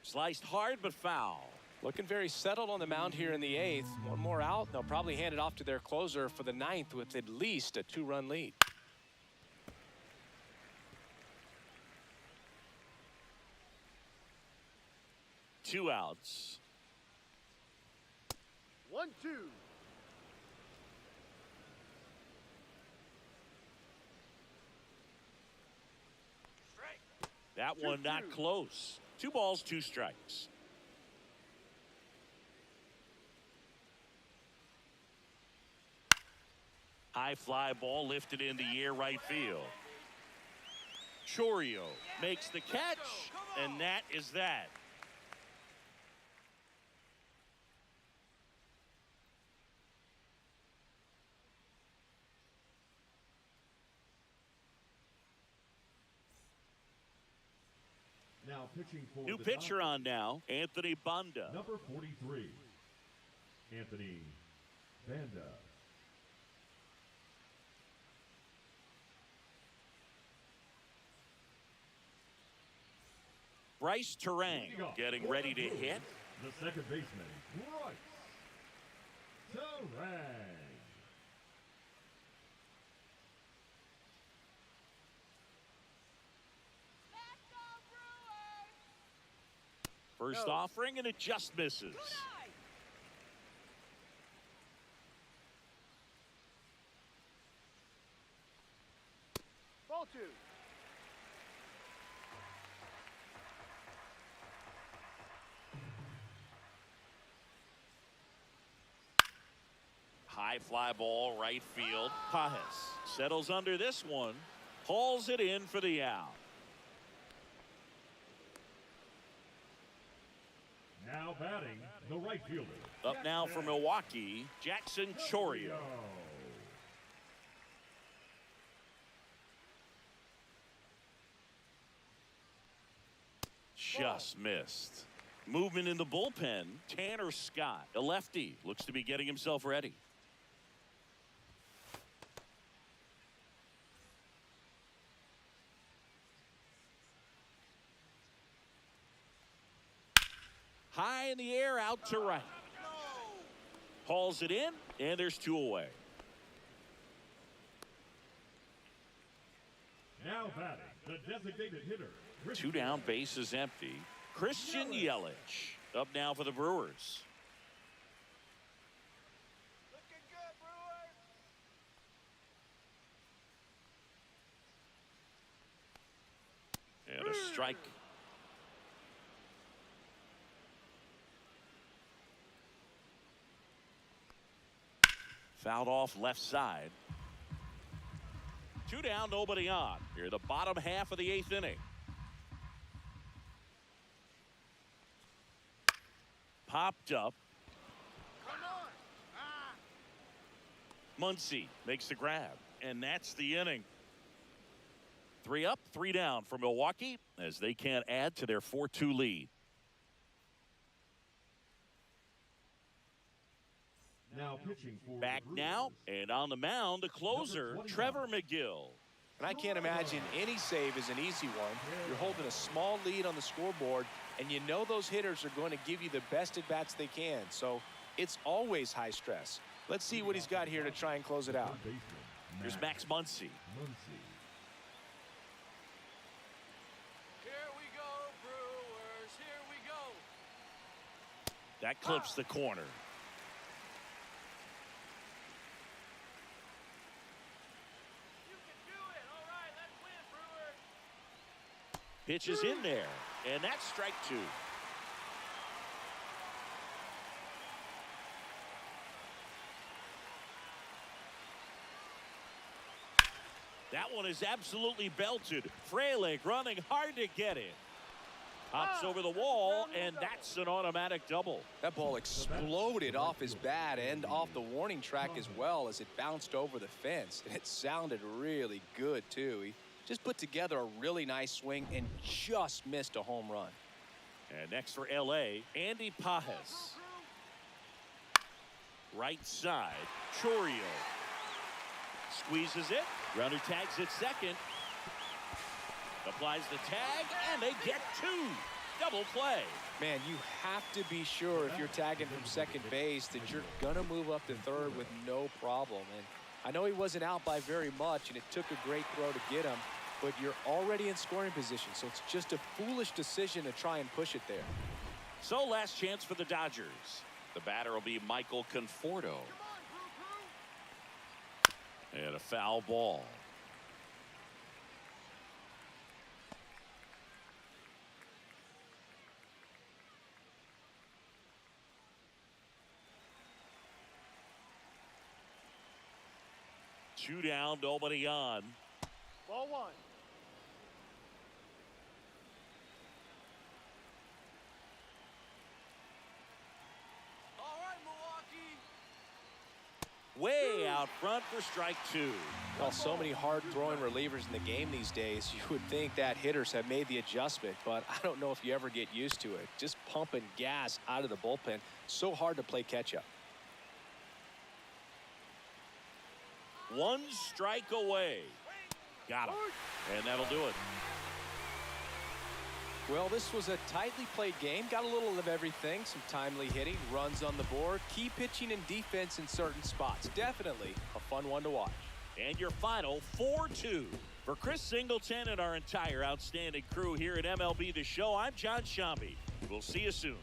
Sliced hard, but foul. Looking very settled on the mound here in the 8th. One more out. They'll probably hand it off to their closer for the 9th with at least a 2-run lead. Two outs. 1-2. That one not close. 2 balls, 2 strikes. High fly ball lifted in the air right field. Chorio makes the catch, and that is that. Now pitching for New the pitcher Dodgers, on now, Anthony Banda. number 43, Anthony Banda. Bryce Terang getting ready to hit. The second baseman, Bryce Terang. First offering, and it just misses. Ball 2. High fly ball, right field. Pajes settles under this one. Hauls it in for the out. Now batting, the right fielder. Up now for Milwaukee, Jackson Chorio. Just missed. Movement in the bullpen. Tanner Scott, a lefty, looks to be getting himself ready. High in the air, out to right. Hauls it in, and there's 2 away. Now batting, the designated hitter. 2 down, base is empty. Christian Yelich up now for the Brewers. Looking good, Brewers! And a strike. Fouled off left side. 2 down, nobody on. Here, the bottom half of the 8th inning. Popped up. Come on. Ah. Muncy makes the grab, and that's the inning. 3 up, 3 down for Milwaukee as they can't add to their 4-2 lead. Now pitching for Back the now, Brewers, and on the mound, the closer, Number 29. Trevor McGill. And I can't imagine any save is an easy one. You're holding a small lead on the scoreboard, and you know those hitters are going to give you the best at-bats they can. So it's always high stress. Let's see what he's got here to try and close it out. third baseman, Here's Max Muncy. Muncy. Here we go, Brewers. Here we go. That clips the corner. You can do it. All right, let's win, Brewers. Pitch is in there, and that's strike 2. That one is absolutely belted. Frelick running hard to get it. Hops over the wall, and that's an automatic double. That ball exploded off his bat and off the warning track as well as it bounced over the fence. And it sounded really good, too. He just put together a really nice swing and just missed a home run. And next for LA, Andy Pajes. Right side, Chourio. Squeezes it. Runner tags at second. Applies the tag, and they get 2. Double play. Man, you have to be sure if you're tagging from second base that you're going to move up to third with no problem. And I know he wasn't out by very much, and it took a great throw to get him, but you're already in scoring position, so it's just a foolish decision to try and push it there. So last chance for the Dodgers. The batter will be Michael Conforto. And a foul ball. Two down, nobody on. Ball 1. All right, Milwaukee. Way out front for strike 2. Well, so many hard-throwing relievers in the game these days, you would think that hitters have made the adjustment, but I don't know if you ever get used to it. Just pumping gas out of the bullpen, so hard to play catch-up. 1 strike away. Got him. And that'll do it. Well, this was a tightly played game. Got a little of everything. Some timely hitting, runs on the board, key pitching and defense in certain spots. Definitely a fun one to watch. And your final 4-2. For Chris Singleton and our entire outstanding crew here at MLB The Show, I'm John Shambi. We'll see you soon.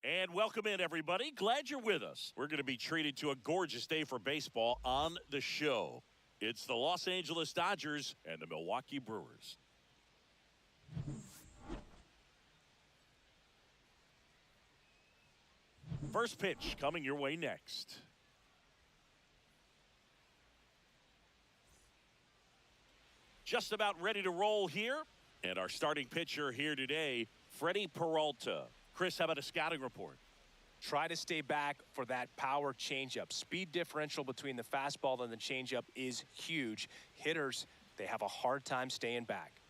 And welcome in, everybody. Glad you're with us. We're going to be treated to a gorgeous day for baseball on the show. It's the Los Angeles Dodgers and the Milwaukee Brewers. First pitch coming your way next. Just about ready to roll here. And our starting pitcher here today, Freddie Peralta. Chris, how about a scouting report? Try to stay back for that power changeup. Speed differential between the fastball and the changeup is huge. Hitters, they have a hard time staying back.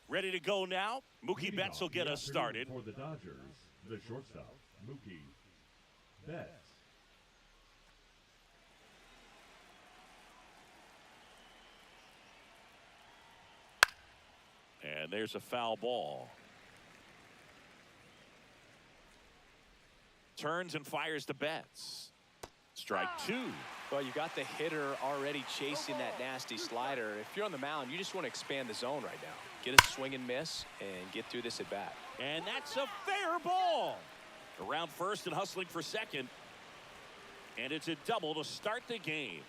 Ready to go now. Mookie Leading Betts will off get the us afternoon started. For the Dodgers, the shortstop, Mookie Betts. And there's a foul ball. Turns and fires to Betts. Strike two. Well, you got the hitter already chasing that nasty slider. If you're on the mound, you just want to expand the zone right now. Get a swing and miss and get through this at bat. And that's a fair ball. Around first and hustling for second. And it's a double to start the game.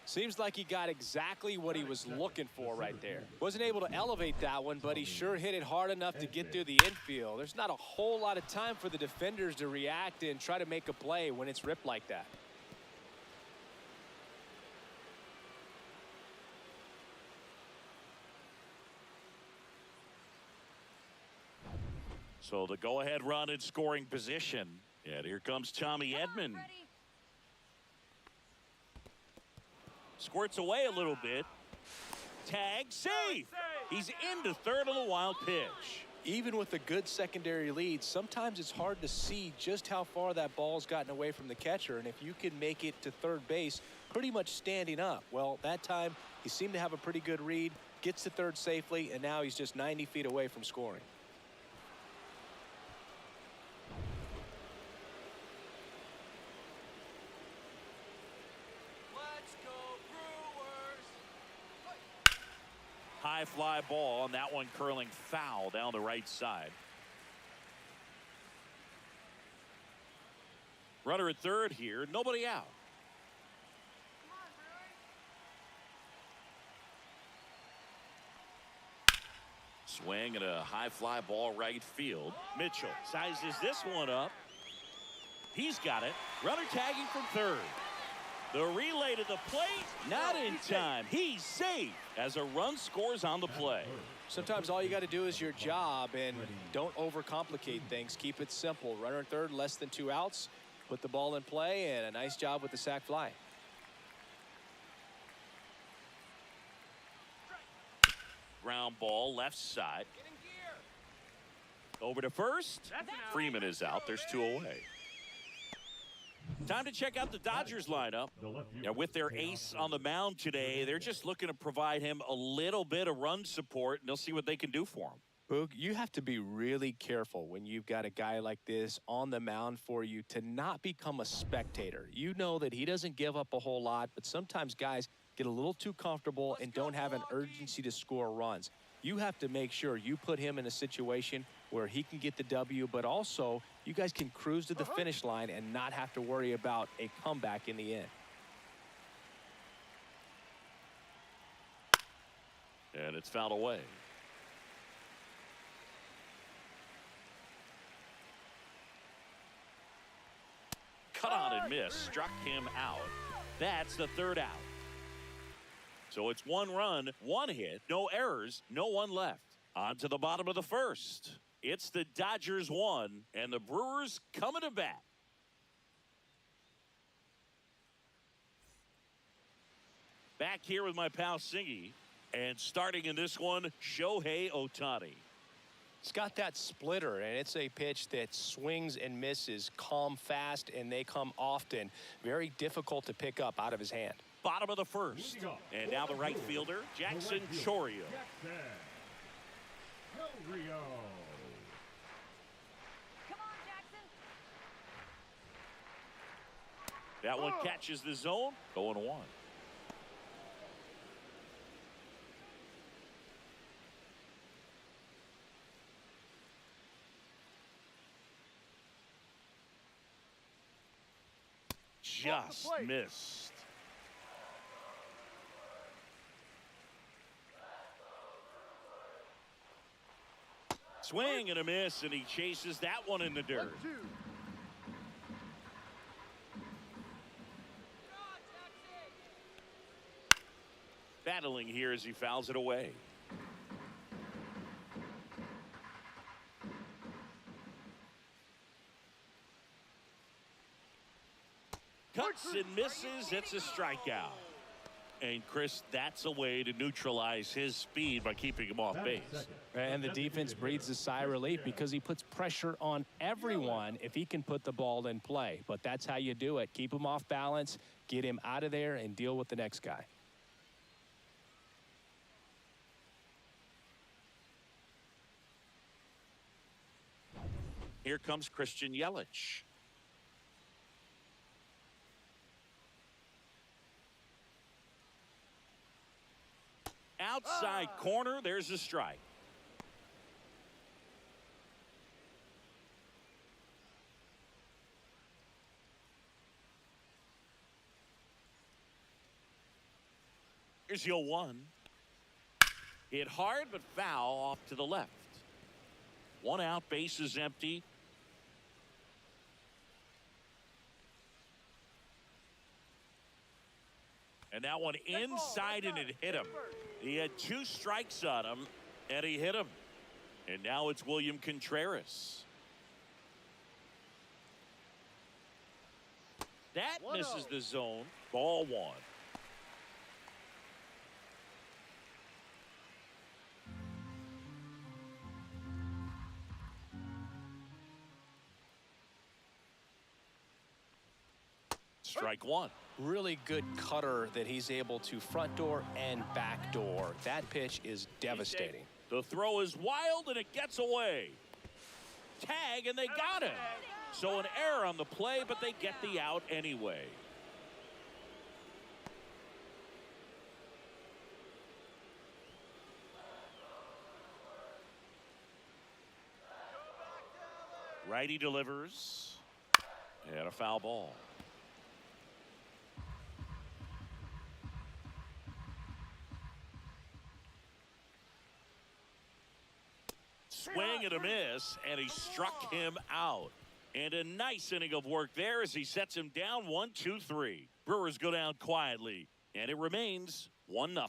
Seems like he got exactly what he was looking for right there. Wasn't able to elevate that one, but he sure hit it hard enough to get through the infield. There's not a whole lot of time for the defenders to react and try to make a play when it's ripped like that. So the go-ahead run in scoring position. And here comes Tommy Edman. Squirts away a little bit. Tag, safe. He's into third on the wild pitch. Even with a good secondary lead, sometimes it's hard to see just how far that ball's gotten away from the catcher. And if you can make it to third base pretty much standing up, well, that time he seemed to have a pretty good read, gets to third safely, and now he's just 90 feet away from scoring. High fly ball, and that one curling foul down the right side. Runner at third here, nobody out. Swing and a high fly ball right field. Mitchell sizes this one up. He's got it. Runner tagging from third. The relay to the plate, not in time. He's safe as a run scores on the play. Sometimes all you got to do is your job and don't overcomplicate things. Keep it simple. Runner at third, less than 2 outs. Put the ball in play, and a nice job with the sac fly. Ground ball left side. Over to first. Freeman is out. There's 2 away. Time to check out the Dodgers lineup. Now, with their ace on the mound today, they're just looking to provide him a little bit of run support, and they'll see what they can do for him. Boog, you have to be really careful when you've got a guy like this on the mound for you to not become a spectator. You know that he doesn't give up a whole lot, but sometimes guys get a little too comfortable and don't have an urgency to score runs. You have to make sure you put him in a situation where he can get the W, but also you guys can cruise to the finish line and not have to worry about a comeback in the end. And it's fouled away. Cut on and miss. Struck him out. That's the third out. So it's 1 run, 1 hit, no errors, no one left. On to the bottom of the first. It's the Dodgers 1 and the Brewers coming to bat. Back here with my pal Singy. And starting in this one, Shohei Ohtani. It's got that splitter, and it's a pitch that swings and misses, come fast, and they come often. Very difficult to pick up out of his hand. Bottom of the first. And now the right fielder, Jackson Chourio. Rio. Come on, Jackson. That one catches the zone, going 1. just missed. Swing and a miss, and he chases that one in the dirt. 1-2. Battling here as he fouls it away. Cuts and misses. It's a strikeout. And Chris, that's a way to neutralize his speed by keeping him off base. And the defense breathes a sigh of relief because he puts pressure on everyone if he can put the ball in play. But that's how you do it. Keep him off balance, get him out of there, and deal with the next guy. Here comes Christian Yelich. Outside corner, there's a strike. Here's your 1. Hit hard but foul off to the left. 1 out, base is empty. And that one inside, and it hit him. He had 2 strikes on him, and he hit him. And now it's William Contreras. That misses the zone. Ball 1. Strike 1. Really good cutter that he's able to front door and back door. That pitch is devastating. The throw is wild, and it gets away. Tag, and they got him. So an error on the play, but they get the out anyway. Righty delivers. And a foul ball. Swing and a miss, and he struck him out. And a nice inning of work there as he sets him down 1-2-3. Brewers go down quietly, and it remains 1-0.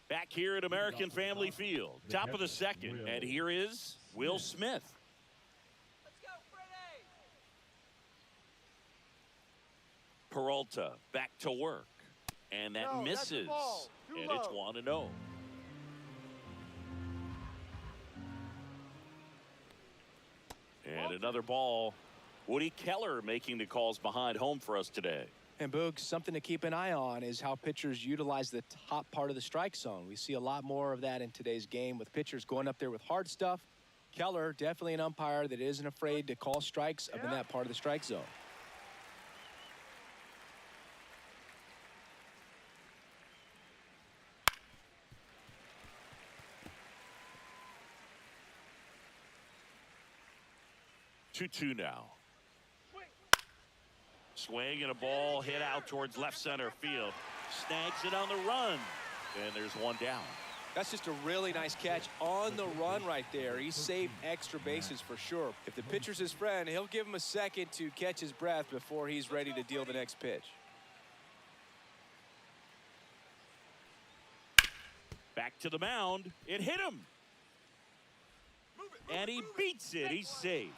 Back here at American Family Field, top of the second, and here is Will Smith. Let's go, Freddie! Peralta back to work, and that No, that's the misses, ball. Too and it's low. 1-0. And another ball. Woody Keller making the calls behind home for us today. And Boog, something to keep an eye on is how pitchers utilize the top part of the strike zone. We see a lot more of that in today's game with pitchers going up there with hard stuff. Keller, definitely an umpire that isn't afraid to call strikes up in that part of the strike zone. Two now. Swing and a ball hit out towards left center field. Snags it on the run. And there's 1 down. That's just a really nice catch on the run right there. He saved extra bases for sure. If the pitcher's his friend, he'll give him a second to catch his breath before he's ready to deal the next pitch. Back to the mound. It hit him. And he beats it. He's safe.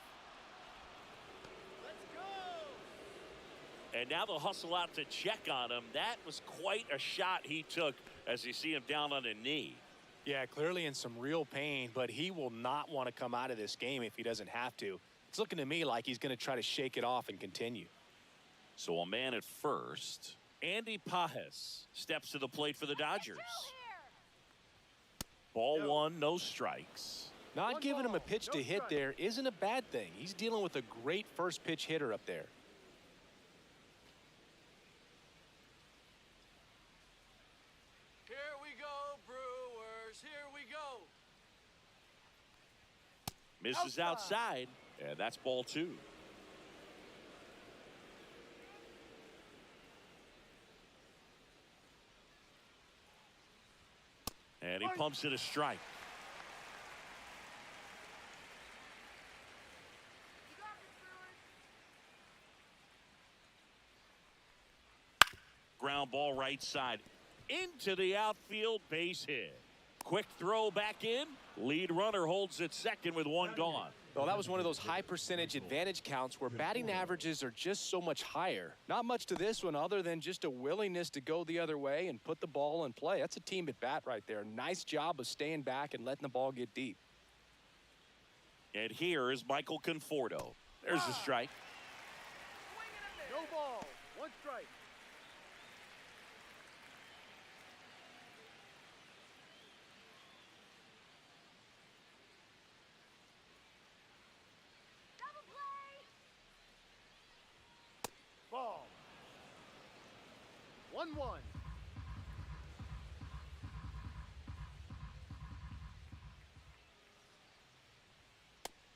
And now they'll hustle out to check on him. That was quite a shot he took as you see him down on a knee. Yeah, clearly in some real pain, but he will not want to come out of this game if he doesn't have to. It's looking to me like he's going to try to shake it off and continue. So a man at first. Andy Pajes steps to the plate for the Dodgers. Ball 1, no strikes. Not giving him a pitch to hit there isn't a bad thing. He's dealing with a great first pitch hitter up there. Here we go, Brewers. Here we go. Misses outside, and that's ball 2. And he pumps it a strike. You got this, Brewers. Ground ball right side into the outfield, base hit. Quick throw back in. Lead runner holds it second with one gone. Well, that was one of those high percentage advantage counts where batting averages are just so much higher. Not much to this one other than just a willingness to go the other way and put the ball in play. That's a team at bat right there. Nice job of staying back and letting the ball get deep. And here is Michael Conforto. There's the strike. No ball. 1 strike. Double play. Ball. 1-1.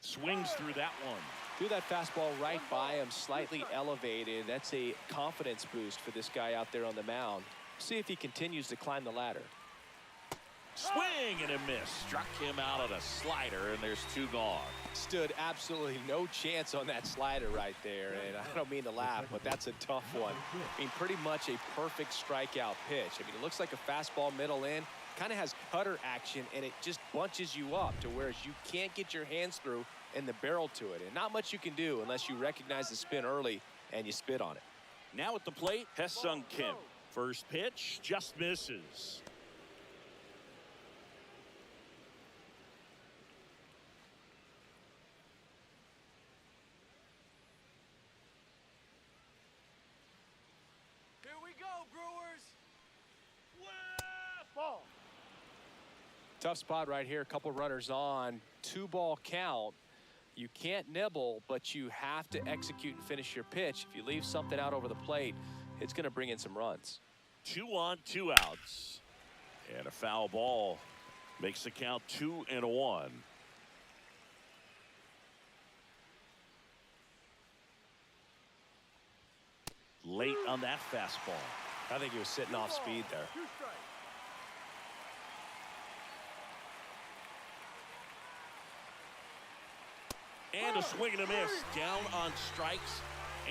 Swings through that one. Threw that fastball right by him, slightly elevated. That's a confidence boost for this guy out there on the mound. See if he continues to climb the ladder. Swing and a miss. Struck him out on a slider, and there's 2 gone. Stood absolutely no chance on that slider right there. And I don't mean to laugh, but that's a tough one. I mean, pretty much a perfect strikeout pitch. I mean, it looks like a fastball middle in. Kind of has cutter action, and it just bunches you up to where you can't get your hands through and the barrel to it. And not much you can do unless you recognize the spin early and you spit on it. Now at the plate, Hesung Kim. First pitch just misses. Here we go, Brewers. Ball. Tough spot right here. A couple runners on. 2-ball count. You can't nibble, but you have to execute and finish your pitch. If you leave something out over the plate, it's going to bring in some runs. 2 on, 2 outs. And a foul ball makes the count 2-1. Late on that fastball. I think he was sitting off speed there. 2 strikes. And a swing and a miss. Down on strikes.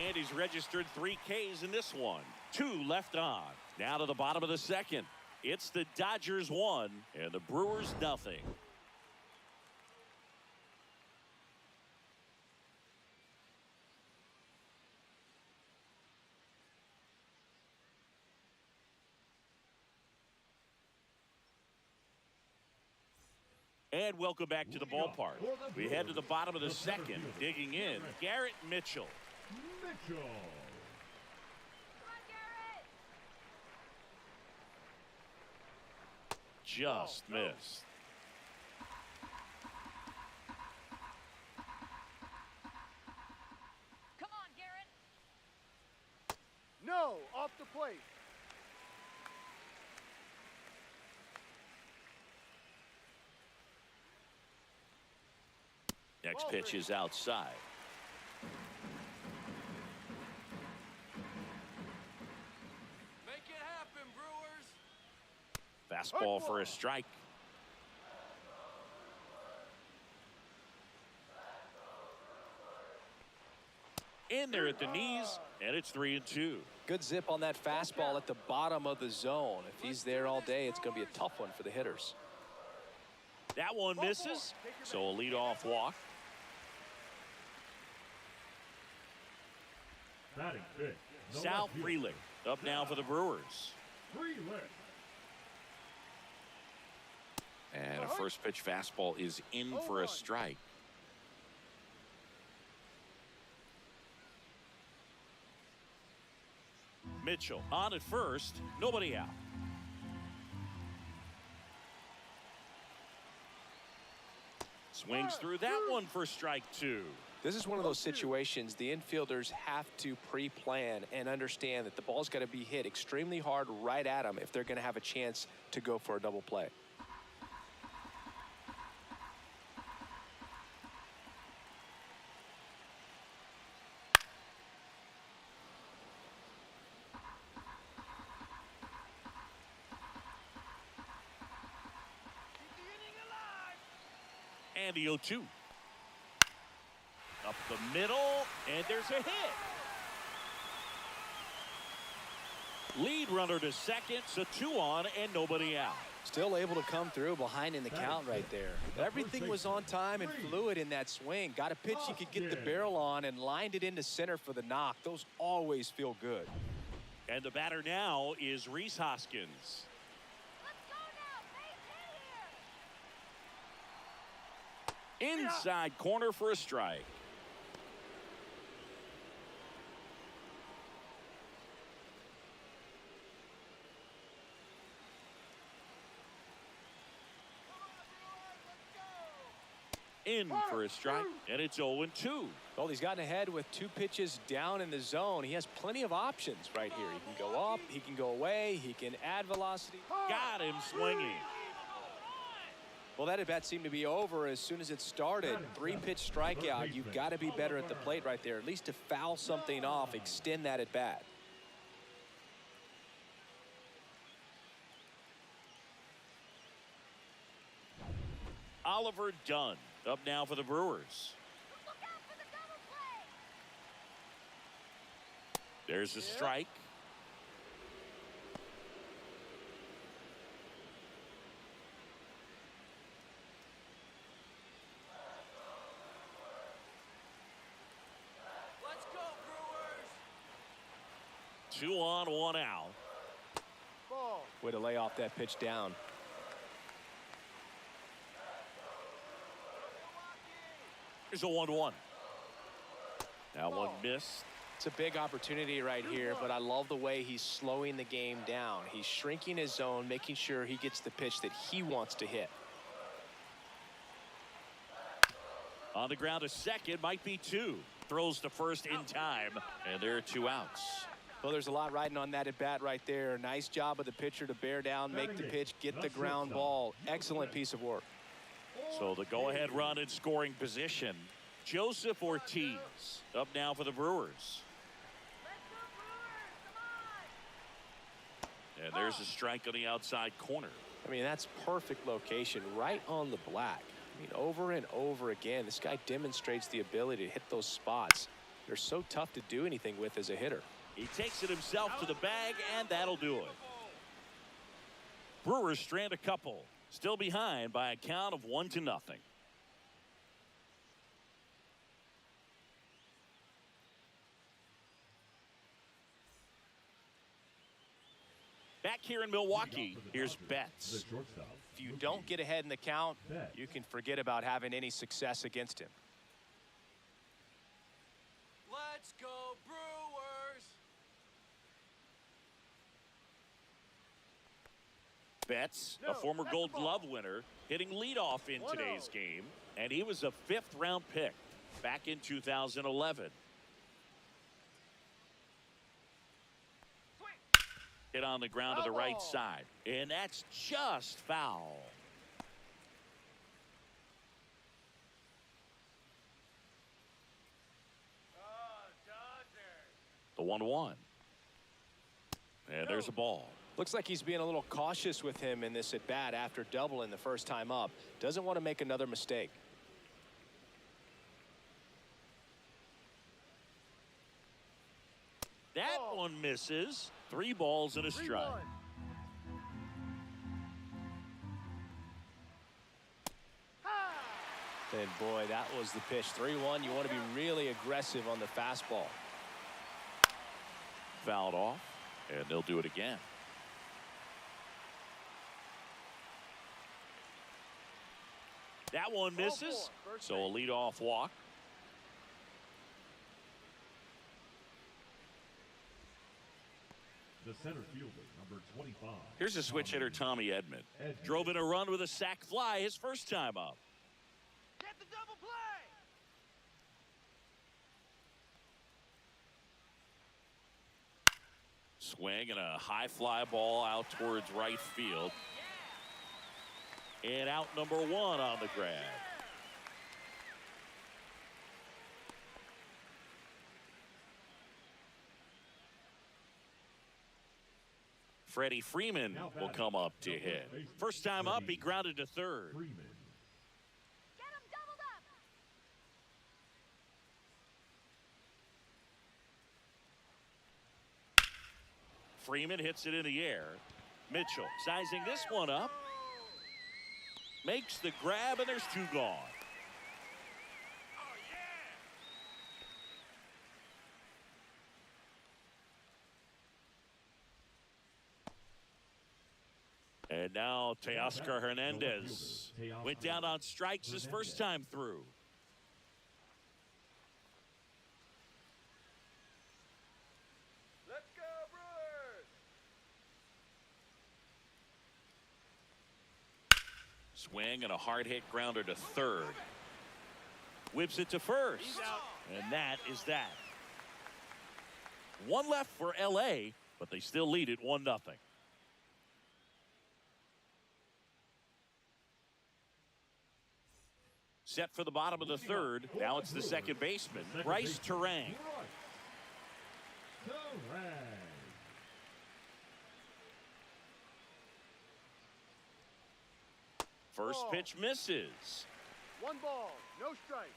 And he's registered 3 Ks in this one. 2 left on. Now to the bottom of the second. It's the Dodgers 1 and the Brewers nothing. And welcome back to the ballpark. We head to the bottom of the second. Digging in, Garrett Mitchell. Mitchell. Come on, Garrett. Just missed. Come on, Garrett. No, off the plate. Next pitch is outside. Make it happen, Brewers. Fastball for a strike. In there at the knees, and it's 3-2. Good zip on that fastball at the bottom of the zone. If he's there all day, it's going to be a tough one for the hitters. That one misses, so a leadoff walk. Batting fifth. the Sal left fielder. Frelick up now for the Brewers. Frelick. And a first pitch fastball is in for a strike. Mitchell on at first, nobody out. Swings through that one for strike 2. This is one of those situations the infielders have to pre-plan and understand that the ball's got to be hit extremely hard right at them if they're going to have a chance to go for a double play. And the 0-2. Up the middle, and there's a hit. Lead runner to second, so 2 on and nobody out. Still able to come through behind in the count right there. Everything was on time and fluid in that swing. Got a pitch he could get the barrel on and lined it into center for the knock. Those always feel good. And the batter now is Rhys Hoskins. Let's go now. Base hit here. Inside corner for a strike. In for a strike, and it's 0-2. Well, he's gotten ahead with 2 pitches down in the zone. He has plenty of options right here. He can go up, he can go away, he can add velocity. Got him swinging. Well, that at-bat seemed to be over as soon as it started. 3-pitch strikeout. You've got to be better at the plate right there, at least to foul something off, extend that at-bat. Oliver Dunn up now for the Brewers. Look out for the double play. There's a strike. Let's go, Brewers. 2 on, 1 out. Ball. Way to lay off that pitch down. Here's a 1-1. That one missed. It's a big opportunity right here, but I love the way he's slowing the game down. He's shrinking his zone, making sure he gets the pitch that he wants to hit. On the ground to second, might be 2. Throws to first in time, and there are 2 outs. Well, there's a lot riding on that at bat right there. Nice job of the pitcher to bear down, make the pitch, get the ground ball. Excellent piece of work. So the go-ahead run in scoring position. Joseph Ortiz up now for the Brewers. Let's go, Brewers. Come on. And there's a strike on the outside corner. I mean, that's perfect location, right on the black. I mean, over and over again, this guy demonstrates the ability to hit those spots. They're so tough to do anything with as a hitter. He takes it himself to the bag, and that'll do it. Brewers strand a couple. Still behind by a count of 1-0. Back here in Milwaukee, here's Betts. If you don't get ahead in the count, you can forget about having any success against him. Let's go, Brewers. Betts, a former Gold Glove winner, hitting leadoff in today's game, and he was a 5th-round pick back in 2011. Hit on the ground to the right side, and that's just foul. The 1-1. And there's a ball. Looks like he's being a little cautious with him in this at bat after doubling the first time up. Doesn't want to make another mistake. That one misses. 3 balls and a strike. And boy, that was the pitch. 3-1. You want to be really aggressive on the fastball. Fouled off, and they'll do it again. That one misses, so a leadoff walk. The center fielder, number 25. Here's a switch hitter, Tommy Edman. Drove in a run with a sac fly his first time up. Get the double play. Swing and a high fly ball out towards right field. And out number 1 on the grab. Freddie Freeman will come up to hit. First time up, he grounded to third. Freeman. Get him, double Freeman hits it in the air. Mitchell sizing this one up. Makes the grab, and there's two gone. And now Teoscar Hernandez went down on strikes his first time through. Let's go, Brewers! Swing and a hard hit grounder to third. Whips it to first. And that is that. One left for LA, but they still lead it 1-0. Set for the bottom of the third. Now it's the second baseman, Bryce Terang. First pitch misses. 1 ball, no strike.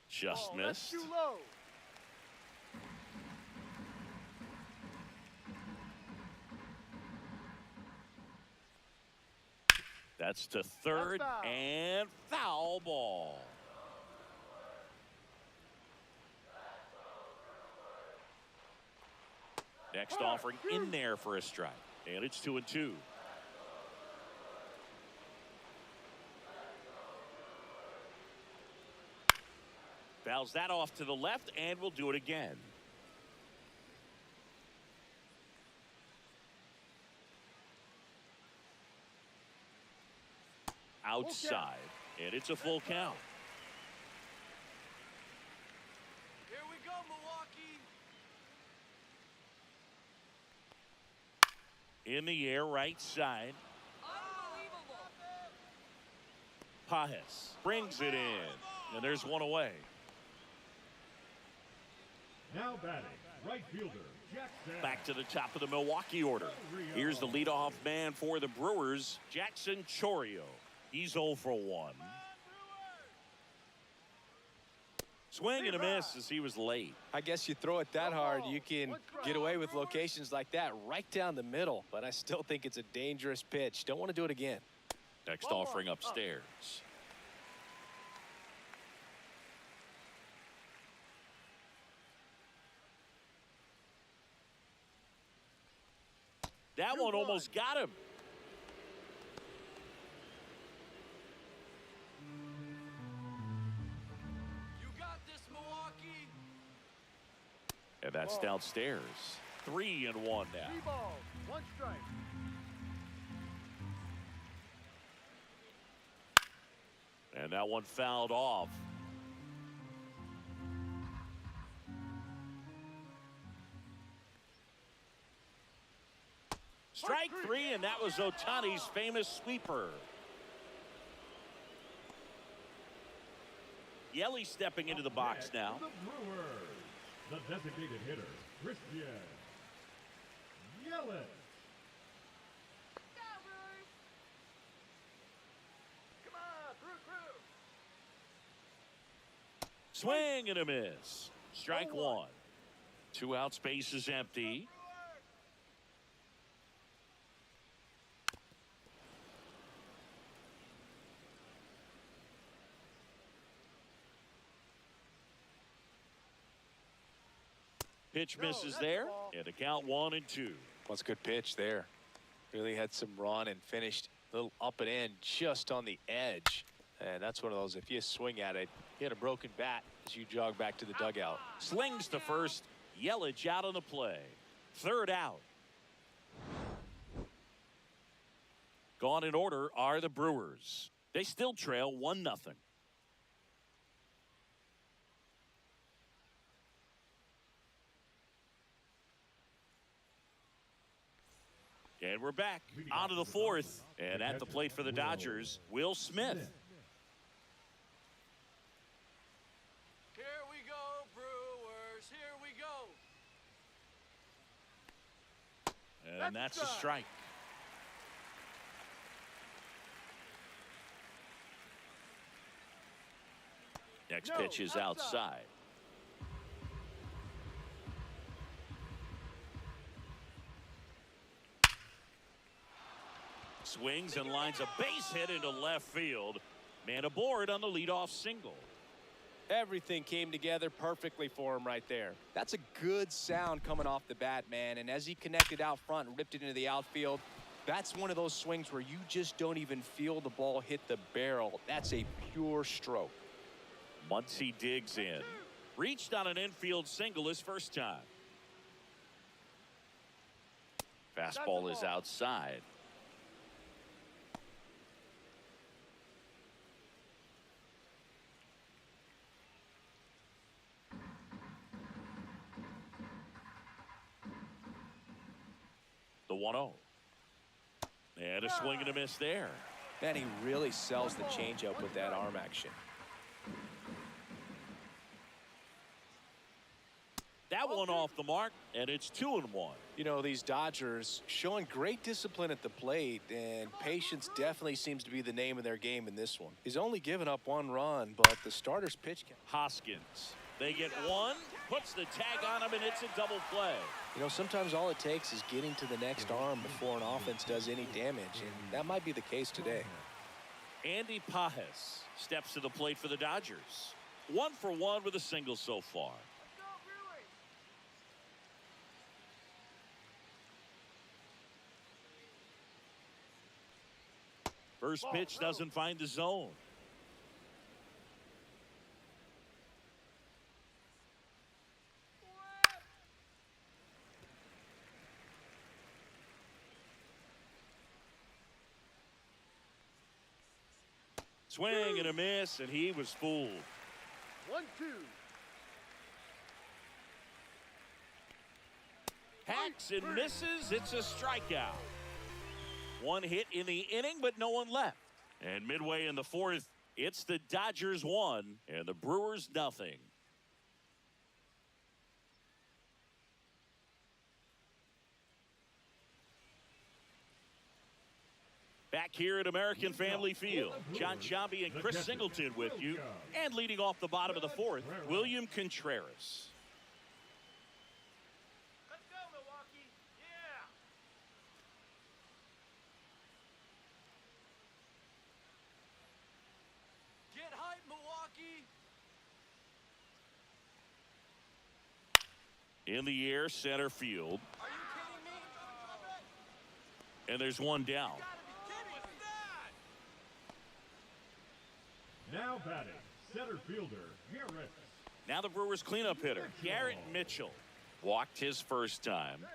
Just Ball, that's missed. too low. That's to third That's foul. and foul ball. Next offering in there for a strike. And it's 2-2. Fouls that off to the left and will do it again. Outside, and it's a full count. Here we go, Milwaukee! In the air, right side. Pajes brings it in, and there's one away. Now batting, right fielder, Jackson. Back to the top of the Milwaukee order. Here's the leadoff man for the Brewers, Jackson Chourio. He's 0 for 1. Swing and a miss as he was late. I guess you throw it that hard, you can get away with locations like that right down the middle. But I still think it's a dangerous pitch. Don't want to do it again. Next offering upstairs. That one almost got him. You got this, Milwaukee! And that's downstairs. 3-1 now. 3 balls, 1 strike. And that one fouled off. Strike 3, and that was Ohtani's famous sweeper. Yelly stepping into the box now. The Brewers, the designated hitter, Christian Yelich. Go, Brewers! Come on, Brew! Swing and a miss. Strike 1. 2 out, space is empty. Pitch misses there, and the count 1-2. What's a good pitch there? Really had some run and finished a little up and in just on the edge. And that's one of those, if you swing at it, hit a broken bat as you jog back to the dugout. Slings to first. Yelich out on the play. Third out. Gone in order are the Brewers. They still trail 1-0. And we're back on to the fourth. And at the plate for the Dodgers, Will Smith. Here we go, Brewers! Here we go! And that's a strike. Next No, pitch is outside. Swings and lines a base hit into left field. Man aboard on the leadoff single. Everything came together perfectly for him right there. That's a good sound coming off the bat, man. And as he connected out front and ripped it into the outfield, that's one of those swings where you just don't even feel the ball hit the barrel. That's a pure stroke. Muncy digs in. Reached on an infield single his first time. Fastball is outside. The 1-0. And a swing and a miss there. Man, he really sells the changeup with that arm action. That one off the mark, and it's 2-1. You know, these Dodgers showing great discipline at the plate, and patience definitely seems to be the name of their game in this one. He's only given up 1 run, but the starter's pitch count. Hoskins. They get one, puts the tag on him, and it's a double play. You know, sometimes all it takes is getting to the next arm before an offense does any damage, and that might be the case today. Andy Pajes steps to the plate for the Dodgers. 1 for 1 with a single so far. Let's go, Brewers. First pitch doesn't find the zone. Swing and a miss, and he was fooled. 1-2. Hacks and misses. It's a strikeout. 1 hit in the inning, but no one left. And midway in the 4th, it's the Dodgers 1 and the Brewers nothing. Back here at American Family Field, John Sciambi and Chris Singleton with you. And leading off the bottom of the 4th, William Contreras. Let's go, Milwaukee. Yeah. Get hype, Milwaukee! In the air, center field. Are you kidding me? And there's one down. Now batting, center fielder, Garrett. Now the Brewers cleanup hitter, Garrett Mitchell. Walked his first time.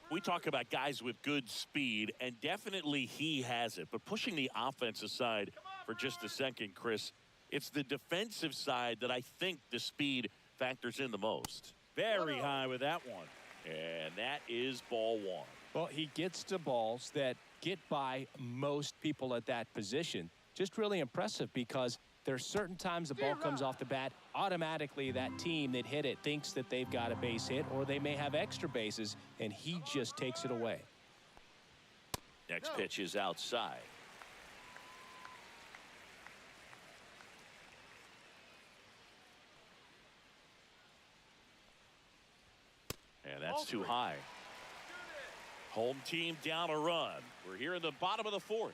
We talk about guys with good speed, and definitely he has it. But pushing the offense aside for just a second, Chris, it's the defensive side that I think the speed factors in the most. Very high with that one. And that is ball 1. Well, he gets to balls that get by most people at that position. Just really impressive because there's certain times the ball comes off the bat, automatically that team that hit it thinks that they've got a base hit or they may have extra bases, and he just takes it away. Next pitch is outside. And that's too high. Home team down a run. We're here in the bottom of the 4th.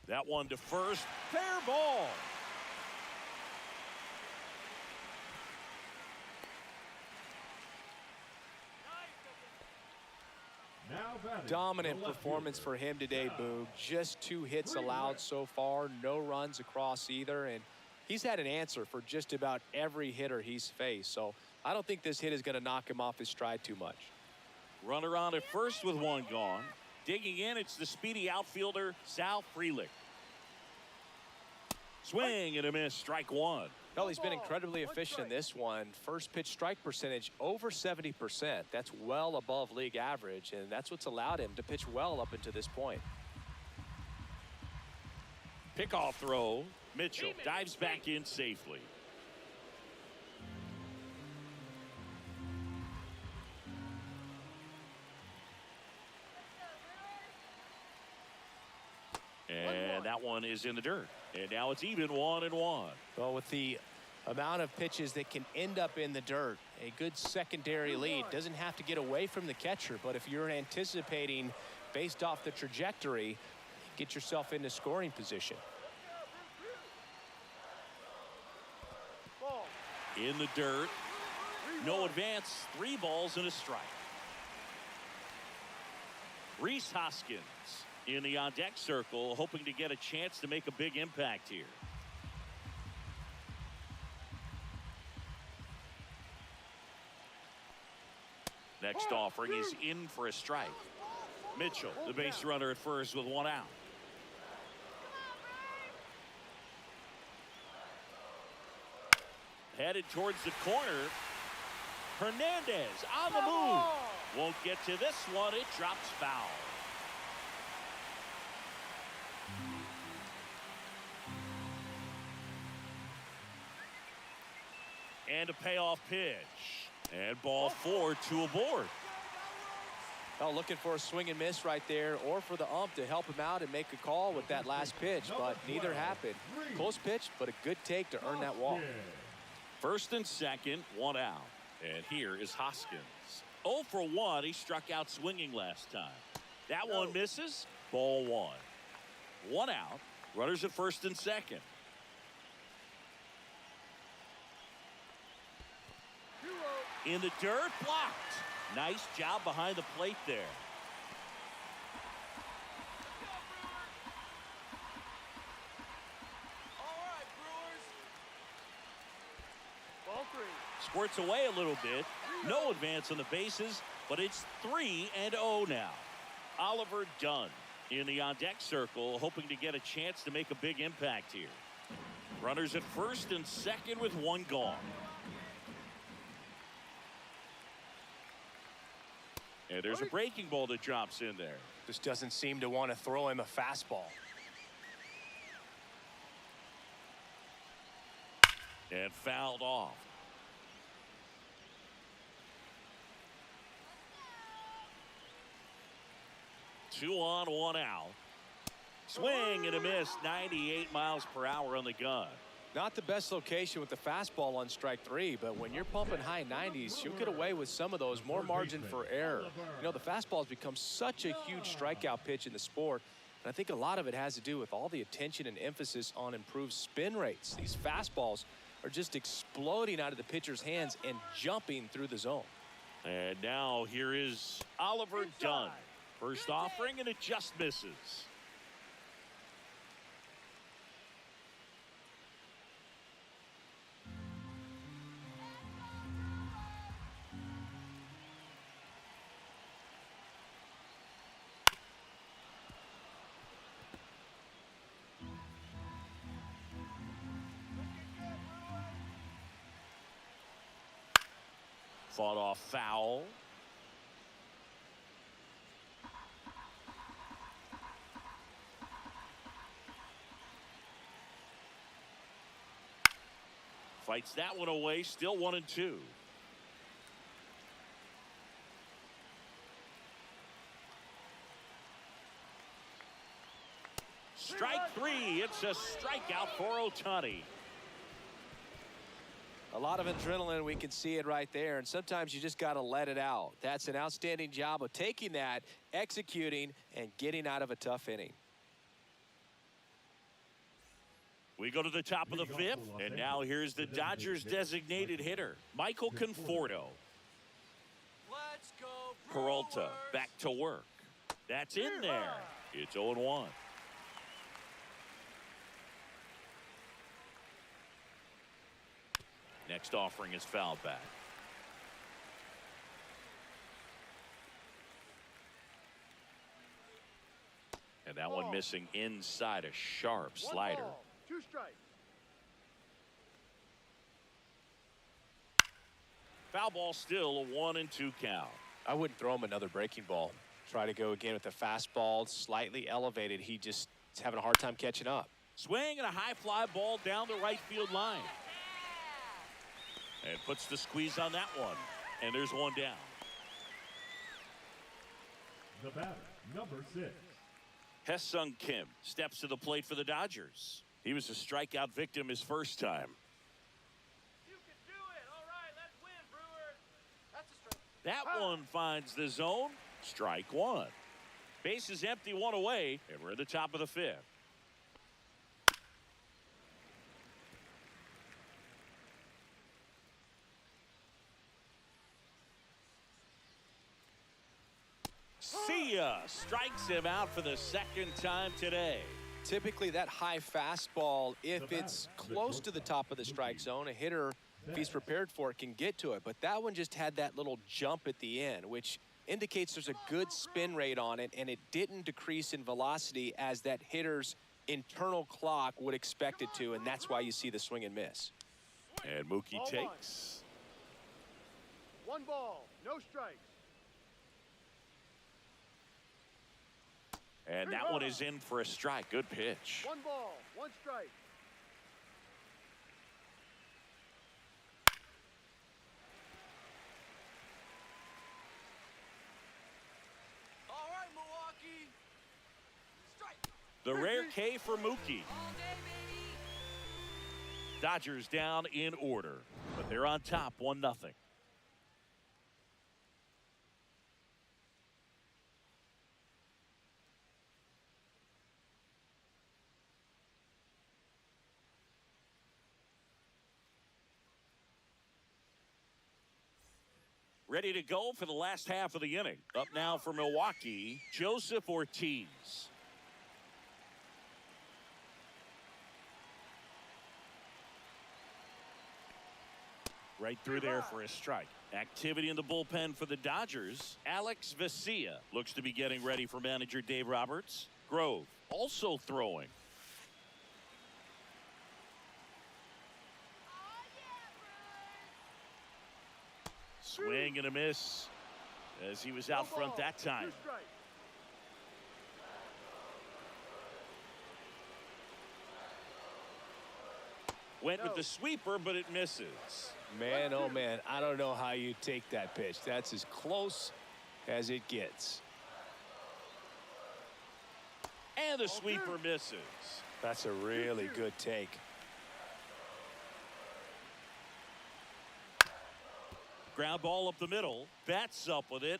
That one to first. Fair ball. Now batting, Dominant the left performance fielder, for him today, Boog. Just 2 hits allowed so far, no runs across either, and he's had an answer for just about every hitter he's faced. So I don't think this hit is going to knock him off his stride too much. Runner on at first with 1 gone. Digging in, it's the speedy outfielder, Sal Frelick. Swing and a miss, strike 1. Well, he's been incredibly efficient in this one. First pitch strike percentage over 70%. That's well above league average, and that's what's allowed him to pitch well up until this point. Pickoff throw. Mitchell dives back in safely. And that one is in the dirt. And now it's even 1-1. Well, with the amount of pitches that can end up in the dirt, a good secondary lead doesn't have to get away from the catcher, but if you're anticipating based off the trajectory, get yourself into scoring position. Ball. In the dirt. No advance. 3 balls and a strike. Rhys Hoskins in the on-deck circle, hoping to get a chance to make a big impact here. Next offering is in for a strike. Mitchell, the base runner at first with 1 out. Headed towards the corner. Hernandez on the move. Won't get to this one. It drops foul. And a payoff pitch. And ball 4, 2 aboard. Oh, looking for a swing and miss right there, or for the ump to help him out and make a call with that last pitch, but neither happened. Close pitch, but a good take to earn that walk. First and second, 1 out. And here is Hoskins. 0 for 1. He struck out swinging last time. That one misses. Ball 1. 1 out. Runners at first and second. In the dirt, blocked. Nice job behind the plate there. All right, Brewers. Ball 3. Squirts away a little bit. No advance on the bases, but it's 3-0 now. Oliver Dunn in the on-deck circle, hoping to get a chance to make a big impact here. Runners at first and second with 1 gone. And there's a breaking ball that drops in there. Just doesn't seem to want to throw him a fastball. And fouled off. Two on, 1 out. Swing and a miss. 98 miles per hour on the gun. Not the best location with the fastball on strike 3, but when you're pumping high 90s, you'll get away with some of those, more margin for error. You know, the fastball has become such a huge strikeout pitch in the sport, and I think a lot of it has to do with all the attention and emphasis on improved spin rates. These fastballs are just exploding out of the pitcher's hands and jumping through the zone. And now here is Oliver Dunn. First offering, and it just misses. Fought off foul. Fights that one away. Still 1-2. Strike 3. It's a strikeout for Ohtani. A lot of adrenaline, we can see it right there, and sometimes you just got to let it out. That's an outstanding job of taking that, executing, and getting out of a tough inning. We go to the top of the 5th, and now here's the Dodgers designated hitter, Michael Conforto. Let's go, Peralta Brewers. back to work. That's in there. It's 0-1. Next offering is fouled back. And that one missing inside, a sharp slider. 1 ball, 2 strikes. Foul ball, still a 1-2 count. I wouldn't throw him another breaking ball. Try to go again with the fastball, slightly elevated. He just is having a hard time catching up. Swing and a high fly ball down the right field line. And puts the squeeze on that one. And there's 1 down. The batter, number 6. Hesung Kim steps to the plate for the Dodgers. He was a strikeout victim his first time. You can do it. All right, let's win, Brewers. That's a strike. That one finds the zone. Strike one. Base is empty, one away, and we're at the top of the fifth. See ya. Strikes him out for the second time today. Typically, that high fastball, if it's close to the top of the strike zone, a hitter, if he's prepared for it, can get to it. But that one just had that little jump at the end, which indicates there's a good spin rate on it, and it didn't decrease in velocity as that hitter's internal clock would expect it to, and that's why you see the swing and miss. And Mookie Ball takes. One ball, no strikes. And that one is in for a strike. Good pitch. One ball, one strike. All right, Milwaukee. Strike. The rare K for Mookie. Dodgers down in order, but they're on top 1-0. Ready to go for the last half of the inning. Up now for Milwaukee, Joseph Ortiz. Right through there for a strike. Activity in the bullpen for the Dodgers. Alex Vesia looks to be getting ready for manager Dave Roberts. Grove also throwing. Swing and a miss as he was out front that time. Two strikes. Went with the sweeper, but it misses. Man, oh man, I don't know how you take that pitch. That's as close as it gets. And the sweeper misses. That's a really good take. Ground ball up the middle. Bats up with it.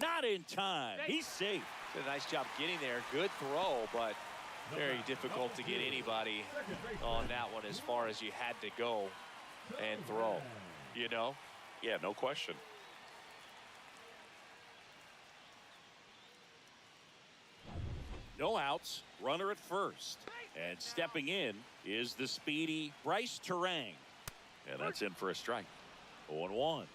Not in time. He's safe. Did a nice job getting there. Good throw, but very difficult to get anybody on that one as far as you had to go and throw. You know? Yeah, no question. No outs. Runner at first. And stepping in is the speedy Bryce Terang. And that's in for a strike. 0-1.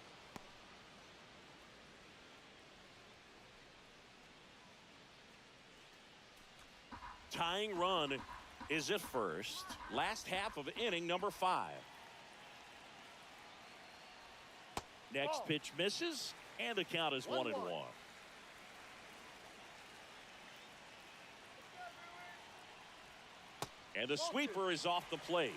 Tying run is at first. Last half of inning number 5. Next pitch misses, and the count is 1-1. And the sweeper is off the plate.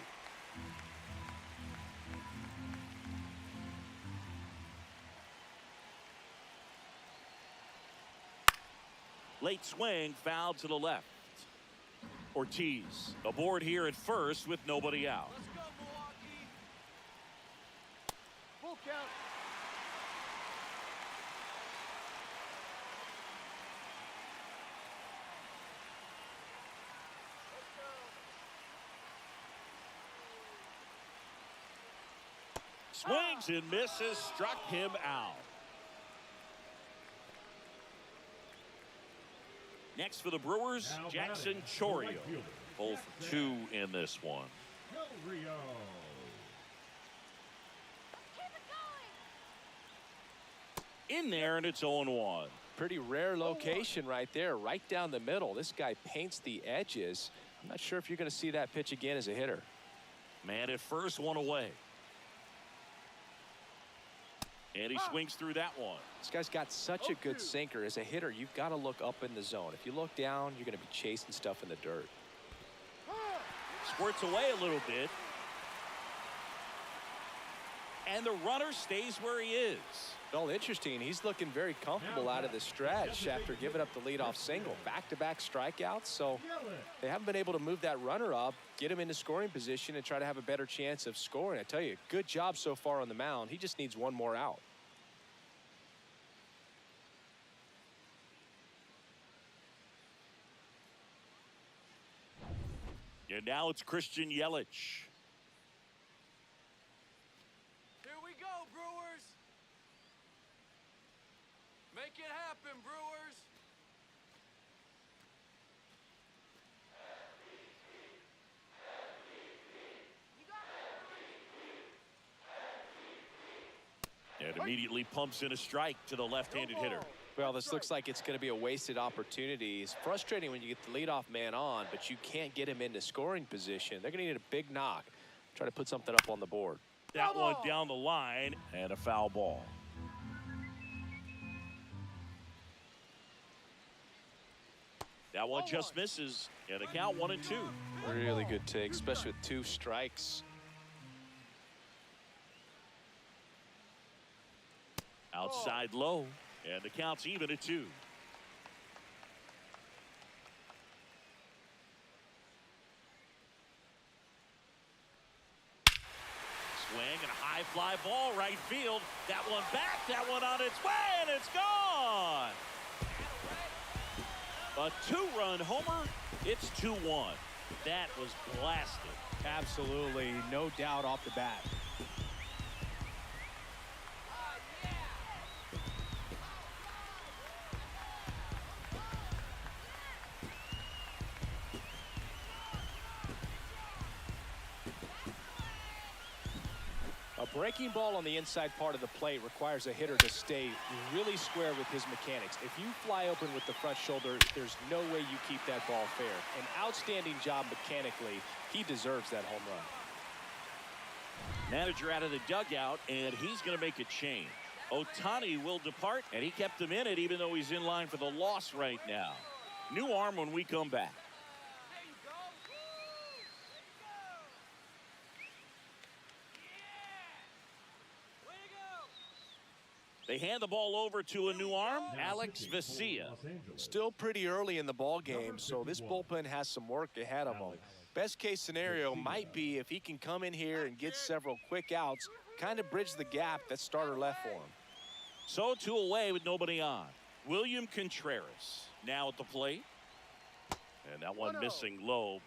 Late swing, foul to the left. Ortiz aboard here at first with nobody out. Let's go, Milwaukee. Full count. Swings and misses, struck him out. Next for the Brewers, Now Jackson batting, the Chourio. right fielder, 0 for 2 in this one. Del Rio. Keep it going. In there, and it's 0-1. Pretty rare location right there, right down the middle. This guy paints the edges. I'm not sure if you're going to see that pitch again as a hitter. Man at first, one away. And he swings through that one. This guy's got such a good sinker. As a hitter, you've got to look up in the zone. If you look down, you're going to be chasing stuff in the dirt. Squirts away a little bit. and the runner stays where he is. Well, interesting. He's looking very comfortable out of the stretch after giving up the leadoff single. Back-to-back strikeouts, so they haven't been able to move that runner up, get him into scoring position, and try to have a better chance of scoring. I tell you, good job so far on the mound. He just needs one more out. And now it's Christian Yelich. Here we go, Brewers. Make it happen, Brewers. And immediately pumps in a strike to the left-handed hitter. Well, this looks like it's going to be a wasted opportunity. It's frustrating when you get the leadoff man on, but you can't get him into scoring position. They're going to need a big knock. Try to put something up on the board. That one down the line and a foul ball. That one just misses, and the count 1-2. Really good take, especially with 2 strikes. Outside low, and the count's even at 2. Swing and a high fly ball right field. That one back, that one on its way, and it's gone. A 2-run homer. It's 2-1. That was blasted. Absolutely, no doubt off the bat. A breaking ball on the inside part of the plate requires a hitter to stay really square with his mechanics. If you fly open with the front shoulder, there's no way you keep that ball fair. An outstanding job mechanically. He deserves that home run. Manager out of the dugout, and he's going to make a change. Ohtani will depart, and he kept him in it even though he's in line for the loss right now. New arm when we come back. There you go. Way to go. They hand the ball over to a new arm, Alex Vesia. Still pretty early in the ball game, so this bullpen has some work ahead of him. Best case scenario might be if he can come in here and get several quick outs, kind of bridge the gap that starter left for him. So 2 away with nobody on. William Contreras now at the plate. And that one missing low.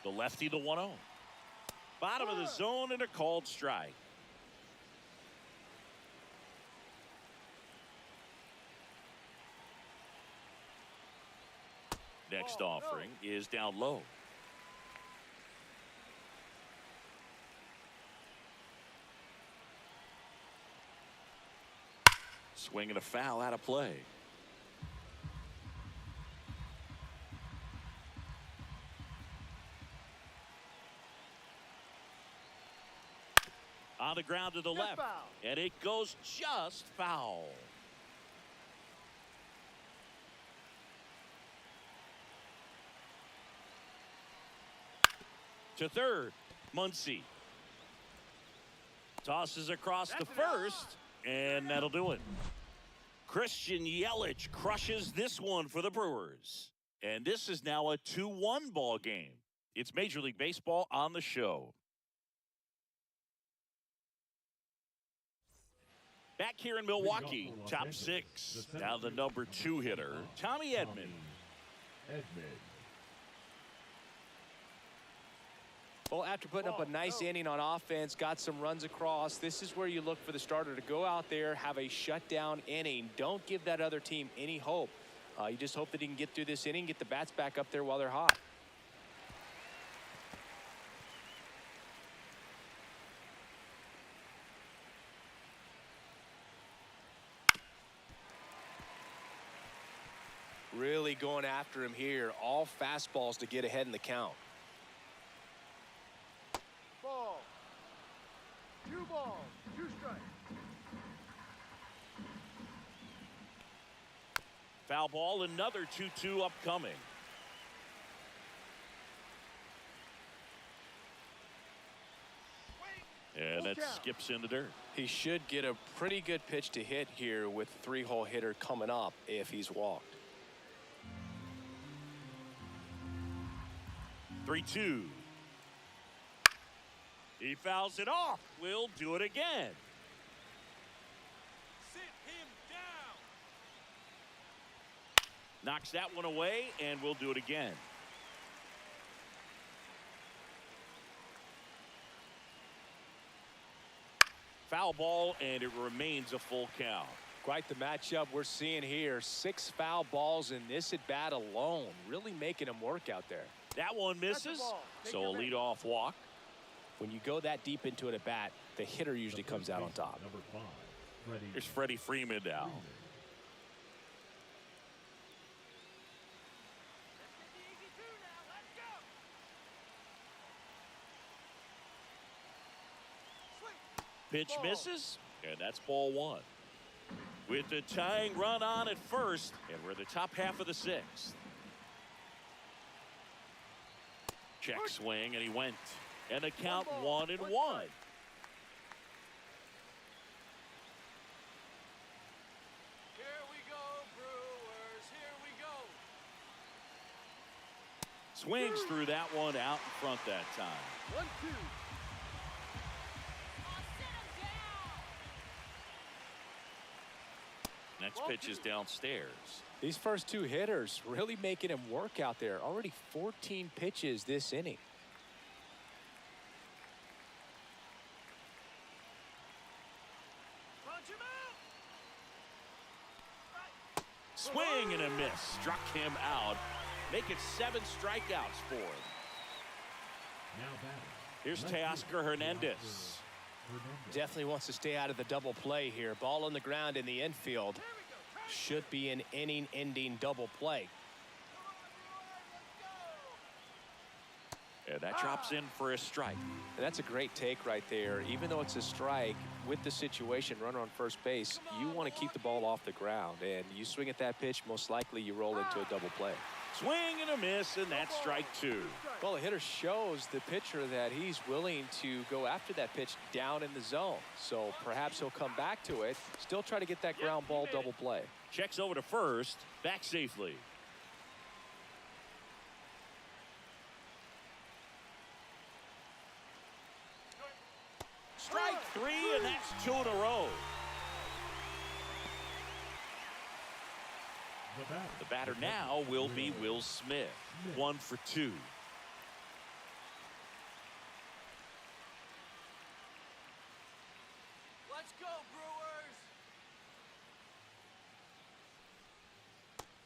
The lefty, the 1-0. Bottom of the zone and a called strike. Next offering is down low. Swing and a foul out of play. On the ground to the left, foul. and it goes just foul. To third, Muncy tosses across the first, and that'll do it. Christian Yelich crushes this one for the Brewers, and this is now a 2-1 ball game. It's Major League Baseball on the show. Back here in Milwaukee, top 6. Now the number 2 hitter, Tommy Edman. Well, after putting up a nice inning on offense, got some runs across, this is where you look for the starter to go out there, have a shutdown inning. Don't give that other team any hope. You just hope that he can get through this inning, get the bats back up there while they're hot. Really going after him here. All fastballs to get ahead in the count. Ball. 2 balls, 2 strikes. Foul ball, another 2-2 upcoming. And that skips in the dirt. He should get a pretty good pitch to hit here with the three-hole hitter coming up if he's walked. 3-2. He fouls it off. We'll do it again. Sit him down. Knocks that one away, and we'll do it again. Foul ball, and it remains a full count. Quite the matchup we're seeing here. 6 foul balls in this at bat alone, really making him work out there. That one misses, so a leadoff walk. When you go that deep into it at bat, the hitter usually comes out on top. Number 5, Freddie. Here's Freddie Freeman now. Let's get the easy two now. Let's go. Pitch Ball. misses, and that's ball 1. With the tying run on at first, and we're in the top half of the 6th. Check swing, and he went. And the count 1-1. Here we go, Brewers. Here we go. Swings through that one out in front that time. 1-2. Next pitch is downstairs. These first 2 hitters really making him work out there. Already 14 pitches this inning. Punch him out. Swing and a miss. Struck him out. Make it 7 strikeouts for him. Now batting. Here's Left Teoscar fielder, Hernandez. Hernandez. Definitely wants to stay out of the double play here. Ball on the ground in the infield. Should be an inning-ending double play. And that drops in for a strike. And that's a great take right there. Even though it's a strike, with the situation, runner on first base, you want to keep the ball off the ground. And you swing at that pitch, most likely you roll into a double play. Swing and a miss, and that's strike 2. Well, the hitter shows the pitcher that he's willing to go after that pitch down in the zone. So perhaps he'll come back to it, still try to get that ground ball double play. Checks over to first, back safely. Strike 3, and that's 2 in a row. The batter now will be Will Smith. 1 for 2. Let's go, Brewers.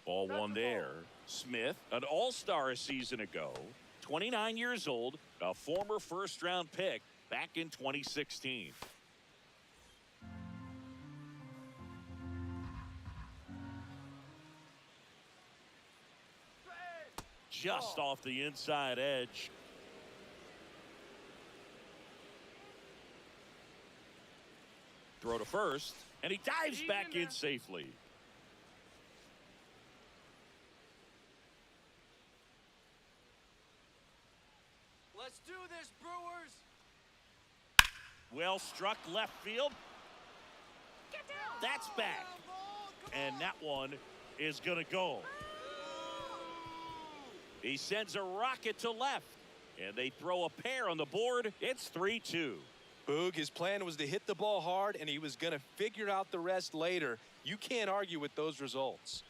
Ball 1 there. Smith, an all-star a season ago, 29 years old, a former first-round pick back in 2016. Just off the inside edge. Throw to first, and he dives back in safely. Let's do this, Brewers. Well struck left field. That's back. And that one is going to go. He sends a rocket to left. And they throw a pair on the board. It's 3-2. Boog, his plan was to hit the ball hard, and he was going to figure out the rest later. You can't argue with those results.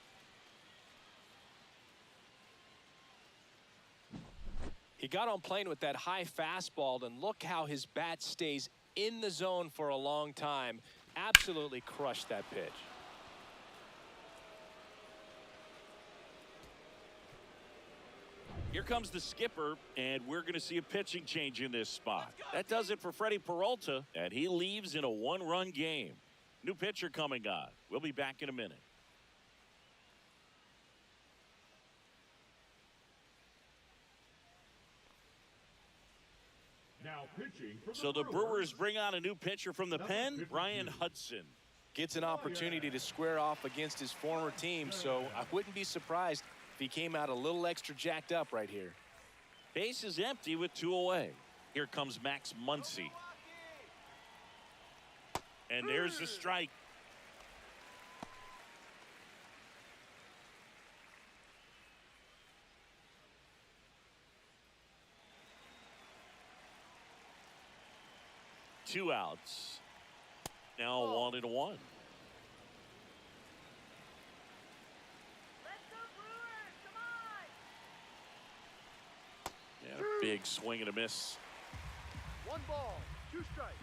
He got on plane with that high fastball, and look how his bat stays in the zone for a long time. Absolutely crushed that pitch. Here comes the skipper, and we're going to see a pitching change in this spot. That does it for Freddie Peralta, and he leaves in a 1-run game. New pitcher coming on. We'll be back in a minute. Now pitching for So the Brewers bring on a new pitcher from the pen, Brian Hudson. gets an opportunity to square off against his former team, so I wouldn't be surprised if he came out a little extra jacked up right here. Base is empty with 2 away. Here comes Max Muncy. And there's the strike. Two outs. Now 1-1. Let's go, Brewers! Come on! Yeah, big swing and a miss. 1 ball, 2 strikes.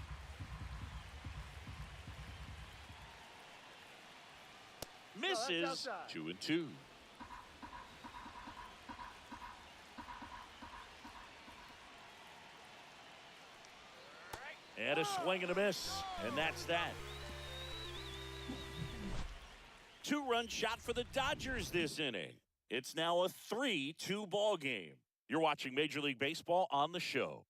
Misses. outside. 2-2. And a swing and a miss. And that's that. 2-run shot for the Dodgers this inning. It's now a 3-2 ball game. You're watching Major League Baseball on the show.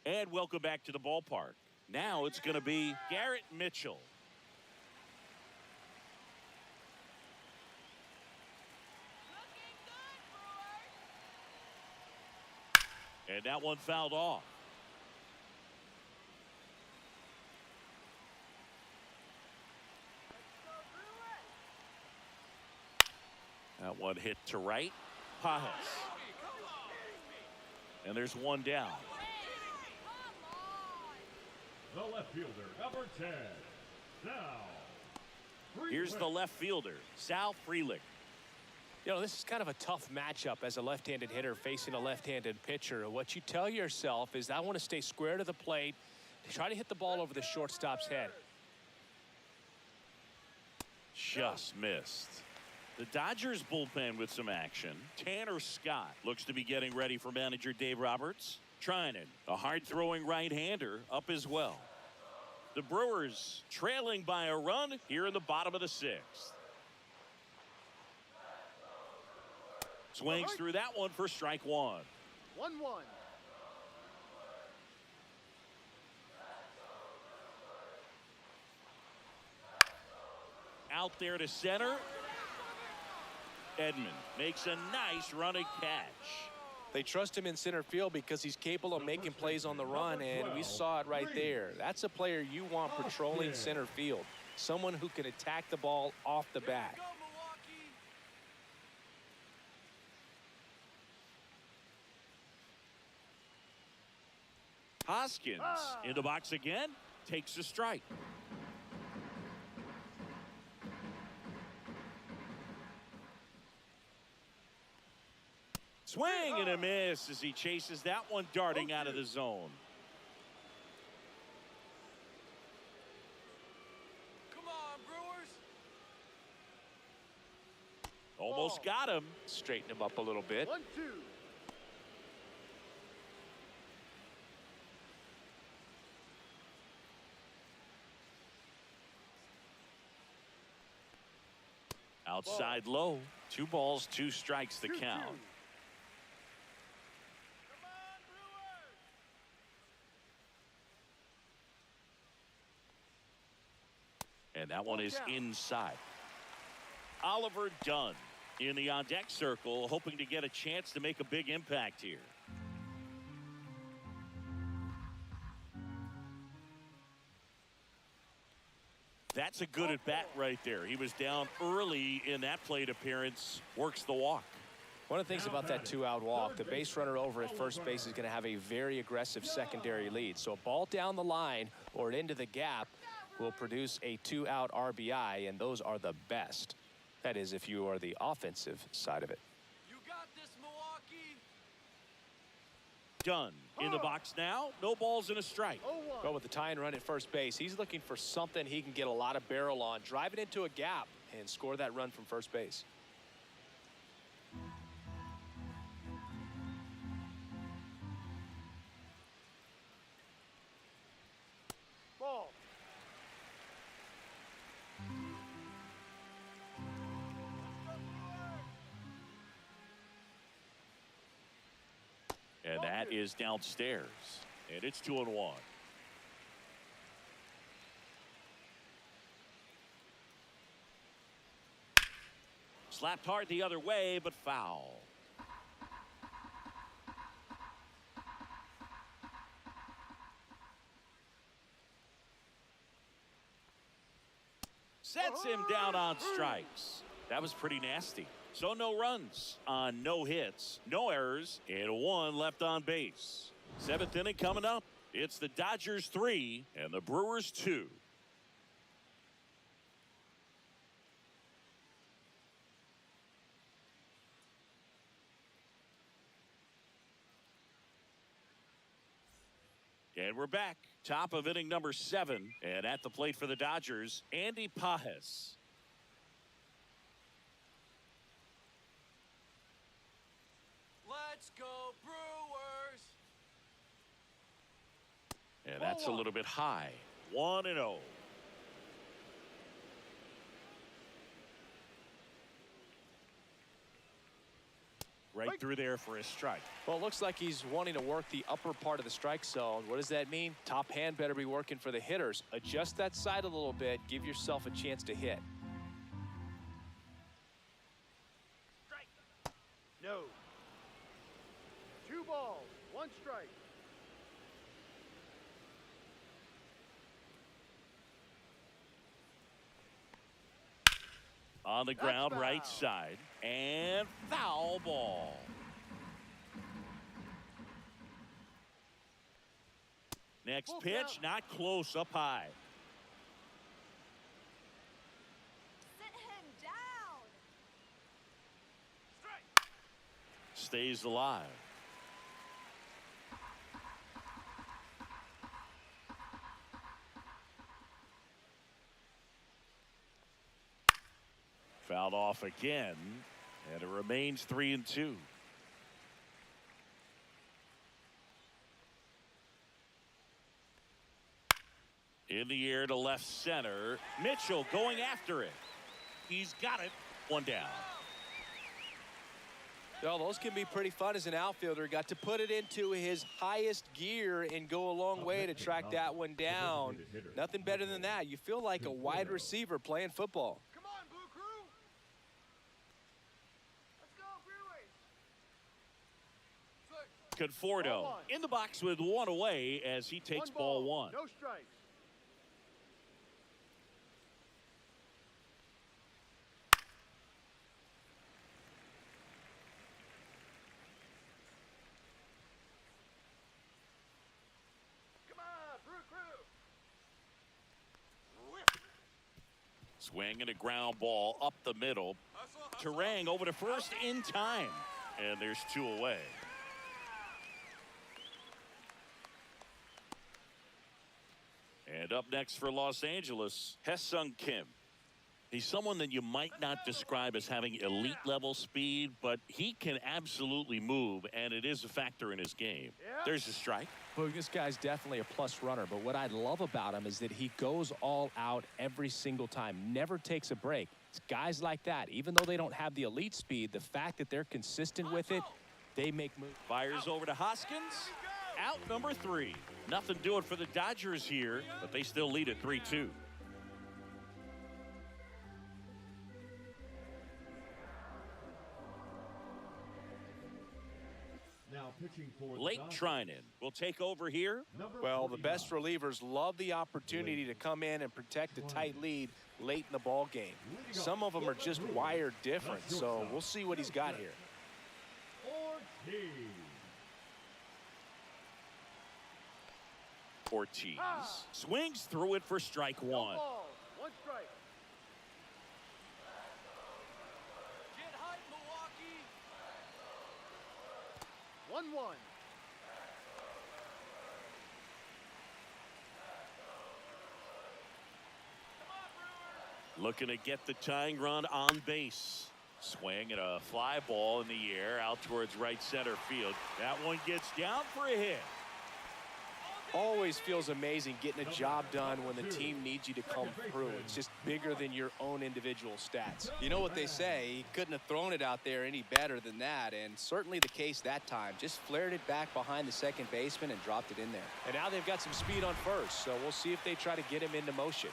And welcome back to the ballpark. Now it's going to be Garrett Mitchell. Looking good, Brewers! And that one fouled off. Let's go, Brewers! That one hit to right. Pages. And there's one down. The left fielder, number 10, Sal. Here's the left fielder, Sal Frelick. You know, this is kind of a tough matchup as a left-handed hitter facing a left-handed pitcher. What you tell yourself is I want to stay square to the plate, try to hit the ball over the shortstop's head. Just missed. The Dodgers bullpen with some action. Tanner Scott looks to be getting ready for manager Dave Roberts. Trinan, a hard-throwing right-hander, up as well. The Brewers trailing by a run here in the bottom of the 6th. Swings through that one for strike 1. 1-1. Out there to center. Edman makes a nice running catch. They trust him in center field because he's capable of making plays on the run, and we saw it right there. That's a player you want patrolling center field. Someone who can attack the ball off the bat. Hoskins in the box again, takes a strike. Swing and a miss as he chases that one darting out of the zone. Come on, Brewers. Almost got him. Straighten him up a little bit. 1-2. Outside low. 2 balls, 2 strikes the 2-2. count. Come on, Brewers. And that one is inside. Oliver Dunn in the on-deck circle, hoping to get a chance to make a big impact here. That's a good at-bat right there. He was down early in that plate appearance, works the walk. One of the things about that 2-out walk, the base runner over at first base is going to have a very aggressive secondary lead. So a ball down the line or into the gap will produce a 2-out RBI, and those are the best. That is, if you are the offensive side of it. You got this, Milwaukee. Dunn in the box now. No balls and a strike. 0-1. Well, with the tying run at first base, he's looking for something he can get a lot of barrel on, drive it into a gap, and score that run from first base. Ball. And that is downstairs. And it's 2-1. Slapped hard the other way, but foul. Sets him down on strikes. That was pretty nasty. So no runs on no hits, no errors, and 1 left on base. 7th inning coming up. It's the Dodgers 3 and the Brewers 2. And we're back. Top of inning number 7. And at the plate for the Dodgers, Andy Pages. Let's go, Brewers! And that's a little bit high. 1-0. Right through there for a strike. Well, it looks like he's wanting to work the upper part of the strike zone. What does that mean? Top hand better be working for the hitters. Adjust that side a little bit. Give yourself a chance to hit. Strike. No. 2 balls, 1 strike. On the ground, foul. right side. And foul ball. Next Full pitch, count. not close, up high. Sit him down. Strike! Stays alive. Fouled off again, and it remains 3-2. In the air to left center. Mitchell going after it. He's got it. 1 down. Well, those can be pretty fun as an outfielder. Got to put it into his highest gear and go a long way to track that one down. Nothing better than that. You feel like a wide receiver playing football. Come on, Blue Crew! Let's go, Brewers! Conforto Ball 1. in the box with 1 away as he takes 1 ball, ball 1. No strikes. Come on, Brew Crew! Swing and a ground ball up the middle. Terang over to first in time. And there's 2 away. And up next for Los Angeles, Hye-Sung Kim. He's someone that you might not describe as having elite level speed, but he can absolutely move, and it is a factor in his game. There's a strike. Well, this guy's definitely a plus runner, but what I love about him is that he goes all out every single time, never takes a break. It's guys like that, even though they don't have the elite speed, the fact that they're consistent with it, they make moves. Fires over to Hoskins. Out number 3. Nothing doing for the Dodgers here, but they still lead at 3-2. Now pitching for Lake Dodgers, Trinan will take over here. number Well, the 49. best relievers love the opportunity to come in and protect a tight lead late in the ball game. Some of them are just wired different, so we'll see what he's got here. Ortiz. Ortiz swings through it for strike 1. Ball, 1 strike. Get hype, Milwaukee! 1-1. Looking to get the tying run on base. Swing and a fly ball in the air out towards right center field. That one gets down for a hit. Always feels amazing getting a job done when the team needs you to come through. It's just bigger than your own individual stats. You know what they say, he couldn't have thrown it out there any better than that, and certainly the case that time. Just flared it back behind the second baseman and dropped it in there. And now they've got some speed on first, so we'll see if they try to get him into motion.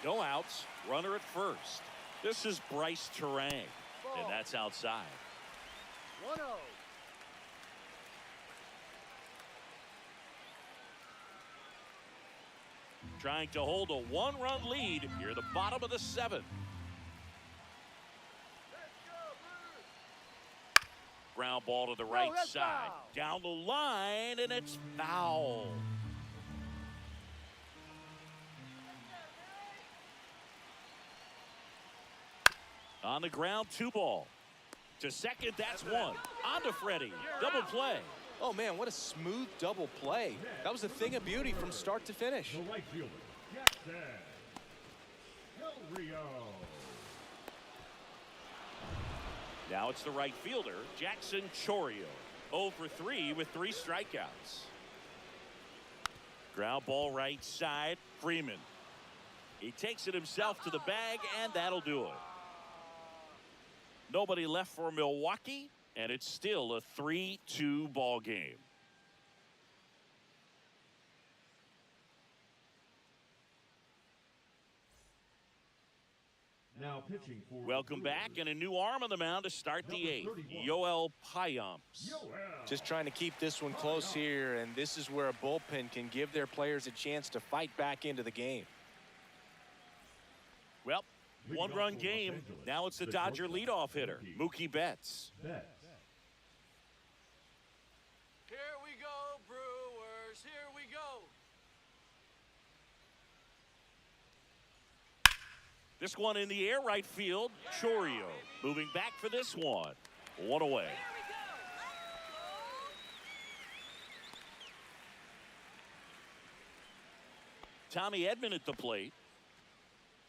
No outs, runner at first. This is Bryce Terang, and that's outside. 1-0. Trying to hold a one-run lead here at the bottom of the seventh. Ground ball to the right that's side. foul. Down the line, and it's foul. On the ground, 2 ball. To second, that's 1. On to Freddie. Double play. Oh, man, what a smooth double play. That was a thing of beauty from start to finish. The right fielder, Jackson Del Rio. Now it's the right fielder, Jackson Chorio. 0 for 3 with 3 strikeouts. Ground ball right side, Freeman. He takes it himself to the bag, and that'll do it. Nobody left for Milwaukee, and it's still a 3-2 ball game. Now pitching for Welcome back, and a new arm on the mound to start the 8th. Yoel Payamps. Just trying to keep this one close here, and this is where a bullpen can give their players a chance to fight back into the game. Well, one-run game. Now it's the Dodger leadoff hitter, Mookie Betts. Here we go, Brewers. Here we go. This one in the air, right field, Chorio. Moving back for this one. 1 away. Tommy Edman at the plate.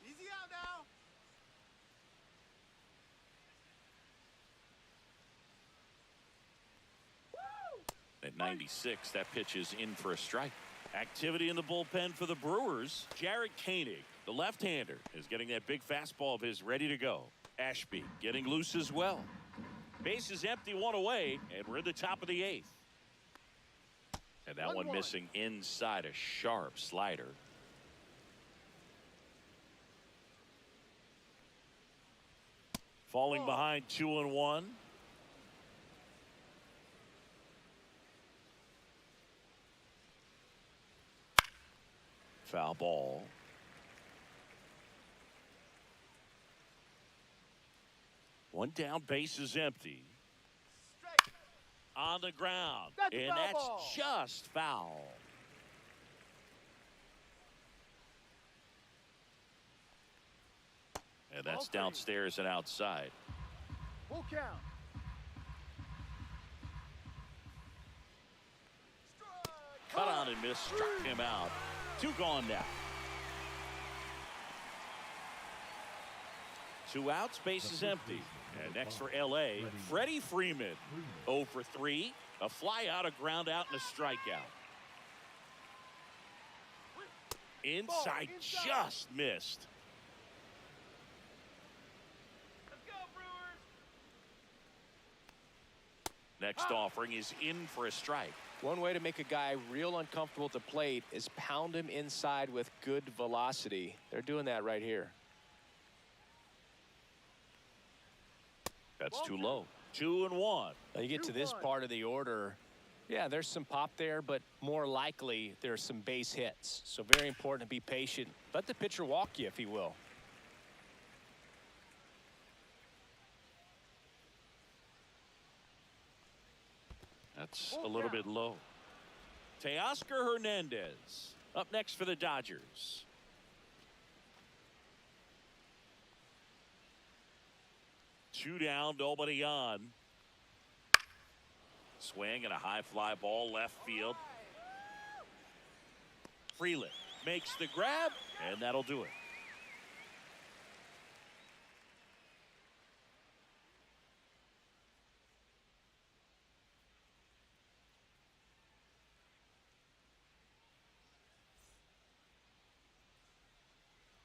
Easy out now. At 96, that pitch is in for a strike. Activity in the bullpen for the Brewers. Jared Koenig, the left-hander, is getting that big fastball of his ready to go. Ashby getting loose as well. Base is empty, 1 away, and we're in the top of the 8th. And that one 1-1. missing inside, a sharp slider. Falling behind 2-1. Foul ball. One down, base is empty. On the ground. That's a And foul that's ball. just foul. And that's Ball three. downstairs and outside. Full count. Cut on and missed, struck him out. 2 gone now. 2 outs, base is empty. And next for LA, Freddie Freeman. 0 for 3, a fly out, a ground out, and a strikeout. Inside, just missed. Let's go, Brewers. Next offering is in for a strike. One way to make a guy real uncomfortable at the plate is pound him inside with good velocity. They're doing that right here. That's too low. 2-1. Now you get to this 2-1. part of the order. Yeah, there's some pop there, but more likely there's some base hits. So very important to be patient. Let the pitcher walk you if he will. That's a little bit low. Teoscar Hernandez up next for the Dodgers. Two down, nobody on. Swing and a high fly ball left field. Freeland makes the grab, and that'll do it.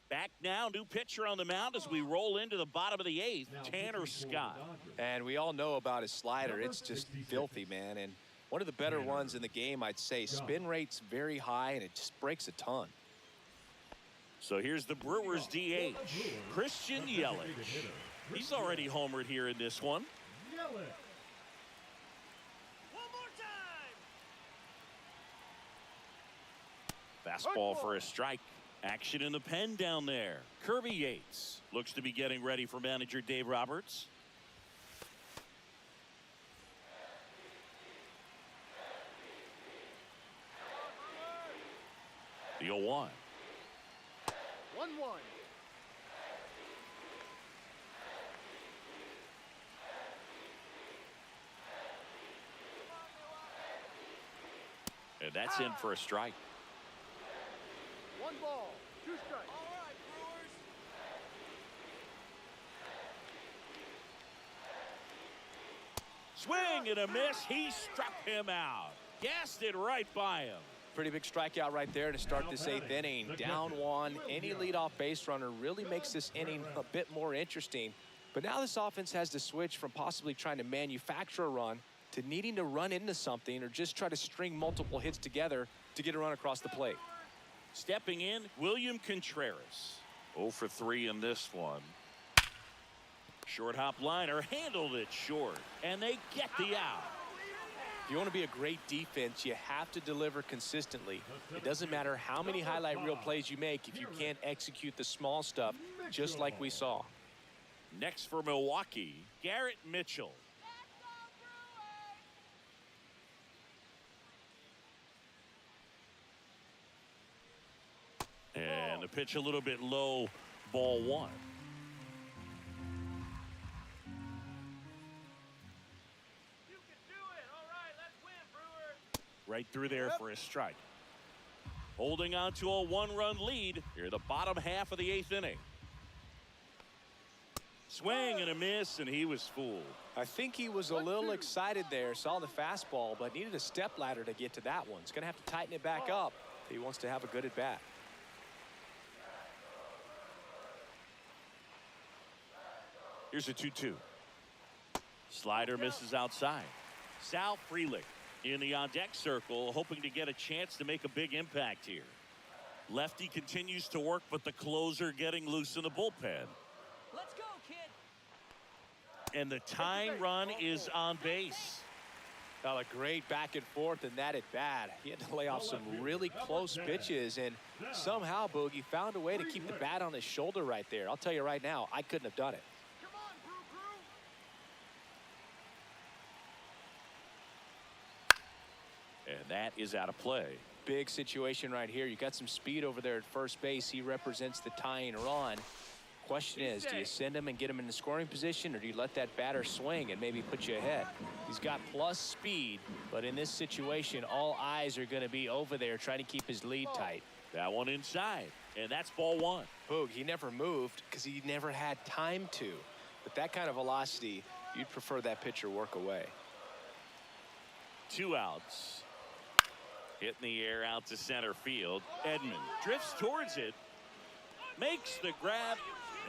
Back now, new pitcher on the mound as we roll into the bottom of the 8th, Tanner Scott. And we all know about his slider. It's just filthy, man. And one of the better ones in the game, I'd say. Spin rate's very high, and it just breaks a ton. So here's the Brewers DH, Christian Yelich. He's already homered here in this one. One more time. Fastball for a strike. Action in the pen down there. Kirby Yates looks to be getting ready for manager Dave Roberts. The 0-1. 1-1. And that's in for a strike. 1 ball, 2 strikes. All right, Brewers. Swing and a miss. He struck him out. Gassed it right by him. Pretty big strikeout right there to start this 8th inning. Down 1. Any leadoff base runner really makes this inning a bit more interesting. But now this offense has to switch from possibly trying to manufacture a run to needing to run into something or just try to string multiple hits together to get a run across the plate. Stepping in, William Contreras. 0 for 3 in this one. Short hop liner handled it short, and they get the out. If you want to be a great defense, you have to deliver consistently. It doesn't matter how many highlight reel plays you make if you can't execute the small stuff, just like we saw. Next for Milwaukee, Garrett Mitchell. And the pitch a little bit low, ball 1. You can do it. All right, let's win, Brewers. Right through there for a strike. Holding on to a 1-run lead here, the bottom half of the 8th inning. Swing and a miss, and he was fooled. I think he was a little excited there, saw the fastball, but needed a step ladder to get to that one. He's going to have to tighten it back up if he wants to have a good at-bat. Here's a 2-2. Slider misses outside. Sal Frelick in the on-deck circle, hoping to get a chance to make a big impact here. Lefty continues to work, but the closer getting loose in the bullpen. Let's go, kid. And the tying run is on base. Well, a great back and forth in that at bat. He had to lay off some really close pitches, and somehow Boogie found a way to keep the bat on his shoulder right there. I'll tell you right now, I couldn't have done it. Come on, Brew. And that is out of play. Big situation right here. You got some speed over there at first base. He represents the tying run. Question is, do you send him and get him in the scoring position, or do you let that batter swing and maybe put you ahead? He's got plus speed, but in this situation, all eyes are going to be over there trying to keep his lead tight. That one inside, and that's ball 1. Boog, he never moved because he never had time to. With that kind of velocity, you'd prefer that pitcher work away. 2 outs. Hit in the air out to center field. Edman drifts towards it, makes the grab,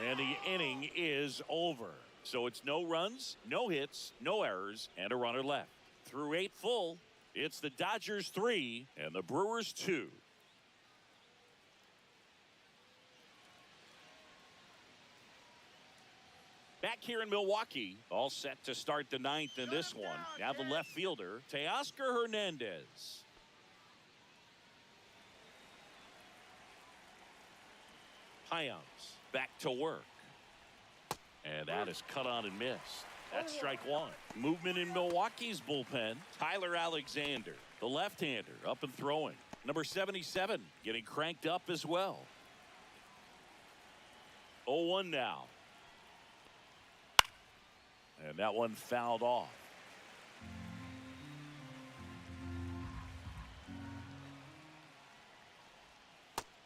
and the inning is over. So it's no runs, no hits, no errors, and a runner left. Through 8 full, it's the Dodgers 3 and the Brewers 2. Back here in Milwaukee, all set to start the 9th in this one. Now the left fielder, Teoscar Hernandez. Hyams back to work. And that is cut on and missed. That's strike 1. Movement in Milwaukee's bullpen. Tyler Alexander, the left-hander, up and throwing. Number 77 getting cranked up as well. 0-1 now. And that one fouled off.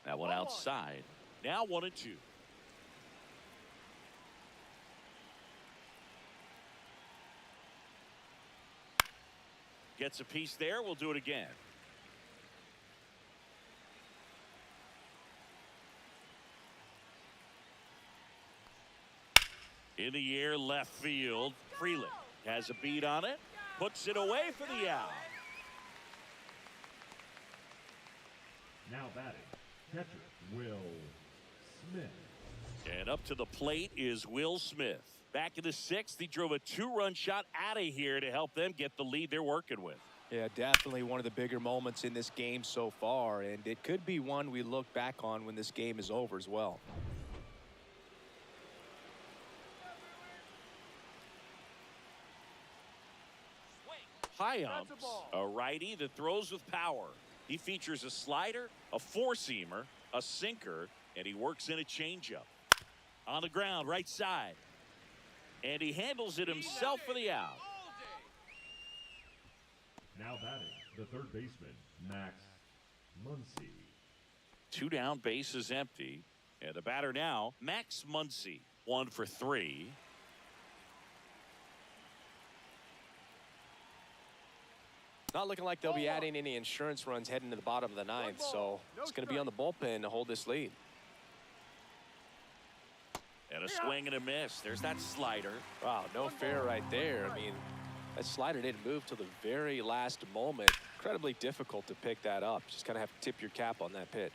That one outside. Now 1-2. Gets a piece there. We'll do it again. In the air, left field. Freeland has a beat on it. Puts it away for the out. Now batting, catcher Will Smith. And up to the plate is Will Smith. Back in the sixth, he drove a two-run shot out of here to help them get the lead they're working with. Yeah, definitely one of the bigger moments in this game so far, and it could be one we look back on when this game is over as well. High umps, a righty that throws with power. He features a slider, a four-seamer, a sinker, and he works in a changeup. On the ground, right side. And he handles it himself for the out. Now batting, the third baseman, Max Muncy. Two down, bases empty. And the batter now, Max Muncy. 1 for 3. Not looking like they'll be adding any insurance runs heading to the bottom of the ninth, so it's going to be on the bullpen to hold this lead. And a swing and a miss. There's that slider. Wow, no fair right there. I mean, that slider didn't move till the very last moment. Incredibly difficult to pick that up. Just kind of have to tip your cap on that pitch.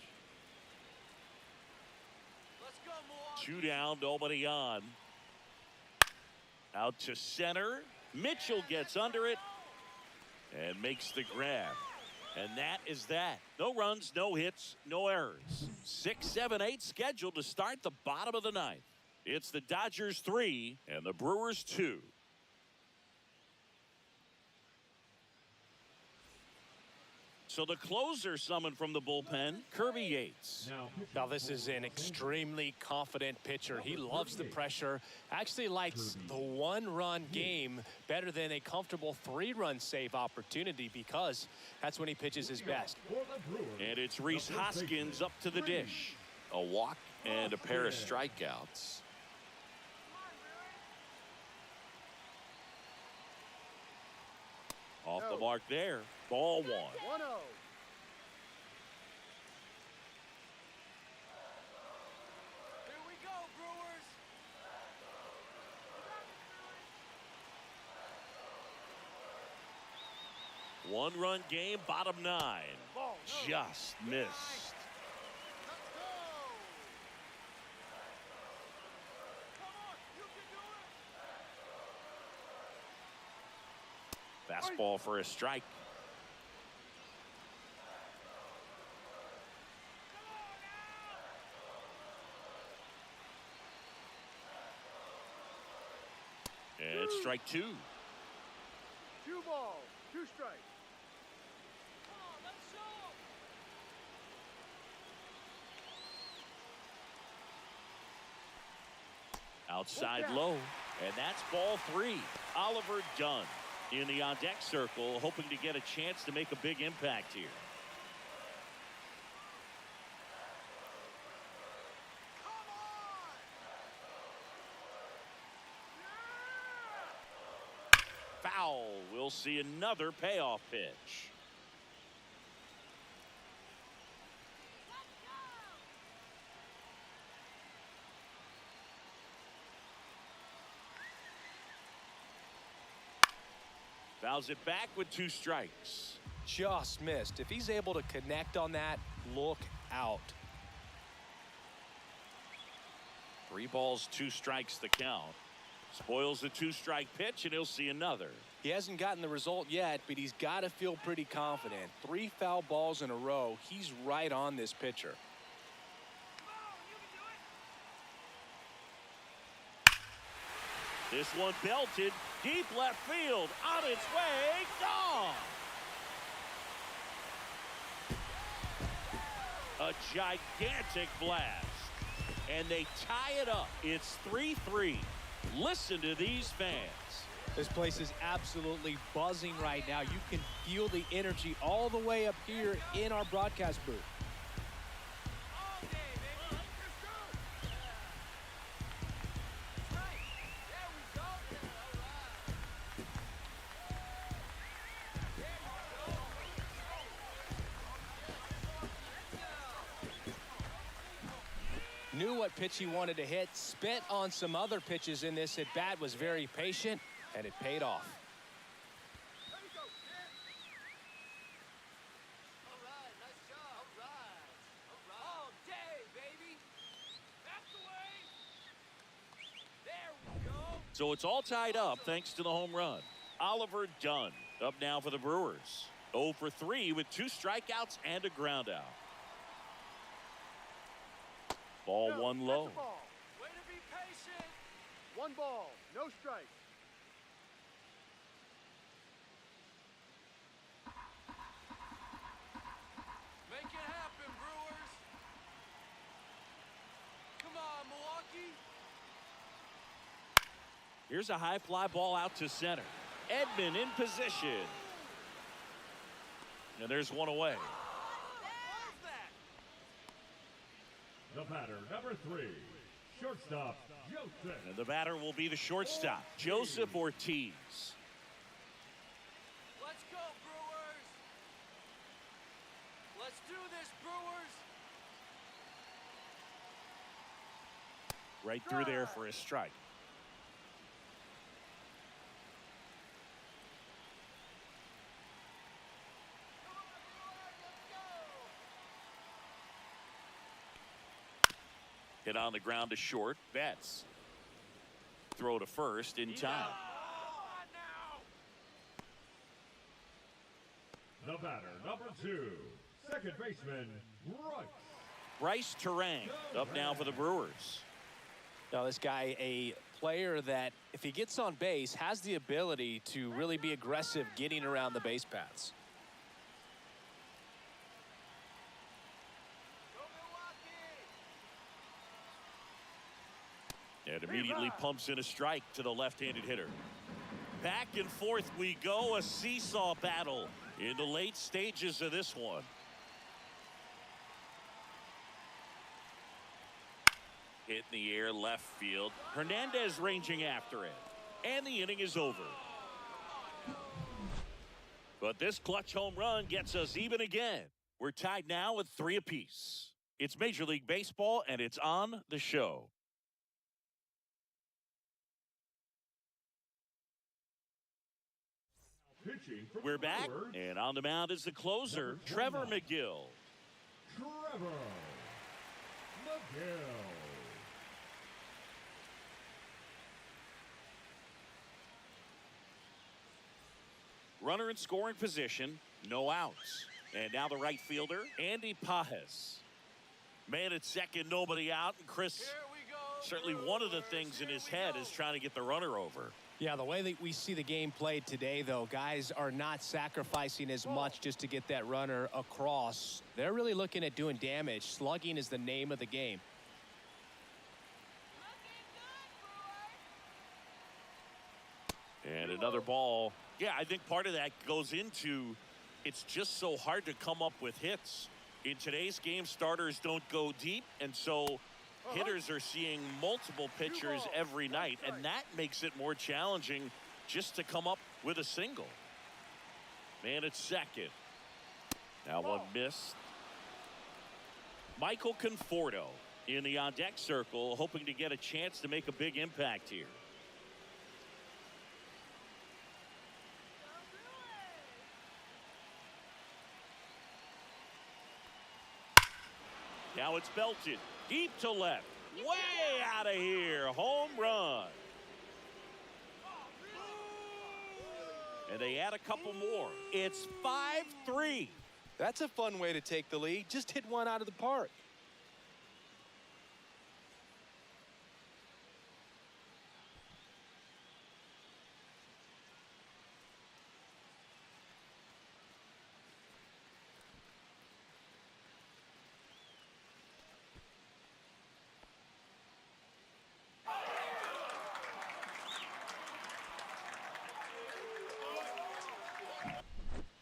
Two down, nobody on. Out to center. Mitchell gets under it and makes the grab. And that is that. No runs, no hits, no errors. 6, 7, 8 scheduled to start the bottom of the ninth. It's the Dodgers 3 and the Brewers 2. So the closer summoned from the bullpen, Kirby Yates. Now this is an extremely confident pitcher. He loves the pressure. Actually likes the one-run game better than a comfortable three-run save opportunity because that's when he pitches his best. And it's Rhys Hoskins up to the dish. A walk and a pair of strikeouts. Off the mark there. Ball 1. 1-0. Here we go, Brewers. One-run game, bottom 9. Ball, no. Just missed. Let's go. Come on, you can do it. Fastball for a strike. And strike 2. 2 balls, 2 strikes. Come on, let's show 'em. Outside low. And that's ball 3. Oliver Dunn in the on-deck circle, hoping to get a chance to make a big impact here. Foul. We'll see another payoff pitch. Fouls it back with 2 strikes. Just missed. If he's able to connect on that, look out. 3 balls, 2 strikes the count. Spoils the 2-strike pitch, and he'll see another. He hasn't gotten the result yet, but he's got to feel pretty confident. 3 foul balls in a row. He's right on this pitcher. This one belted deep left field, on its way, gone. A gigantic blast, and they tie it up. It's 3-3. Listen to these fans. This place is absolutely buzzing right now. You can feel the energy all the way up here in our broadcast booth. All day, baby. Let's go. That's right. There we go. All right. knew what pitch he wanted to hit, spit on some other pitches in this at bat, was very patient, and it paid off. There you go, kid. All right, nice job. All right. All day, baby. That's the way. There we go. So it's all tied up thanks to the home run. Oliver Dunn up now for the Brewers. 0 for 3 with 2 strikeouts and a ground out. Ball No, one that's low. a ball. Way to be patient. 1 ball, no strike. Make it happen, Brewers. Come on, Milwaukee. Here's a high fly ball out to center. Edman in position. And there's one away. What is that? The batter, number 3, shortstop, Joseph. And the batter will be the shortstop, Joseph Ortiz. Let's go, Brewers. Let's do this, Brewers. Right through there for a strike. Hit on the ground to short. Betts. Throw to first in time. Come on now. The batter, number 2, second baseman, Bryce. Bryce Terang up now for the Brewers. Now, this guy, a player that, if he gets on base, has the ability to really be aggressive getting around the base paths. Go, Milwaukee. And immediately pumps in a strike to the left-handed hitter. Back and forth we go, a seesaw battle in the late stages of this one. Hit in the air left field. Hernandez ranging after it. And the inning is over. But this clutch home run gets us even again. We're tied now with 3 apiece. It's Major League Baseball, and it's on the show. Pitching for We're the back, Brewers, and on the mound is the closer, Trevor McGill. Trevor McGill. Runner in scoring position, no outs. And now the right fielder, Andy Pajes. Man at second, nobody out. And Chris, Here we go. certainly one of the things in his head is trying to get the runner over. Yeah, the way that we see the game played today, though, guys are not sacrificing as much just to get that runner across. They're really looking at doing damage. Slugging is the name of the game. And another ball. Yeah, I think part of that goes into it's just so hard to come up with hits. In today's game, starters don't go deep, and so hitters are seeing multiple pitchers every night, and that makes it more challenging just to come up with a single. Man at second. Now one missed. Michael Conforto in the on-deck circle, hoping to get a chance to make a big impact here. Now it's belted deep to left, way out of here, home run. And they add a couple more. It's 5-3. That's a fun way to take the lead. Just hit one out of the park.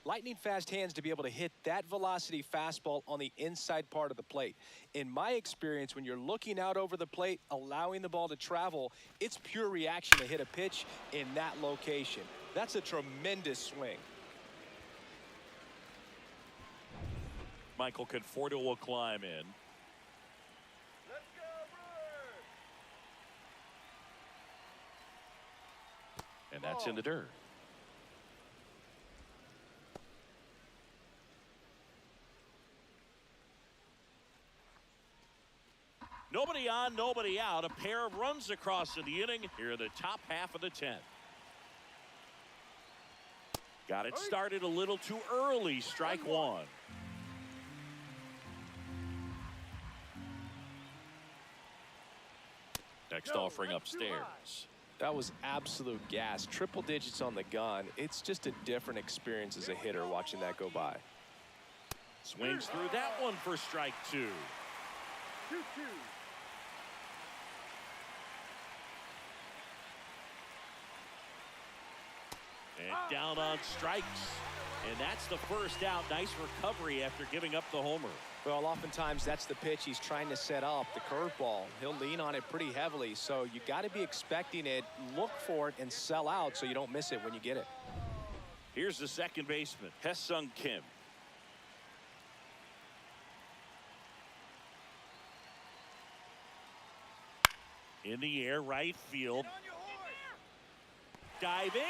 Lightning fast hands to be able to hit that velocity fastball on the inside part of the plate. In my experience, when you're looking out over the plate, allowing the ball to travel, it's pure reaction to hit a pitch in that location. That's a tremendous swing. Michael Conforto will climb in. Let's go, And that's in the dirt. Nobody on, nobody out. A pair of runs across in the inning here in the top half of the 10th. Got it started a little too early. Strike one. Next offering upstairs. That was absolute gas. Triple digits on the gun. It's just a different experience as a hitter watching that go by. Swings through that one for strike two. 2-2. And down on strikes. And that's the first out. Nice recovery after giving up the homer. Well, oftentimes that's the pitch he's trying to set up, the curveball. He'll lean on it pretty heavily, so you got to be expecting it, look for it, and sell out so you don't miss it when you get it. Here's the second baseman, Hesung Kim. In the air, right field. Diving,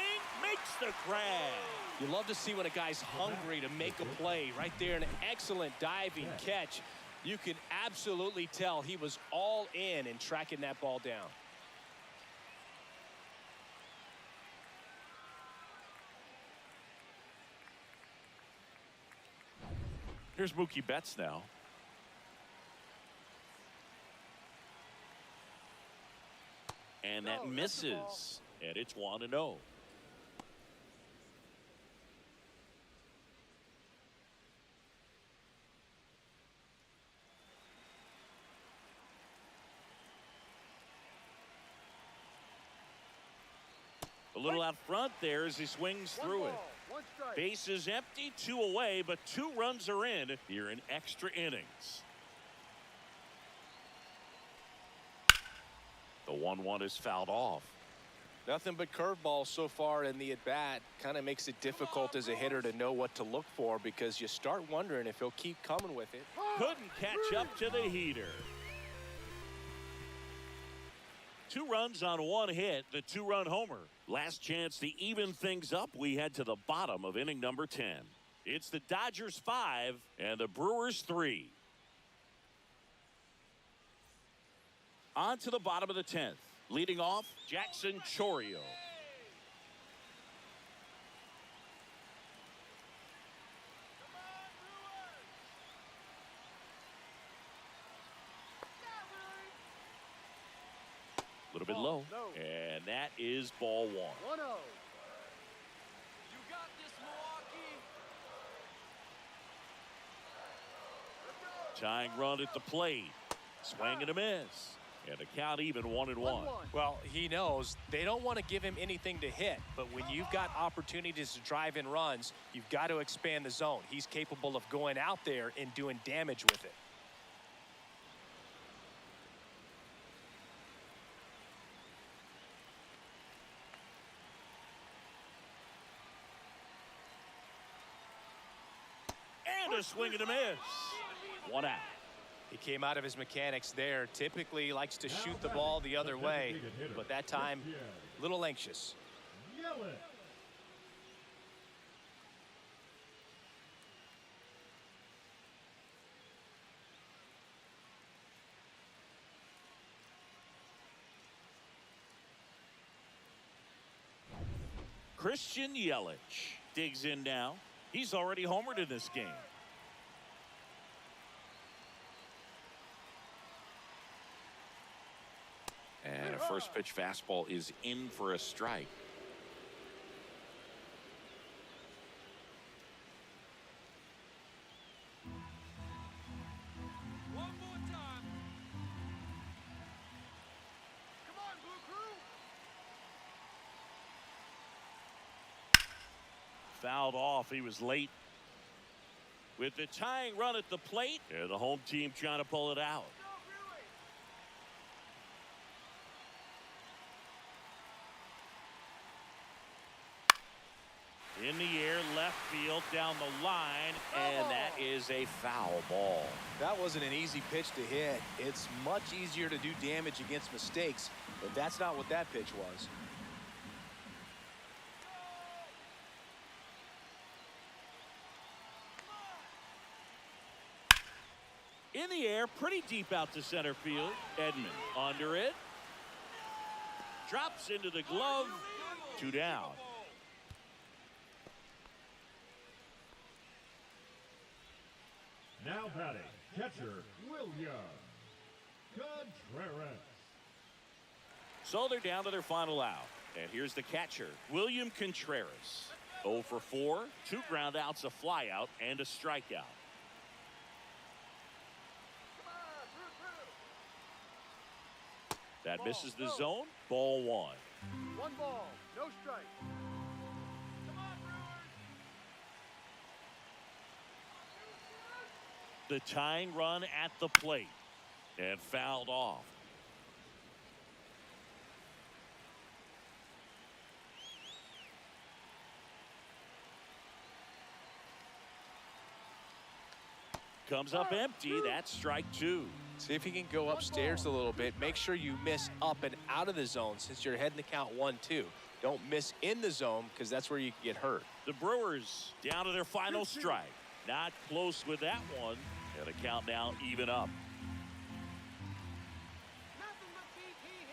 makes the grab. You love to see when a guy's hungry to make a play. Right there, an excellent diving catch. You can absolutely tell he was all in tracking that ball down. Here's Mookie Betts now. And that misses. And it's 1-0. A little out front there as he swings through it. Base is empty, 2 away, but 2 runs are in here in extra innings. The 1-1 is fouled off. Nothing but curveballs so far in the at-bat. Kind of makes it difficult as a hitter to know what to look for because you start wondering if he'll keep coming with it. Couldn't catch up to the heater. 2 runs on 1 hit, the 2-run homer. Last chance to even things up. We head to the bottom of inning number 10. It's the Dodgers 5 and the Brewers 3. On to the bottom of the 10th. Leading off, Jackson Chourio. A little bit low. And that is ball 1. 1-0. You got this, Milwaukee. Tying run at the plate. Swing and a miss. And the count even 1-1. Well, he knows they don't want to give him anything to hit, but when you've got opportunities to drive in runs, you've got to expand the zone. He's capable of going out there and doing damage with it. And a swing and a miss. 1 out. He came out of his mechanics there. Typically likes to shoot the ball the other way, but that time, a little anxious. Christian Yelich digs in now. He's already homered in this game. And a first pitch fastball is in for a strike. One more time. Come on, Blue Crew. Fouled off. He was late. With the tying run at the plate, and the home team trying to pull it out. In the air, left field, down the line, and that is a foul ball. That wasn't an easy pitch to hit. It's much easier to do damage against mistakes, but that's not what that pitch was. In the air, pretty deep out to center field. Edman under it. Drops into the glove. 2 down. Now batting, catcher, William Contreras. So they're down to their final out. And here's the catcher, William Contreras. 0 for 4, 2 ground outs, a flyout, and a strikeout. That misses the zone. Ball 1. 1 ball, no strike. The tying run at the plate. And fouled off. Comes up empty. That's strike 2. See if you can go upstairs a little bit. Make sure you miss up and out of the zone since you're heading the count 1-2. Don't miss in the zone because that's where you can get hurt. The Brewers down to their final strike. Not close with that one. And the count now even up. Nothing but BP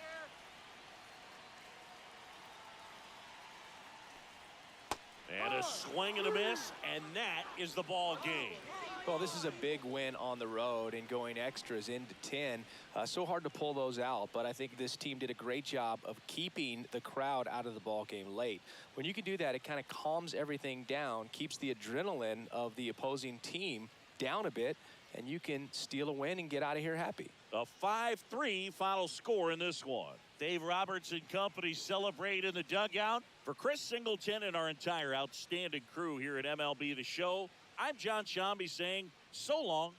here. And a swing and a miss. And that is the ball game. Well, this is a big win on the road and going extras into 10. So hard to pull those out, but I think this team did a great job of keeping the crowd out of the ball game late. When you can do that, it kind of calms everything down, keeps the adrenaline of the opposing team down a bit, and you can steal a win and get out of here happy. A 5-3 final score in this one. Dave Roberts and company celebrate in the dugout. For Chris Singleton and our entire outstanding crew here at MLB The Show, I'm John Shambi saying so long